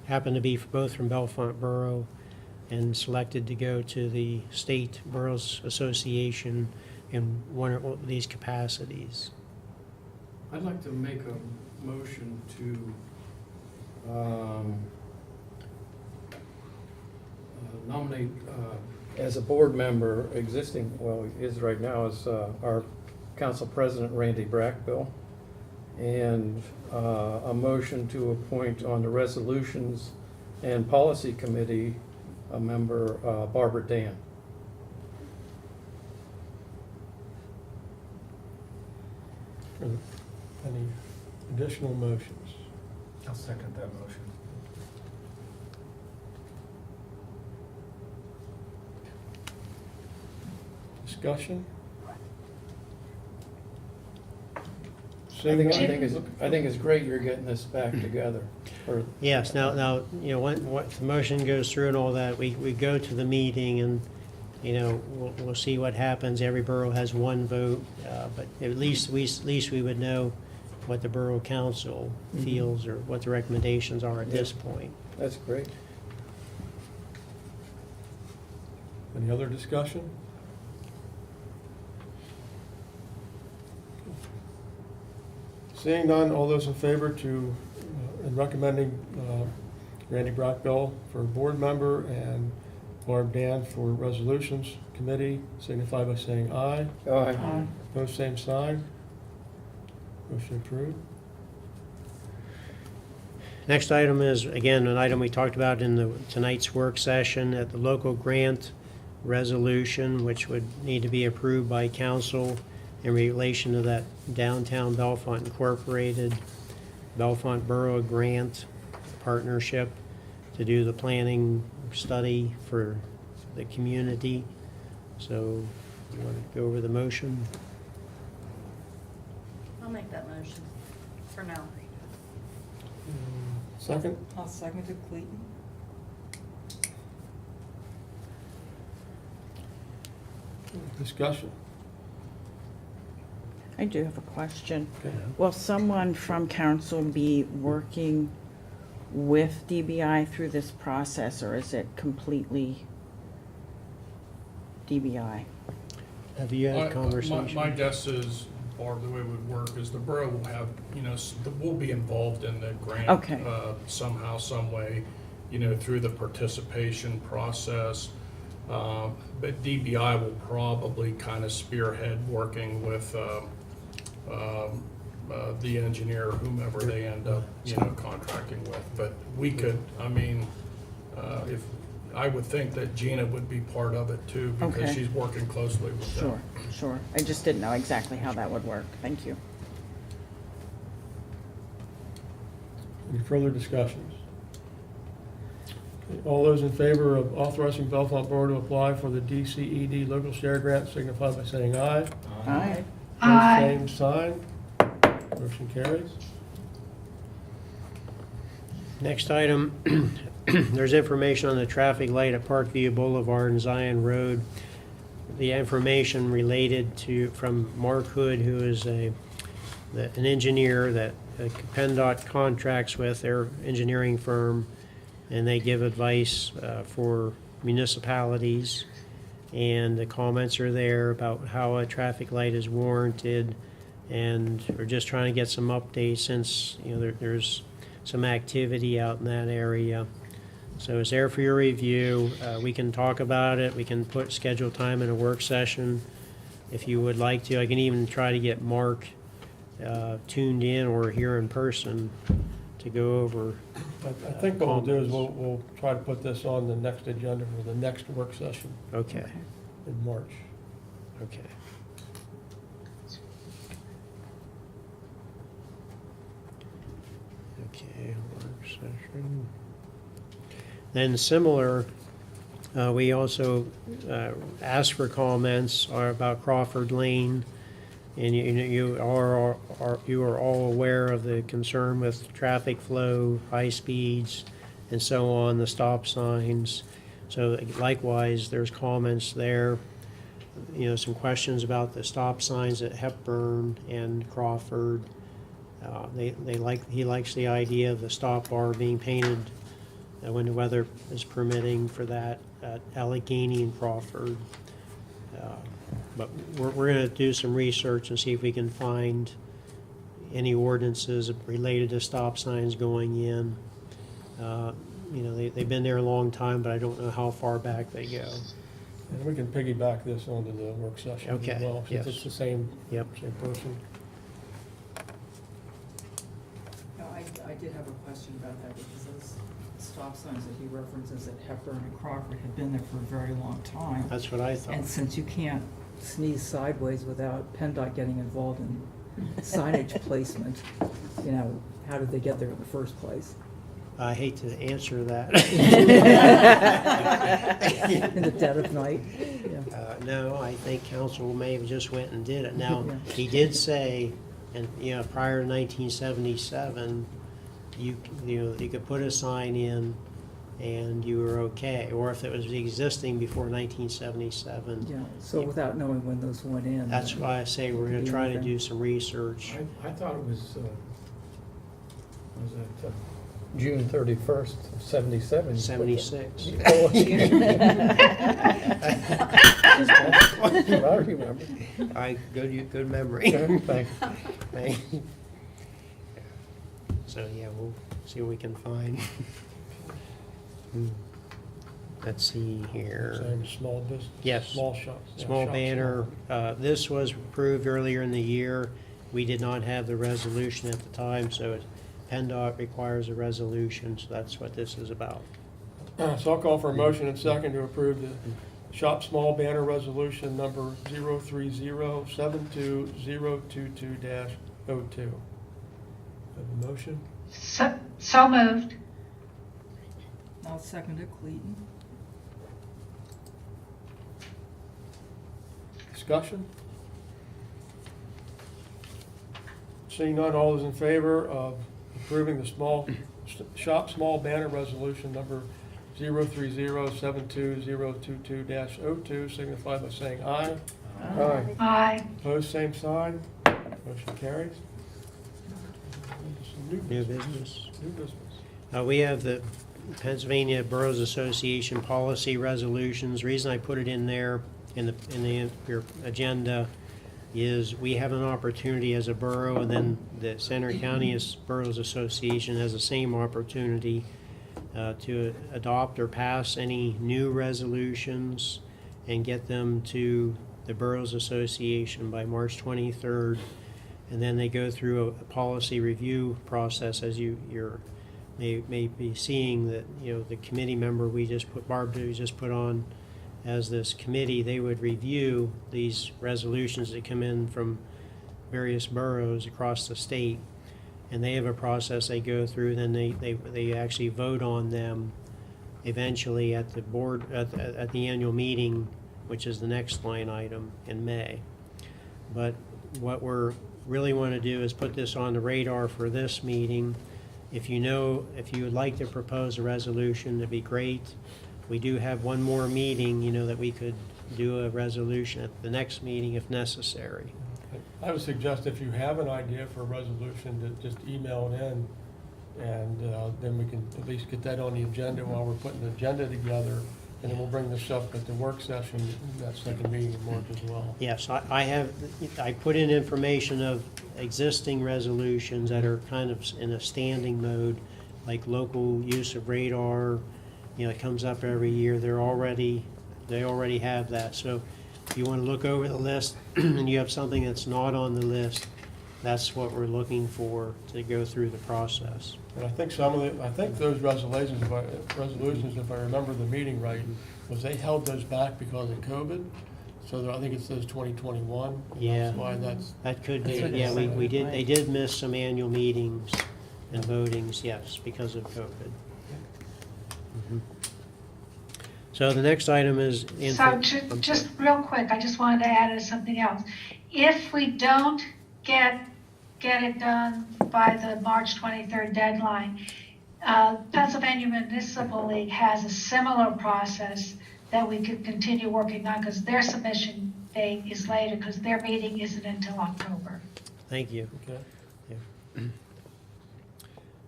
happen to be both from Bellefonte Borough and selected to go to the State Boroughs Association in one of these capacities. I'd like to make a motion to nominate as a board member he is right now, is our council president, Randy Brackbill, and a motion to appoint on the resolutions and policy committee a member, Barbara Dan. Any additional motions? I'll second that motion. Discussion? I think it's great you're getting this back together. Yes, now, what the motion goes through and all that, we go to the meeting and, we'll see what happens. Every borough has one vote, but at least we would know what the borough council feels or what the recommendations are at this point. That's great. Any other discussion? Seeing none, all those in favor in recommending Randy Brockbell for board member and Barb Dan for resolutions committee, signify by saying aye. Aye. Opposed, same sign. Motion approved. Next item is, again, an item we talked about in tonight's work session at the local grant resolution, which would need to be approved by council in relation to that downtown Bellefonte Incorporated Bellefonte Borough grant partnership to do the planning study for the community. So you want to go over the motion? I'll make that motion for now. Second? I'll second it, Clayton. Discussion. I do have a question. Okay. Will someone from council be working with DBI through this process, or is it completely DBI? Have you had a conversation? My guess is, Barb, the way it would work is the borough will have, we'll be involved in the grant. Okay. Somehow, some way. through the participation process. But DBI will probably kind of spearhead working with the engineer, whomever they end up, contracting with. But we could, if, I would think that Gina would be part of it too, because Okay. she's working closely with them. Sure. I just didn't know exactly how that would work. Thank you. Any further discussions? Okay, all those in favor of authorizing Bellefonte Borough to apply for the DCED local share grant signify by saying aye. Aye. Aye. Same sign. Motion carries. Next item, there's information on the traffic light at Parkview Boulevard and Zion Road. The information related to, from Mark Hood, who is an engineer that PennDOT contracts with, their engineering firm, and they give advice for municipalities. And the comments are there about how a traffic light is warranted, and we're just trying to get some updates since there's some activity out in that area. So it's there for your review. We can talk about it. We can schedule time in a work session if you would like to. I can even try to get Mark tuned in or here in person to go over. I think what we'll do is we'll try to put this on the next agenda for the next work session Okay. in March. Okay. Okay, work session. Then similar, we also asked for comments about Crawford Lane, and you are all aware of the concern with traffic flow, high speeds, and so on, the stop signs. So likewise, there's comments there. Some questions about the stop signs at Hepburn and Crawford. He likes the idea of the stop bar being painted when the weather is permitting for that at Allegheny and Crawford. But we're going to do some research and see if we can find any ordinances related to stop signs going in. They've been there a long time, but I don't know how far back they go. And we can piggyback this onto the work session Okay, as well, since yes. it's the same person. No, I did have a question about that because those stop signs that he references at Hepburn and Crawford have been there for a very long time. That's what I thought. And since you can't sneeze sideways without PennDOT getting involved in signage placement, how did they get there in the first place? I hate to answer that. In the dead of night? Yeah. No, I think council may have just went and did it. Now, Yeah. he did say, and prior to 1977, you could put a sign in and you were okay, or if it was existing before 1977. Yeah, so without knowing when those went in. That's why I say we're going to try to do some research. I thought it was it June 31st of 77? 76. Oh, excuse me. I remember. Good memory. Thank you. So, yeah, we'll see what we can find. Let's see here. Same small business. Yes. Small shops. Yeah, Small shops, banner. This was approved earlier in the year. We did not have the resolution at the time, so PennDOT requires a resolution, so that's what this is about. So I'll call for a motion and second to approve the shop small banner resolution number 03072-022-02. Have a motion? So moved. I'll second it, Clayton. Discussion? Seeing none, all those in favor of approving the shop small banner resolution number 03072-022-02 signify by saying aye. Aye. Aye. Opposed, same sign. Motion carries. New New business. business. New business. We have the Pennsylvania Boroughs Association policy resolutions. The reason I put it in there in your agenda is we have an opportunity as a borough, and then the Center County Boroughs Association has the same opportunity to adopt or pass any new resolutions and get them to the Boroughs Association by March 23rd. And then they go through a policy review process, as you're may be seeing that, the committee member Barb we just put on as this committee, they would review these resolutions that come in from various boroughs across the state. And they have a process they go through, then they actually vote on them eventually at the board, at the annual meeting, which is the next line item in May. But what we're really want to do is put this on the radar for this meeting. If you would like to propose a resolution, that'd be great. We do have one more meeting, that we could do a resolution at the next meeting if necessary. I would suggest if you have an idea for a resolution, to just email it in, and then we can at least get that on the agenda while we're putting the agenda together, and then we'll bring this up at the work session, that second meeting in March as well. Yes, I put in information of existing resolutions that are kind of in a standing mode, like local use of radar, it comes up every year. They already have that. So if you want to look over the list and you have something that's not on the list, that's what we're looking for to go through the process. And I think those resolutions, if I remember the meeting right, was they held those back because of COVID. So I think it says 2021. Yeah, That's why that could be. Yeah, we did. They did miss some annual meetings and votings, yes, because of COVID. Mhm. So the next item is. So just real quick, I just wanted to add something else. If we don't get it done by the March 23rd deadline, Pennsylvania Municipal League has a similar process that we could continue working on, because their submission date is later, because their meeting isn't until October. Thank you. Okay.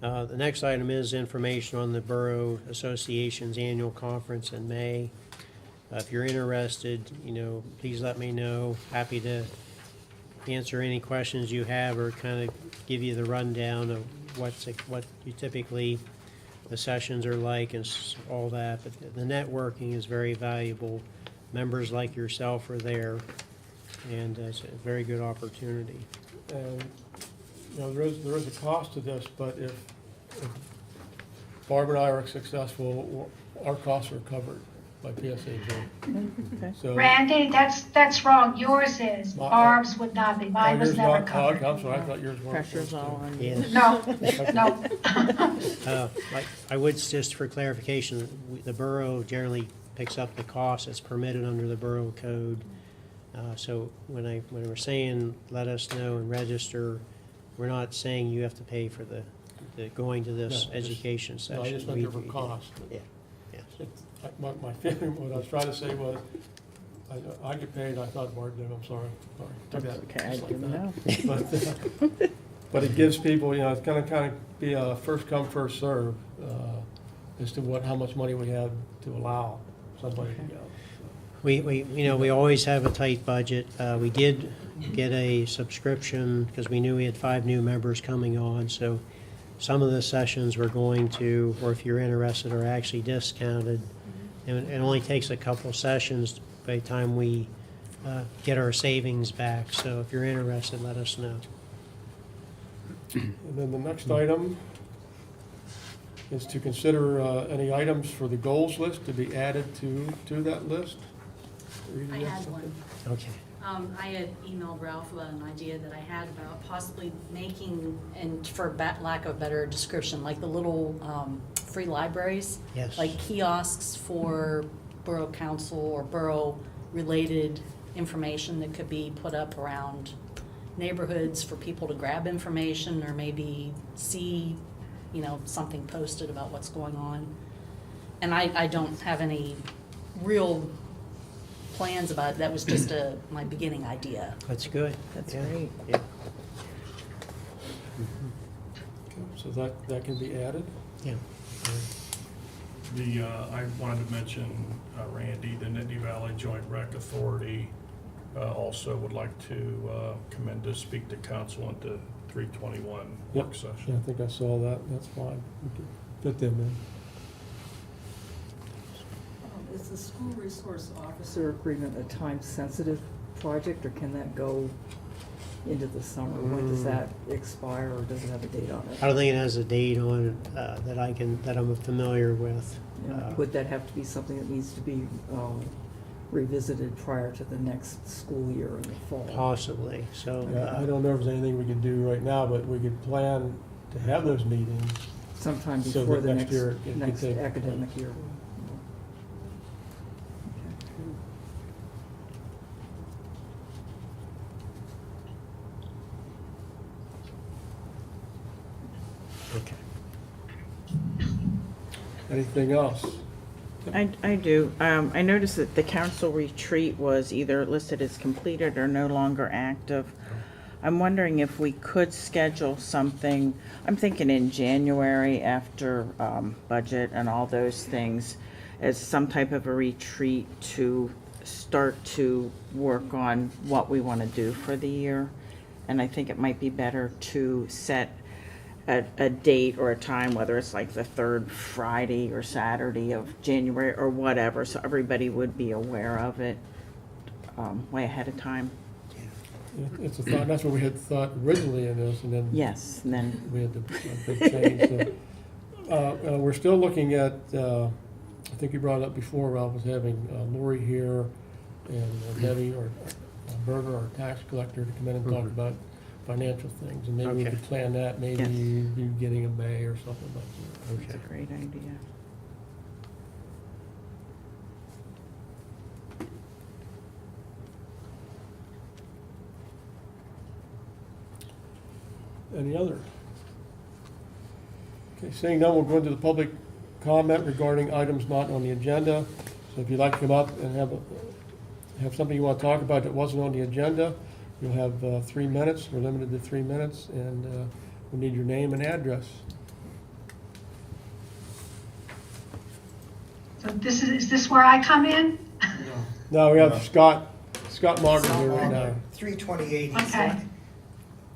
The next item is information on the Borough Association's annual conference in May. If you're interested, please let me know. Happy to answer any questions you have, or kind of give you the rundown of what you typically, the sessions are like and all that. But the networking is very valuable. Members like yourself are there, and it's a very good opportunity. And, there is a cost to this, but if Barb and I are successful, our costs are covered by PSAG. So, Randy, that's wrong. Yours is. Barb's would not be. Mine was never covered. I'm sorry, I thought yours were. Pressure's all on you. Yes. No. I would, just for clarification, the borough generally picks up the cost that's permitted under the borough code. So when we're saying let us know and register, we're not saying you have to pay for the going to this education session. No, I just meant there were costs. Yeah. My feeling, what I was trying to say was, I get paid, I thought Barb did, I'm sorry. Took that Okay, I just like didn't that. know. But it gives people, it's gonna kind of be a first come, first serve, as to how much money we have to allow somebody to go. We always have a tight budget. We did get a subscription because we knew we had 5 new members coming on, so some of the sessions we're going to, or if you're interested, are actually discounted. And it only takes a couple sessions by the time we get our savings back. So if you're interested, let us know. And then the next item is to consider any items for the goals list to be added to that list. I had one. Okay. I had emailed Ralph about an idea that I had about possibly making, and for lack of a better description, like the little free libraries. Yes. Like kiosks for borough council or borough-related information that could be put up around neighborhoods for people to grab information, or maybe see, something posted about what's going on. And I don't have any real plans about it. That was just my beginning idea. That's good. That's Yeah. great. Yeah. So that can be added. Yeah. I wanted to mention, Randy, the Nittany Valley Joint Rec Authority also would like to come in to speak to council at the 321 work Yeah, session. I think I saw that, that's fine. We can fit them in. Is the school resource officer agreement a time-sensitive project, or can that go into the summer? When does that expire, or does it have a date on it? I don't think it has a date on it that I'm familiar with. Would that have to be something that needs to be revisited prior to the next school year in the fall? Possibly, so. I don't know if there's anything we could do right now, but we could plan to have those meetings. Sometime So before that the next year it could next take- academic year. Okay. Anything else? I do. I noticed that the council retreat was either listed as completed or no longer active. I'm wondering if we could schedule something, I'm thinking in January after budget and all those things, as some type of a retreat to start to work on what we want to do for the year. And I think it might be better to set a date or a time, whether it's like the third Friday or Saturday of January or whatever, so everybody would be aware of it way ahead of time. It's a thought, that's what we had thought originally in this, and then. Yes, and then. We had the big change. So, we're still looking at, I think you brought it up before, Ralph, was having Lori here and Debbie or Berger, our tax collector, to come in and talk about financial things. And maybe we Okay. could plan that maybe beginning of May or something like that. That's a great idea. Any other? Okay, seeing none, we'll go into the public comment regarding items not on the agenda. So if you'd like to come up and have something you want to talk about that wasn't on the agenda, you'll have 3 minutes. We're limited to 3 minutes, and we'll need your name and address. So is this where I come in? Now we have Scott Martin here right now. 328 East Okay. Lamb,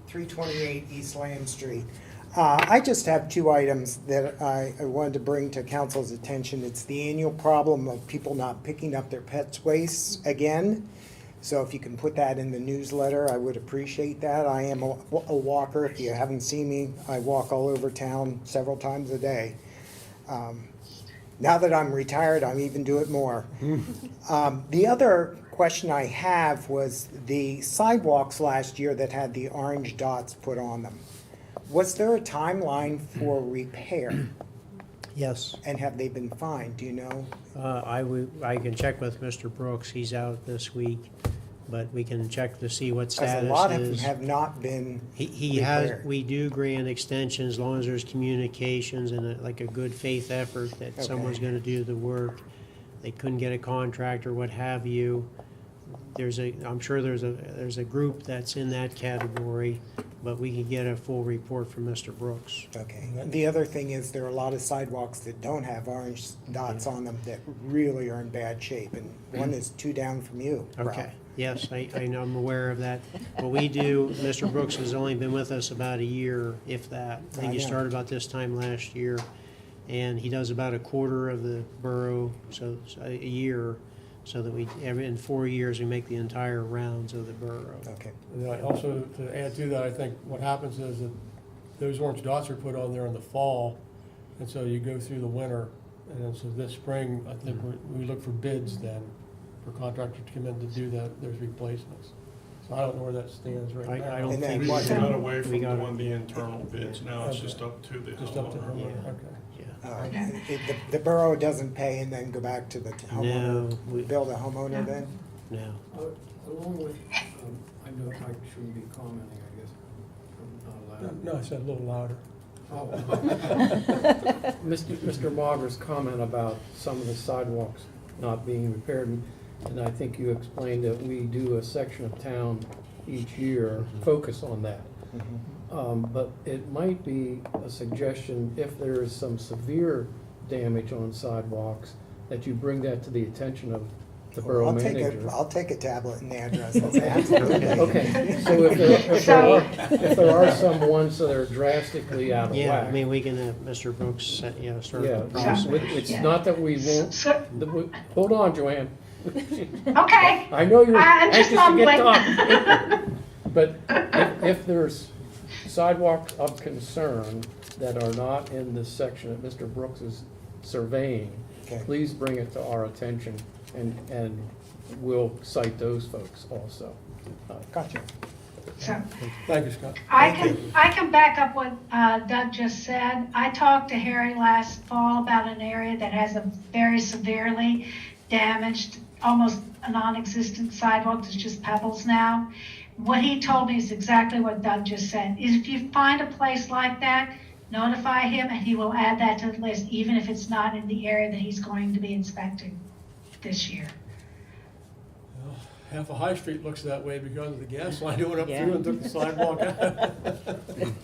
328 East Lamb Street. I just have two items that I wanted to bring to council's attention. It's the annual problem of people not picking up their pets' waste again. So if you can put that in the newsletter, I would appreciate that. I am a walker. If you haven't seen me, I walk all over town several times a day. Now that I'm retired, I'm even do it more. The other question I have was the sidewalks last year that had the orange dots put on them. Was there a timeline for repair? Yes. And have they been fined, do you know? I can check with Mr. Brooks, he's out this week, but we can check to see what status Because is. a lot of them have not been He has, repaired. we do grant extensions as long as there's communications and like a good faith effort that Okay. someone's gonna do the work. They couldn't get a contractor, what have you. I'm sure there's a group that's in that category, but we can get a full report from Mr. Brooks. Okay. The other thing is there are a lot of sidewalks that don't have orange dots on them that really are in bad shape, and one is two down from you, Ralph. Okay, yes, I know, I'm aware of that. What we do, Mr. Brooks has only been with us about a year, if that. I think he I know. started about this time last year, and he does about a quarter of the borough, so a year, so that in 4 years, we make the entire rounds of the borough. Okay. And then also, to add to that, I think what happens is that those orange dots are put on there in the fall, and so you go through the winter, and then so this spring, I think we look for bids then, for contractors to come in to do those replacements. So I don't know where that stands right now. I don't And then think. We what- got away from we got- doing the internal bids, now it's just up to the Just up to homeowner. homeowner, okay. The borough doesn't pay and then go back to the No, homeowner, build a homeowner then? No. Along with, I know I shouldn't be commenting, I guess, I'm not allowed. No, I said a little louder. Mr. Mauger's comment about some of the sidewalks not being repaired, and I think you explained that we do a section of town each year, focus on that. But it might be a suggestion, if there is some severe damage on sidewalks, that you bring that to the attention of the borough I'll manager. I'll take a tablet and the addresses, absolutely. Okay, so if there are some ones that are drastically out of Yeah, I whack. mean, we can, Mr. Brooks, start Yeah, the process. it's not that we won't, hold on, Joanne. Okay. I know you're I'm just anxious to get mumbling. talking. But if there's sidewalks of concern that are not in this section that Mr. Brooks is surveying, Okay. please bring it to our attention and we'll cite those folks also. Gotcha. So, Thank you, Scott. I can back up what Doug just said. I talked to Harry last fall about an area that has a very severely damaged, almost a non-existent sidewalk. There's just pebbles now. What he told me is exactly what Doug just said. Is if you find a place like that, notify him and he will add that to the list, even if it's not in the area that he's going to be inspecting this year. Well, half of High Street looks that way because of the gas line went up Yeah. through and took the sidewalk out.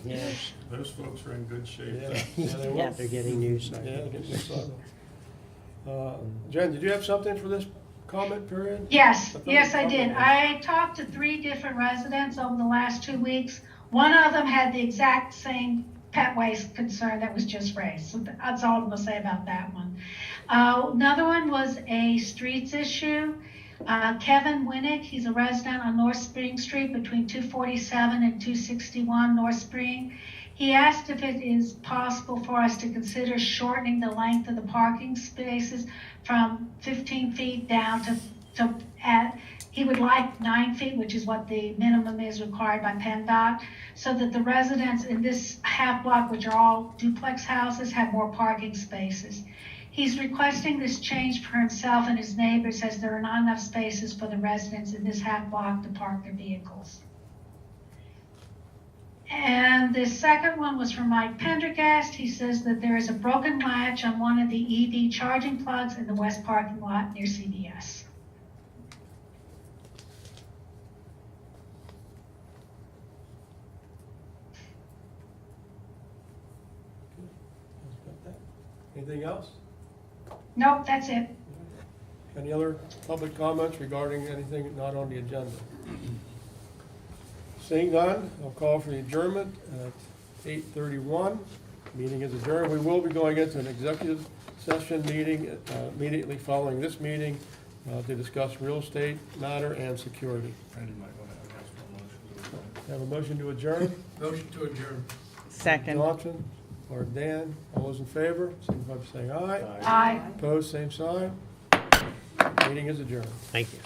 Yeah, Those folks are in good shape. Yeah, yeah, they will. Yes. they're getting new Yeah, sidewalks. get new sidewalk. Jen, did you have something for this comment period? Yes, thought yes, we I did. covered I talked to 3 different residents over the last 2 weeks. One of them had the exact same pet waste concern that was just raised. So that's all I'm gonna say about that one. Another one was a streets issue. Kevin Winnick, he's a resident on North Spring Street between 247 and 261 North Spring. He asked if it is possible for us to consider shortening the length of the parking spaces from 15 feet down to he would like 9 feet, which is what the minimum is required by PennDOT, so that the residents in this half block, which are all duplex houses, have more parking spaces. He's requesting this change for himself and his neighbors as there are not enough spaces for the residents in this half block to park their vehicles. And the second one was from Mike Pendergast. He says that there is a broken latch on one of the EV charging plugs in the west parking lot near CVS. Anything else? Nope, that's it. Any other public comments regarding anything not on the agenda? Seeing none, I'll call for the adjournment at 8:31. Meeting is adjourned. We will be going into an executive session meeting immediately following this meeting to discuss real estate matter and security. Randy might want to ask for a motion. Have a motion to adjourn? Motion to adjourn. Second. Johnson or Dan, all those in favor, signify by saying aye. Aye. Opposed, same sign. Meeting is adjourned. Thank you.